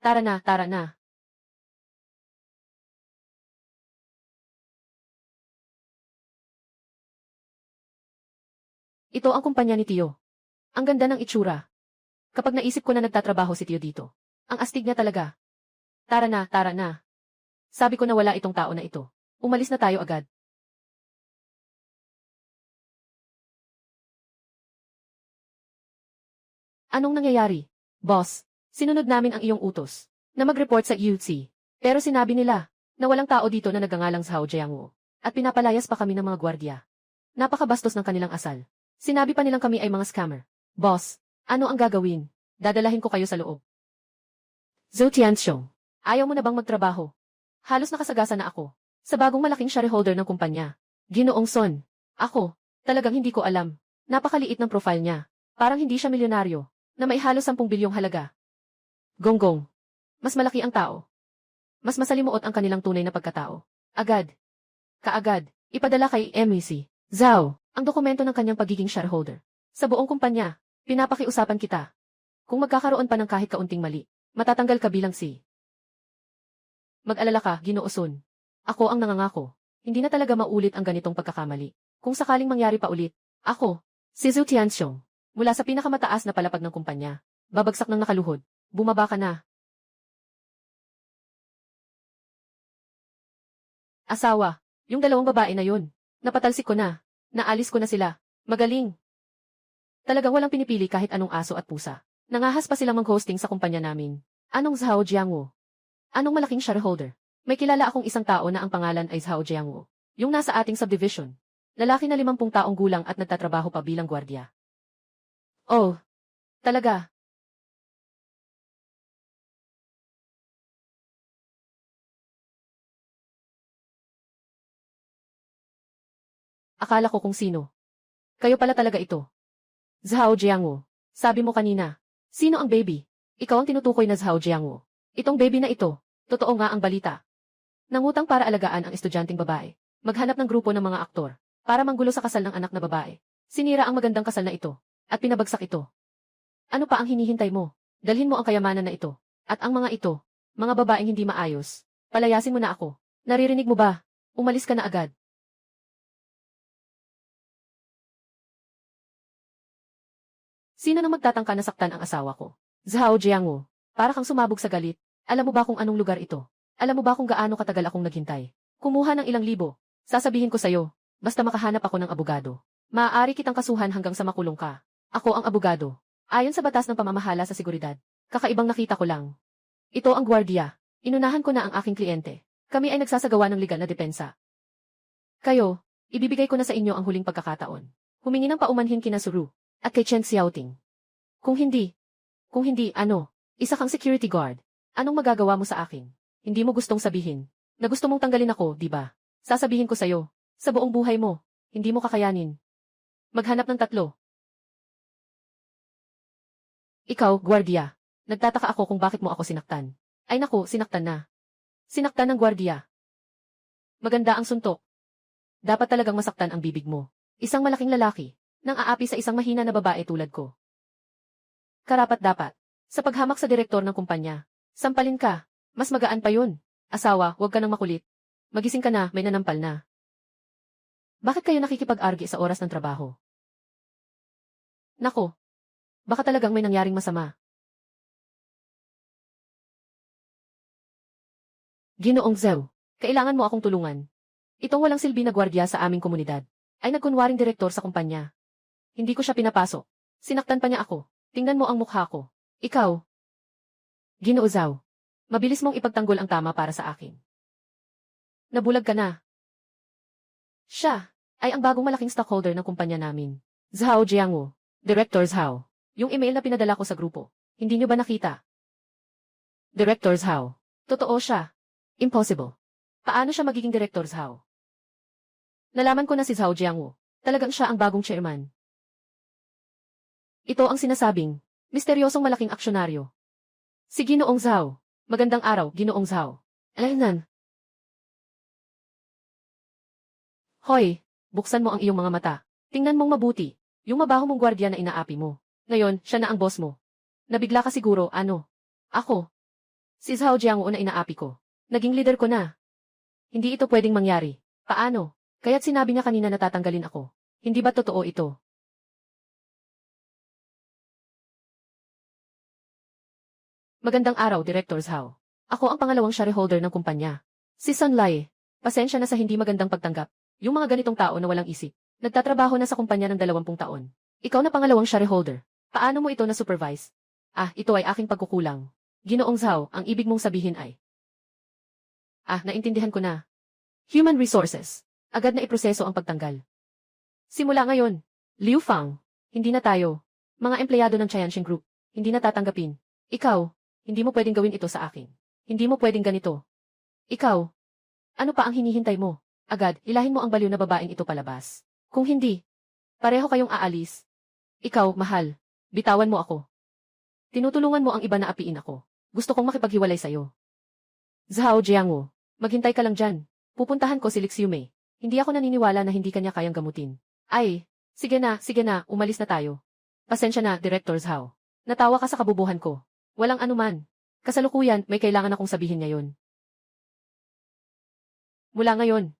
Tara na. Ito ang kumpanya ni Tio. Ang ganda ng itsura. Kapag naisip ko na nagtatrabaho si Tio dito, ang astig niya talaga. Tara na. Sabi ko na wala itong tao na ito. Umalis na tayo agad. Anong nangyayari? Boss, sinunod namin ang iyong utos na mag-report sa UC. Pero sinabi nila na walang tao dito na nagangalang Zhao Jiangwu at pinapalayas pa kami ng mga gwardiya. Napakabastos ng kanilang asal. Sinabi pa nilang kami ay mga scammer. Boss, ano ang gagawin? Dadalahin ko kayo sa loob. Zhou Tianxiong, ayaw mo na bang magtrabaho? Halos nakasagasa na ako sa bagong malaking shareholder ng kumpanya. Ginoong Son, ako, talagang hindi ko alam. Napakaliit ng profile niya. Parang hindi siya milyonaryo na may halos 10 bilyong halaga. Gonggong, mas malaki ang tao. Mas masalimuot ang kanilang tunay na pagkatao. Kaagad, ipadala kay MEC. Zhao, Ang dokumento ng kanyang pagiging shareholder. Sa buong kumpanya, pinapakiusapan kita. Kung magkakaroon pa ng kahit kaunting mali, matatanggal ka bilang si. Mag-alala ka, Ginoo Sun. Ako ang nangangako. Hindi na talaga maulit ang ganitong pagkakamali. Kung sakaling mangyari pa ulit, ako, si Zhu Tianxiong, mula sa pinakamataas na palapag ng kumpanya, babagsak ng nakaluhod, bumaba ka na. Asawa, yung dalawang babae na yun, napatalsik ko na, naalis ko na sila, magaling. Talagang walang pinipili kahit anong aso at pusa. Nangahas pa silang mag-hosting sa kumpanya namin. Anong Zhao Jiangwo? Anong malaking shareholder? May kilala akong isang tao na ang pangalan ay Zhao Jiangwo. Yung nasa ating subdivision. Lalaki na 50 taong gulang at nagtatrabaho pa bilang gwardiya. Oh, talaga? Akala ko kung sino. Kayo pala talaga ito. Zhao Jiangwo. Sabi mo kanina. Sino ang baby? Ikaw ang tinutukoy na Zhao Jiangwo. Itong baby na ito. Totoo nga ang balita. Nangutang para alagaan ang estudyanteng babae. Maghanap ng grupo ng mga aktor. Para manggulo sa kasal ng anak na babae. Sinira ang magandang kasal na ito. At pinabagsak ito. Ano pa ang hinihintay mo? Dalhin mo ang kayamanan na ito. At ang mga ito. Mga babaeng hindi maayos. Palayasin mo na ako. Naririnig mo ba? Umalis ka na agad. Sino nang magtatangka na saktan ang asawa ko? Zhao Jiangwo, para kang sumabog sa galit. Alam mo ba kung anong lugar ito? Alam mo ba kung gaano katagal akong naghintay? Kumuha ng ilang libo. Sasabihin ko sa'yo, basta makahanap ako ng abogado. Maaari kitang kasuhan hanggang sa makulong ka. Ako ang abogado. Ayon sa batas ng pamamahala sa seguridad. Kakaibang nakita ko lang. Ito ang gwardiya. Inunahan ko na ang aking kliyente. Kami ay nagsasagawa ng legal na depensa. Kayo, ibibigay ko na sa inyo ang huling pagkakataon. Humingi ng paumanhin kina Suru. At kay Chen Xiaoting. Kung hindi, ano, isa kang security guard. Anong magagawa mo sa akin? Hindi mo gustong sabihin na gusto mong tanggalin ako, di ba? Sasabihin ko sa'yo, sa buong buhay mo, hindi mo kakayanin. Maghanap ng 3. Ikaw, gwardiya. Nagtataka ako kung bakit mo ako sinaktan. Ay naku, sinaktan na. Sinaktan ng gwardiya. Maganda ang suntok. Dapat talagang masaktan ang bibig mo. Isang malaking lalaki. Nang aapi sa isang mahina na babae tulad ko. Karapat-dapat. Sa paghamak sa direktor ng kumpanya. Sampalin ka. Mas magaan pa yun. Asawa, huwag ka nang makulit. Magising ka na, may nanampal na. Bakit kayo nakikipag-argue sa oras ng trabaho? Nako. Baka talagang may nangyaring masama. Ginoong Zhao, kailangan mo akong tulungan. Itong walang silbi na gwardiya sa aming komunidad ay nagkunwaring direktor sa kumpanya. Hindi ko siya pinapasok. Sinaktan pa niya ako. Tingnan mo ang mukha ko. Ikaw. Ginoo Zhao. Mabilis mong ipagtanggol ang tama para sa akin. Nabulag ka na. Siya ay ang bagong malaking stockholder ng kumpanya namin. Zhao Jiangwo. Director Zhao. Yung email na pinadala ko sa grupo. Hindi niyo ba nakita? Director Zhao. Totoo siya. Impossible. Paano siya magiging Director Zhao? Nalaman ko na si Zhao Jiangwo. Talagang siya ang bagong chairman. Ito ang sinasabing, misteryosong malaking aksyonaryo. Si Ginoong Zhao. Magandang araw, Ginoong Zhao. Alaynan. Hoy, buksan mo ang iyong mga mata. Tingnan mong mabuti. Yung mabaho mong gwardiya na inaapi mo. Ngayon, siya na ang boss mo. Nabigla ka siguro, ano? Ako. Si Zhao Jiangwo na inaapi ko. Naging leader ko na. Hindi ito pwedeng mangyari. Paano? Kaya't sinabi niya kanina na tatanggalin ako. Hindi ba totoo ito? Magandang araw, Director Zhao. Ako ang pangalawang shareholder ng kumpanya. Si Sun Lai. Pasensya na sa hindi magandang pagtanggap. Yung mga ganitong tao na walang isip. Nagtatrabaho na sa kumpanya ng 20 taon. Ikaw na pangalawang shareholder. Paano mo ito na-supervise? Ito ay aking pagkukulang. Ginoong Zhao, ang ibig mong sabihin ay. Naintindihan ko na. Human Resources. Agad na iproseso ang pagtanggal. Simula ngayon, Liu Fang, hindi na tayo. Mga empleyado ng Chayanshin Group, hindi na tatanggapin. Ikaw, hindi mo pwedeng gawin ito sa akin. Hindi mo pwedeng ganito. Ikaw, ano pa ang hinihintay mo? Agad, ilahin mo ang baliw na babaeng ito palabas. Kung hindi, pareho kayong aalis. Ikaw, mahal, bitawan mo ako. Tinutulungan mo ang iba na apiin ako. Gusto kong makipaghiwalay sa'yo. Zhao Jiangwo, maghintay ka lang dyan. Pupuntahan ko si Lixiumei. Hindi ako naniniwala na hindi kanya kayang gamutin. Ay, sige na, umalis na tayo. Pasensya na, Director Zhao. Natawa ka sa kabubuhan ko. Walang anuman. Kasalukuyan, may kailangan akong sabihin ngayon. Mula ngayon,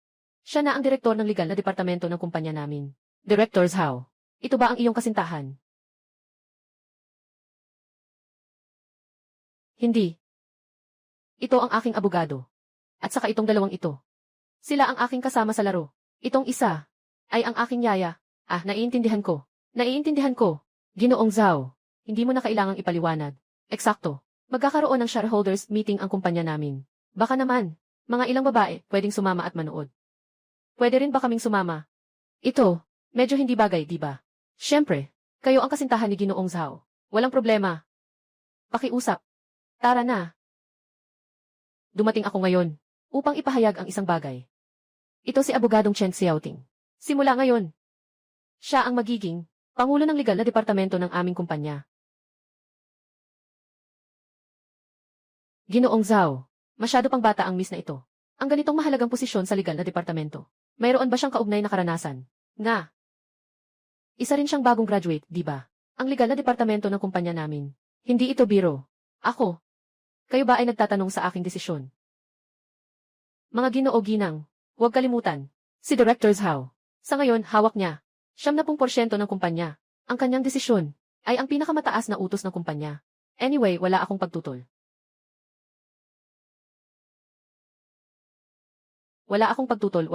siya na ang direktor ng legal na departamento ng kumpanya namin. Director Zhao, ito ba ang iyong kasintahan? Hindi. Ito ang aking abogado. At saka itong dalawang ito. Sila ang aking kasama sa laro. Itong isa ay ang aking yaya. Ah, naiintindihan ko. Naiintindihan ko. Ginoong Zhao, hindi mo na kailangang ipaliwanag. Eksakto. Magkakaroon ng shareholders meeting ang kumpanya namin. Baka naman, mga ilang babae pwedeng sumama at manood. Pwede rin ba kaming sumama? Ito, medyo hindi bagay, di ba? Siyempre, kayo ang kasintahan ni Ginoong Zhao. Walang problema. Pakiusap. Tara na. Dumating ako ngayon upang ipahayag ang isang bagay. Ito si Abogadong Chen Xiaoting. Simula ngayon, siya ang magiging Pangulo ng legal na departamento ng aming kumpanya. Ginoong Zhao, masyado pang bata ang miss na ito. Ang ganitong mahalagang posisyon sa legal na departamento. Mayroon ba siyang kaugnay na karanasan? Nga. Isa rin siyang bagong graduate, di ba? Ang legal na departamento ng kumpanya namin. Hindi ito biro. Ako. Kayo ba ay nagtatanong sa aking desisyon? Mga Ginoo Ginang, huwag kalimutan. Si Director Zhao. Sa ngayon, hawak niya 70% ng kumpanya. Ang kanyang desisyon ay ang pinakamataas na utos ng kumpanya. Anyway, wala akong pagtutol. Wala akong pagtutol.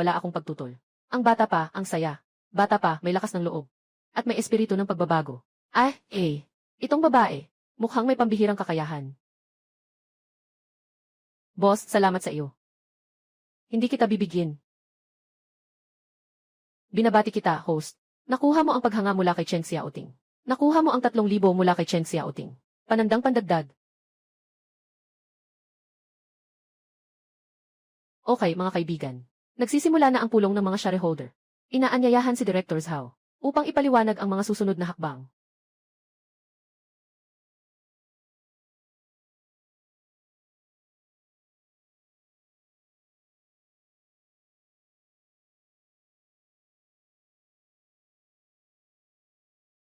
Ang bata pa, ang saya. Bata pa, may lakas ng loob. At may espiritu ng pagbabago. Itong babae, mukhang may pambihirang kakayahan. Boss, salamat sa iyo. Hindi kita bibigyan. Binabati kita, host. Nakuha mo ang paghanga mula kay Chen Xiaoting. Nakuha mo ang 3,000 mula kay Chen Xiaoting. Panandang pandagdag. Okay, mga kaibigan. Nagsisimula na ang pulong ng mga shareholder. Inaanyayahan si Director Zhao upang ipaliwanag ang mga susunod na hakbang.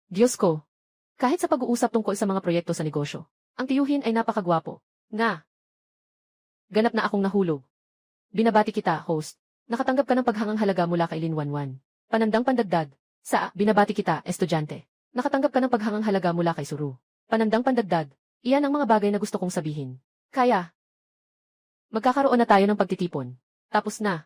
Diyos ko. Kahit sa pag-uusap tungkol sa mga proyekto sa negosyo, ang tiyuhin ay napakagwapo. Nga. Ganap na akong nahulog. Binabati kita, host. Nakatanggap ka ng paghangang halaga mula kay Lin Wanwan. Panandang pandagdag. Binabati kita, estudyante. Nakatanggap ka ng paghangang halaga mula kay Suru. Panandang pandagdag. Iyan ang mga bagay na gusto kong sabihin. Kaya. Magkakaroon na tayo ng pagtitipon. Tapos na.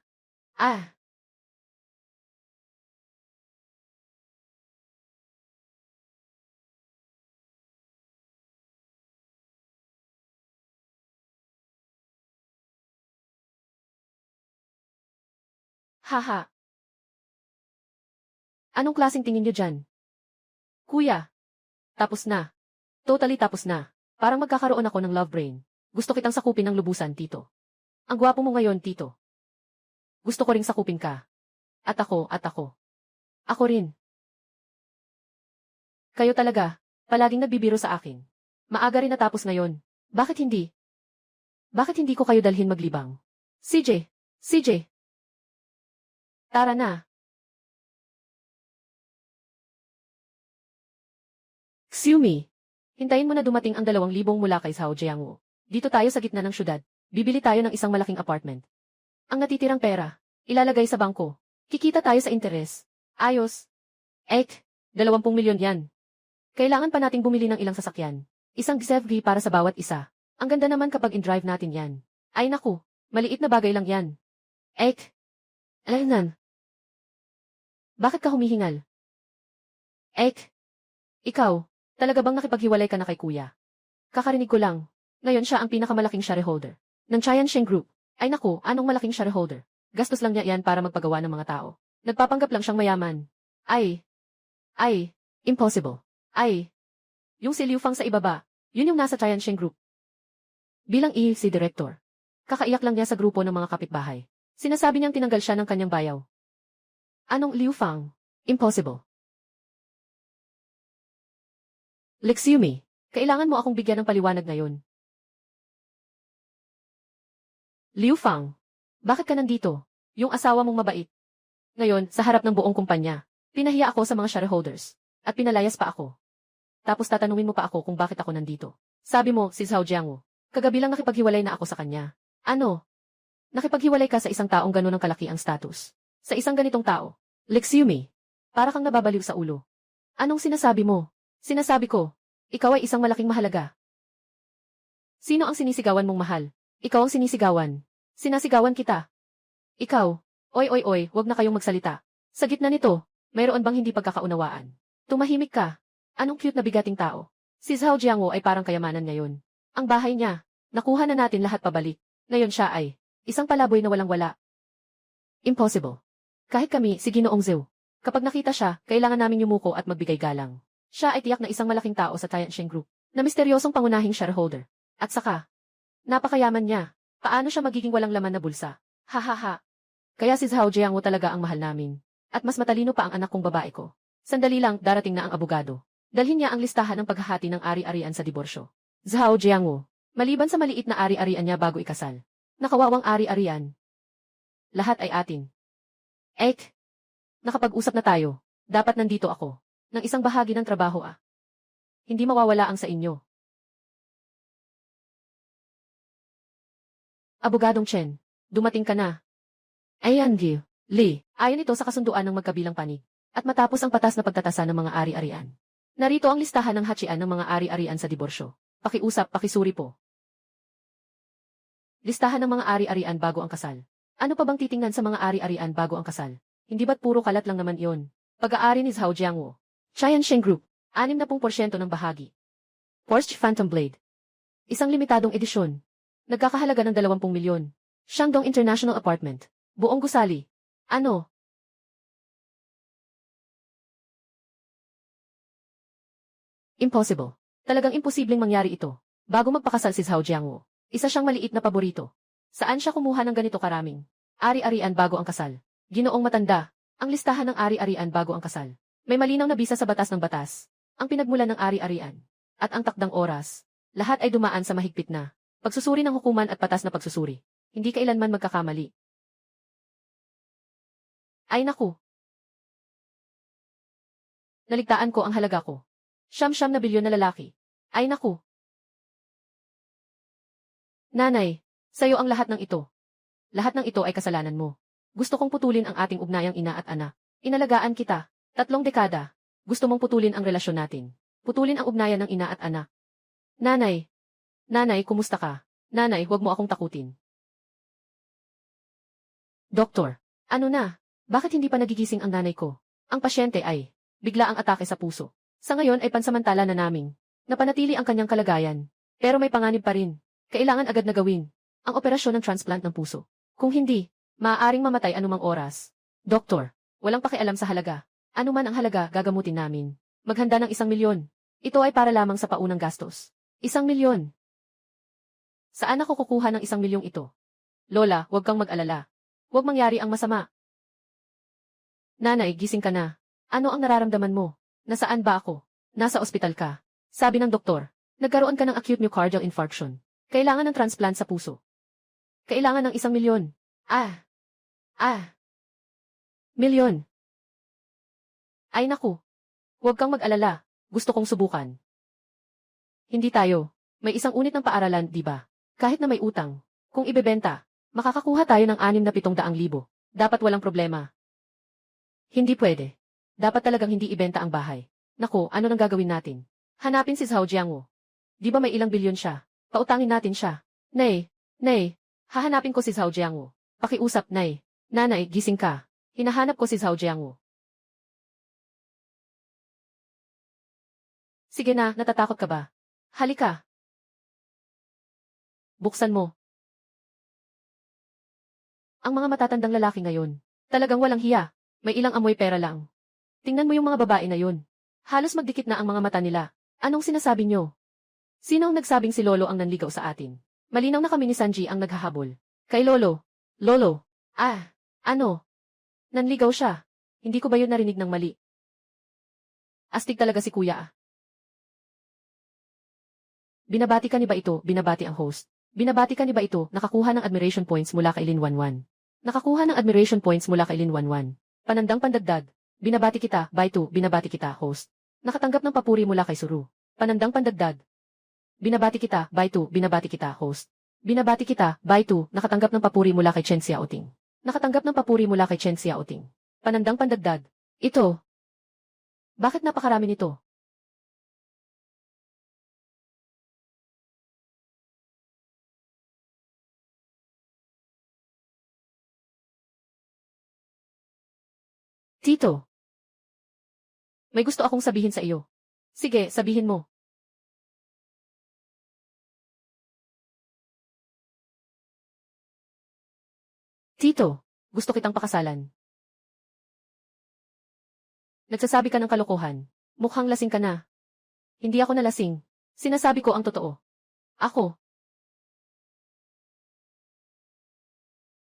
Haha. Anong klaseng tingin niyo dyan? Kuya. Tapos na. Totally tapos na. Parang magkakaroon ako ng love brain. Gusto kitang sakupin ng lubusan, Tito. Ang gwapo mo ngayon, Tito. Gusto ko ring sakupin ka. At ako. Ako rin. Kayo talaga, palaging nagbibiro sa akin. Maaga rin natapos ngayon. Bakit hindi? Bakit hindi ko kayo dalhin maglibang? CJ. Tara na. Xiumi. Hintayin mo na dumating ang 2,000 mula kay Zhao Jiangwu. Dito tayo sa gitna ng syudad. Bibili tayo ng isang malaking apartment. Ang natitirang pera, ilalagay sa bangko. Kikita tayo sa interes. Ayos. 20 milyon yan. Kailangan pa nating bumili ng ilang sasakyan. Isang XFV para sa bawat isa. Ang ganda naman kapag in-drive natin yan. Ay naku, maliit na bagay lang yan. Alaynan. Bakit ka humihingal? Ikaw, talaga bang nakipaghiwalay ka na kay kuya? Kakarinig ko lang. Ngayon siya ang pinakamalaking shareholder ng Changsheng Group. Ay naku, anong malaking shareholder? Gastos lang niya yan para magpagawa ng mga tao. Nagpapanggap lang siyang mayaman. Impossible. Yung si Liu Fang sa ibaba, yun yung nasa Changsheng Group. Bilang si Director. Kakaiyak lang niya sa grupo ng mga kapitbahay. Sinasabi niyang tinanggal siya ng kanyang bayaw. Anong Liu Fang? Impossible. Xiumi, kailangan mo akong bigyan ng paliwanag ngayon. Liu Fang, bakit ka nandito? Yung asawa mong mabait. Ngayon, sa harap ng buong kumpanya. Pinahiya ako sa mga shareholders. At pinalayas pa ako. Tapos tatanungin mo pa ako kung bakit ako nandito. Sabi mo, si Zhao Jiangwu. Kagabi lang nakipaghiwalay na ako sa kanya. Ano? Nakipaghiwalay ka sa isang taong gano'n ang kalaki ang status. Sa isang ganitong tao. Lexiumi. Para kang nababaliw sa ulo. Anong sinasabi mo? Sinasabi ko, ikaw ay isang malaking mahalaga. Sino ang sinisigawan mong mahal? Ikaw ang sinisigawan. Sinasigawan kita. Ikaw. Oy, wag na kayong magsalita. Sa gitna nito, mayroon bang hindi pagkakaunawaan? Tumahimik ka. Anong cute na bigating tao? Si Zhao Jiangwu ay parang kayamanan ngayon. Ang bahay niya, nakuha na natin lahat pabalik. Ngayon siya ay isang palaboy na walang-wala. Impossible. Kahit kami, si Ginoong Zhou. Kapag nakita siya, kailangan naming yumuko at magbigay galang. Siya ay tiyak na isang malaking tao sa Tianxing Group, na misteryosong pangunahing shareholder. At saka, napakayaman niya. Paano siya magiging walang laman na bulsa? Hahaha. Kaya si Zhao Jiangwu talaga ang mahal namin. At mas matalino pa ang anak kong babae ko. Sandali lang, darating na ang abogado. Dalhin niya ang listahan ng paghahati ng ari-arian sa diborsyo. Zhao Jiangwu, maliban sa maliit na ari-arian niya bago ikasal. Nakawawang ari-arian. Lahat ay atin. Ek. Nakapag-usap na tayo. Dapat nandito ako. Ng isang bahagi ng trabaho Hindi mawawala ang sa inyo. Abogadong Chen, dumating ka na. Ayan, Gil. Li, ayon ito sa kasunduan ng magkabilang panig. At matapos ang patas na pagtatasa ng mga ari-arian. Narito ang listahan ng hatsian ng mga ari-arian sa diborsyo. Pakiusap, pakisuri po. Listahan ng mga ari-arian bago ang kasal. Ano pa bang titingnan sa mga ari-arian bago ang kasal? Hindi ba't puro kalat lang naman iyon? Pag-aari ni Zhao Jiangwu. Tianxing Group, 60% ng bahagi. Porsche Phantom Blade. Isang limitadong edisyon. Nagkakahalaga ng 20 milyon. Shandong International Apartment. Buong gusali. Ano? Impossible. Talagang imposibleng mangyari ito. Bago magpakasal si Zhao Jiangwu, isa siyang maliit na paborito. Saan siya kumuha ng ganito karaming ari-arian bago ang kasal? Ginoong matanda, ang listahan ng ari-arian bago ang kasal. May malinaw na bisa sa batas ng batas. Ang pinagmulan ng ari-arian. At ang takdang oras. Lahat ay dumaan sa mahigpit na pagsusuri ng hukuman at patas na pagsusuri. Hindi kailanman magkakamali. Ay naku. Naligtaan ko ang halaga ko. Siyam-siyam na bilyon na lalaki. Ay naku. Nanay, sayo ang lahat ng ito. Lahat ng ito ay kasalanan mo. Gusto kong putulin ang ating ugnayang ina at anak. Inalagaan kita. 3 dekada. Gusto mong putulin ang relasyon natin. Putulin ang ugnayan ng ina at anak. Nanay. Nanay, kumusta ka? Nanay, huwag mo akong takutin. Doktor, ano na? Bakit hindi pa nagigising ang nanay ko? Ang pasyente ay bigla ang atake sa puso. Sa ngayon ay pansamantala na naming napanatili ang kanyang kalagayan. Pero may panganib pa rin. Kailangan agad na gawin ang operasyon ng transplant ng puso. Kung hindi, maaaring mamatay anumang oras. Doktor, walang pakialam sa halaga. Ano man ang halaga, gagamutin namin. Maghanda ng 1 milyon. Ito ay para lamang sa paunang gastos. 1 milyon. Saan ako kukuha ng 1 milyong ito? Lola, huwag kang mag-alala. Huwag mangyari ang masama. Nanay, gising ka na. Ano ang nararamdaman mo? Nasaan ba ako? Nasa ospital ka. Sabi ng doktor, nagkaroon ka ng acute myocardial infarction. Kailangan ng transplant sa puso. Kailangan ng 1 milyon. Milyon. Ay naku. Huwag kang mag-alala. Gusto kong subukan. Hindi tayo. May isang unit ng paaralan, di ba? Kahit na may utang. Kung ibebenta, makakakuha tayo ng 6,700,000. Dapat walang problema. Hindi pwede. Dapat talagang hindi ibenta ang bahay. Naku, ano nang gagawin natin? Hanapin si Zhao Jiangwu. Di ba may ilang bilyon siya? Pautangin natin siya. Nay, hahanapin ko si Zhao Jiangwu. Pakiusap, Nay. Nanay, gising ka. Hinahanap ko si Zhao Jiangwu. Sige na, natatakot ka ba? Halika. Buksan mo. Ang mga matatandang lalaki ngayon, talagang walang hiya. May ilang amoy pera lang. Tingnan mo yung mga babae na yun. Halos magdikit na ang mga mata nila. Anong sinasabi nyo? Sino ang nagsabing si Lolo ang nanligaw sa atin? Malinaw na kami ni Sanji ang naghahabol. Kay Lolo. Lolo. Ano? Nanligaw siya. Hindi ko ba yun narinig ng mali? Astig talaga si Kuya. Binabati ka ni ba ito? Binabati ang host. Binabati ka ni ba ito? Nakakuha ng admiration points mula kay Lin Wanwan. Nakakuha ng admiration points mula kay Lin Wanwan. Panandang pandagdag. Binabati kita, by 2, binabati kita, host. Nakatanggap ng papuri mula kay Suru. Panandang pandagdag. Binabati kita, by 2, binabati kita, host. Binabati kita, by 2, nakatanggap ng papuri mula kay Chen Xiaoting. Nakatanggap ng papuri mula kay Chen Xiaoting. Panandang pandagdag. Ito. Bakit napakarami nito? Tito. May gusto akong sabihin sa iyo. Sige, sabihin mo. Tito, gusto kitang pakasalan. Nagsasabi ka ng kalokohan. Mukhang lasing ka na. Hindi ako nalasing. Sinasabi ko ang totoo. Ako.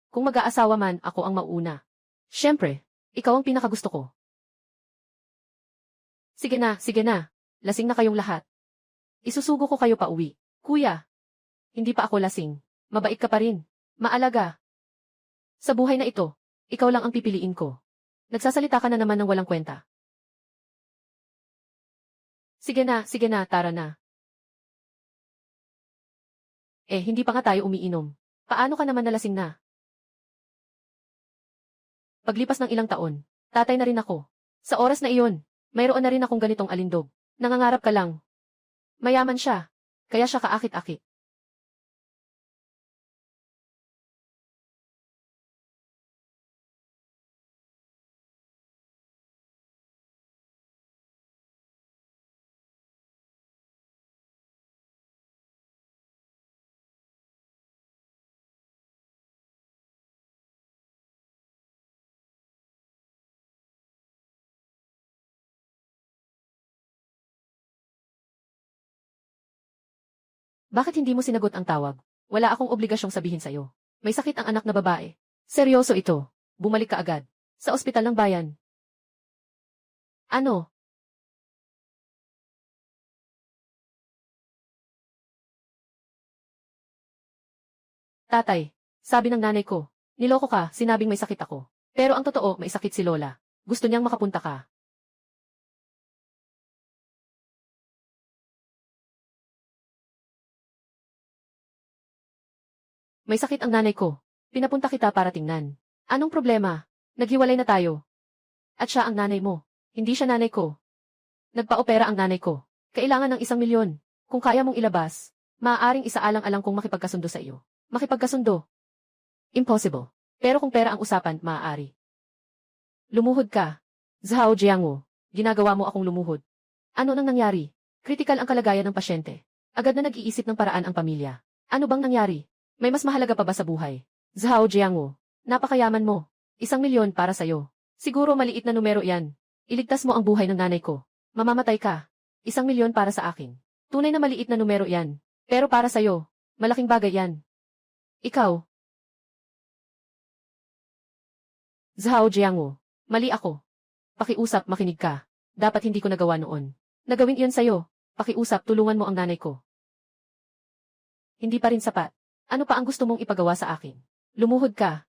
Kung mag-aasawa man, ako ang mauuna. Siyempre, ikaw ang pinakagusto ko. Sige na, sige na. Lasing na kayong lahat. Isusugo ko kayo pa uwi. Kuya, hindi pa ako lasing. Mabait ka pa rin. Maalaga. Sa buhay na ito, ikaw lang ang pipiliin ko. Nagsasalita ka na naman ng walang kwenta. Sige na, tara na. Hindi pa nga tayo umiinom. Paano ka naman nalasing na? Paglipas ng ilang taon, tatay na rin ako. Sa oras na iyon, mayroon na rin akong ganitong alindog. Nangangarap ka lang. Mayaman siya, kaya siya kaakit-akit. Bakit hindi mo sinagot ang tawag? Wala akong obligasyong sabihin sa'yo. May sakit ang anak na babae. Seryoso ito. Bumalik ka agad. Sa ospital ng bayan. Ano? Tatay, sabi ng nanay ko, niloko ka, sinabing may sakit ako. Pero ang totoo, may sakit si Lola. Gusto niyang makapunta ka. May sakit ang nanay ko. Pinapunta kita para tingnan. Anong problema? Naghiwalay na tayo. At siya ang nanay mo. Hindi siya nanay ko. Nagpa-opera ang nanay ko. Kailangan ng 1 milyon. Kung kaya mong ilabas, maaaring isaalang-alang kong makipagkasundo sa iyo. Makipagkasundo? Impossible. Pero kung pera ang usapan, maaari. Lumuhod ka. Zhao Jiangwu, ginagawa mo akong lumuhod. Ano nang nangyari? Kritikal ang kalagayan ng pasyente. Agad na nag-iisip ng paraan ang pamilya. Ano bang nangyari? May mas mahalaga pa ba sa buhay? Zhao Jiangwu, napakayaman mo. 1 milyon para sa'yo. Siguro maliit na numero yan. Iligtas mo ang buhay ng nanay ko. Mamamatay ka. 1 milyon para sa akin. Tunay na maliit na numero yan. Pero para sa'yo, malaking bagay yan. Ikaw. Zhao Jiangwu, mali ako. Pakiusap, makinig ka. Dapat hindi ko nagawa noon. Nagawin iyon sa'yo. Pakiusap, tulungan mo ang nanay ko. Hindi pa rin sapat. Ano pa ang gusto mong ipagawa sa akin? Lumuhod ka.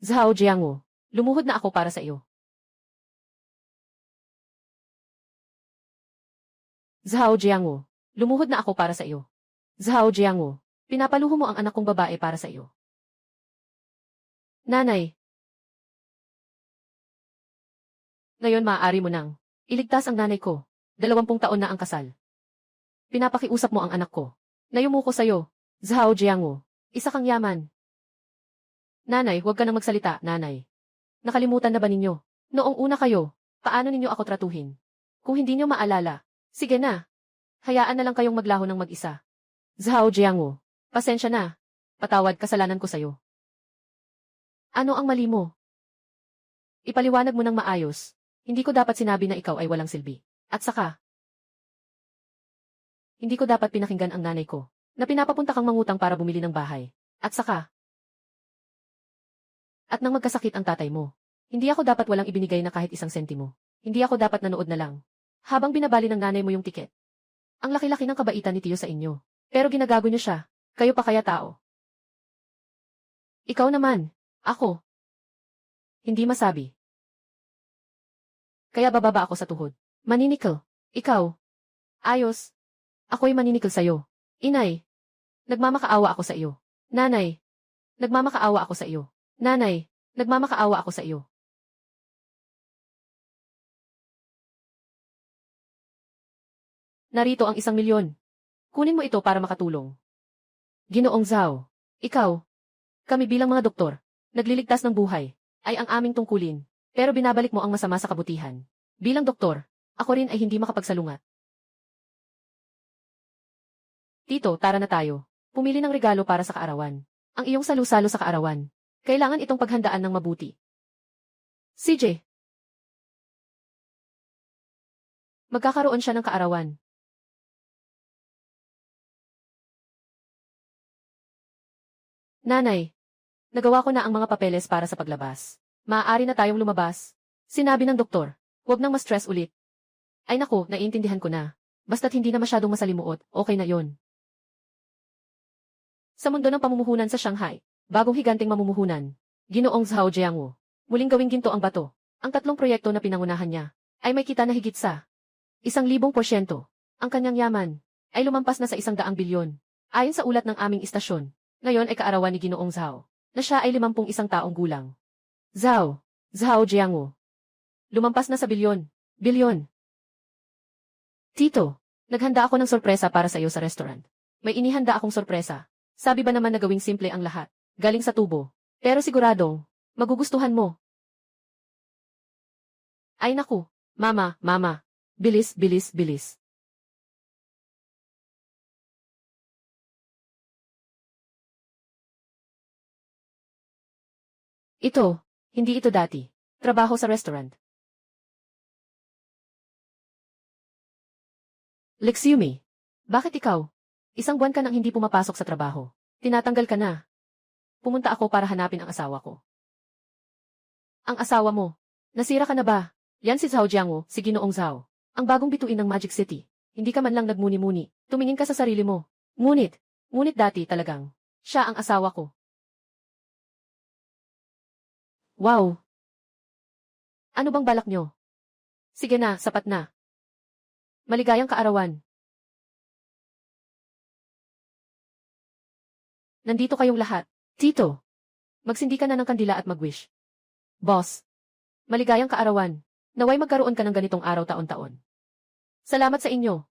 Zhao Jiangwu, lumuhod na ako para sa iyo. Zhao Jiangwu, lumuhod na ako para sa iyo. Zhao Jiangwu, pinapaluho mo ang anak kong babae para sa iyo. Nanay. Ngayon maaari mo nang iligtas ang nanay ko. 20 taon na ang kasal. Pinapakiusap mo ang anak ko. Nayumuko sa'yo. Zhao Jiangwu, isa kang yaman. Nanay, huwag ka nang magsalita, nanay. Nakalimutan na ba ninyo? Noong una kayo, paano ninyo ako tratuhin? Kung hindi nyo maalala, sige na. Hayaan na lang kayong maglaho ng mag-isa. Zhao Jiangwu, pasensya na. Patawad, kasalanan ko sa'yo. Ano ang mali mo? Ipaliwanag mo ng maayos. Hindi ko dapat sinabi na ikaw ay walang silbi. At saka, hindi ko dapat pinakinggan ang nanay ko, na pinapapunta kang mangutang para bumili ng bahay. At saka, at nang magkasakit ang tatay mo, hindi ako dapat walang ibinigay na kahit 1 sentimo. Hindi ako dapat nanood na lang. Habang binabali ng nanay mo yung tiket. Ang laki-laki ng kabaitan ni Tiyo sa inyo. Pero ginagago niyo siya. Kayo pa kaya tao? Ikaw naman. Ako. Hindi masabi. Kaya bababa ako sa tuhod. Maninikil. Ikaw. Ayos. Ako'y maninikil sa'yo. Inay. Nagmamakaawa ako sa iyo. Nanay. Nagmamakaawa ako sa iyo. Nanay. Nagmamakaawa ako sa iyo. Narito ang 1,000,000. Kunin mo ito para makatulong. Ginoong Zhao. Ikaw. Kami bilang mga doktor, nagliligtas ng buhay, ay ang aming tungkulin. Pero binabalik mo ang masama sa kabutihan. Bilang doktor, ako rin ay hindi makapagsalungat. Tito, tara na tayo. Pumili ng regalo para sa kaarawan. Ang iyong salu-salo sa kaarawan. Kailangan itong paghandaan ng mabuti. CJ. Magkakaroon siya ng kaarawan. Nanay. Nagawa ko na ang mga papeles para sa paglabas. Maaari na tayong lumabas. Sinabi ng doktor. Huwag nang ma-stress ulit. Ay naku, naiintindihan ko na. Basta't hindi na masyadong masalimuot, okay na yon. Sa mundo ng pamumuhunan sa Shanghai, bagong higanting mamumuhunan, Ginoong Zhao Jiangwu, muling gawing ginto ang bato. Ang 3 proyekto na pinangunahan niya, ay may kita na higit sa 1,000%. Ang kanyang yaman, ay lumampas na sa 100 bilyon. Ayon sa ulat ng aming istasyon, ngayon ay kaarawan ni Ginoong Zhao, na siya ay 51 taong gulang. Zhao Jiangwu. Lumampas na sa bilyon. Tito, naghanda ako ng sorpresa para sa iyo sa restaurant. May inihanda akong sorpresa. Sabi ba naman na gawing simple ang lahat, galing sa tubo. Pero siguradong, magugustuhan mo. Ay naku, mama. Bilis. Hindi ito dati. Trabaho sa restaurant. Lexyumi, bakit ikaw? 1 buwan ka nang hindi pumapasok sa trabaho. Tinatanggal ka na. Pumunta ako para hanapin ang asawa ko. Ang asawa mo? Nasira ka na ba? Yan si Zhao Jiangwu, si Ginoong Zhao. Ang bagong bituin ng Magic City. Hindi ka man lang nagmuni-muni. Tumingin ka sa sarili mo. Ngunit dati talagang, siya ang asawa ko. Wow! Ano bang balak nyo? Sige na, sapat na. Maligayang kaarawan. Nandito kayong lahat. Tito, magsindi ka na ng kandila at mag-wish. Boss, maligayang kaarawan. Naway magkaroon ka ng ganitong araw taon-taon. Salamat sa inyo.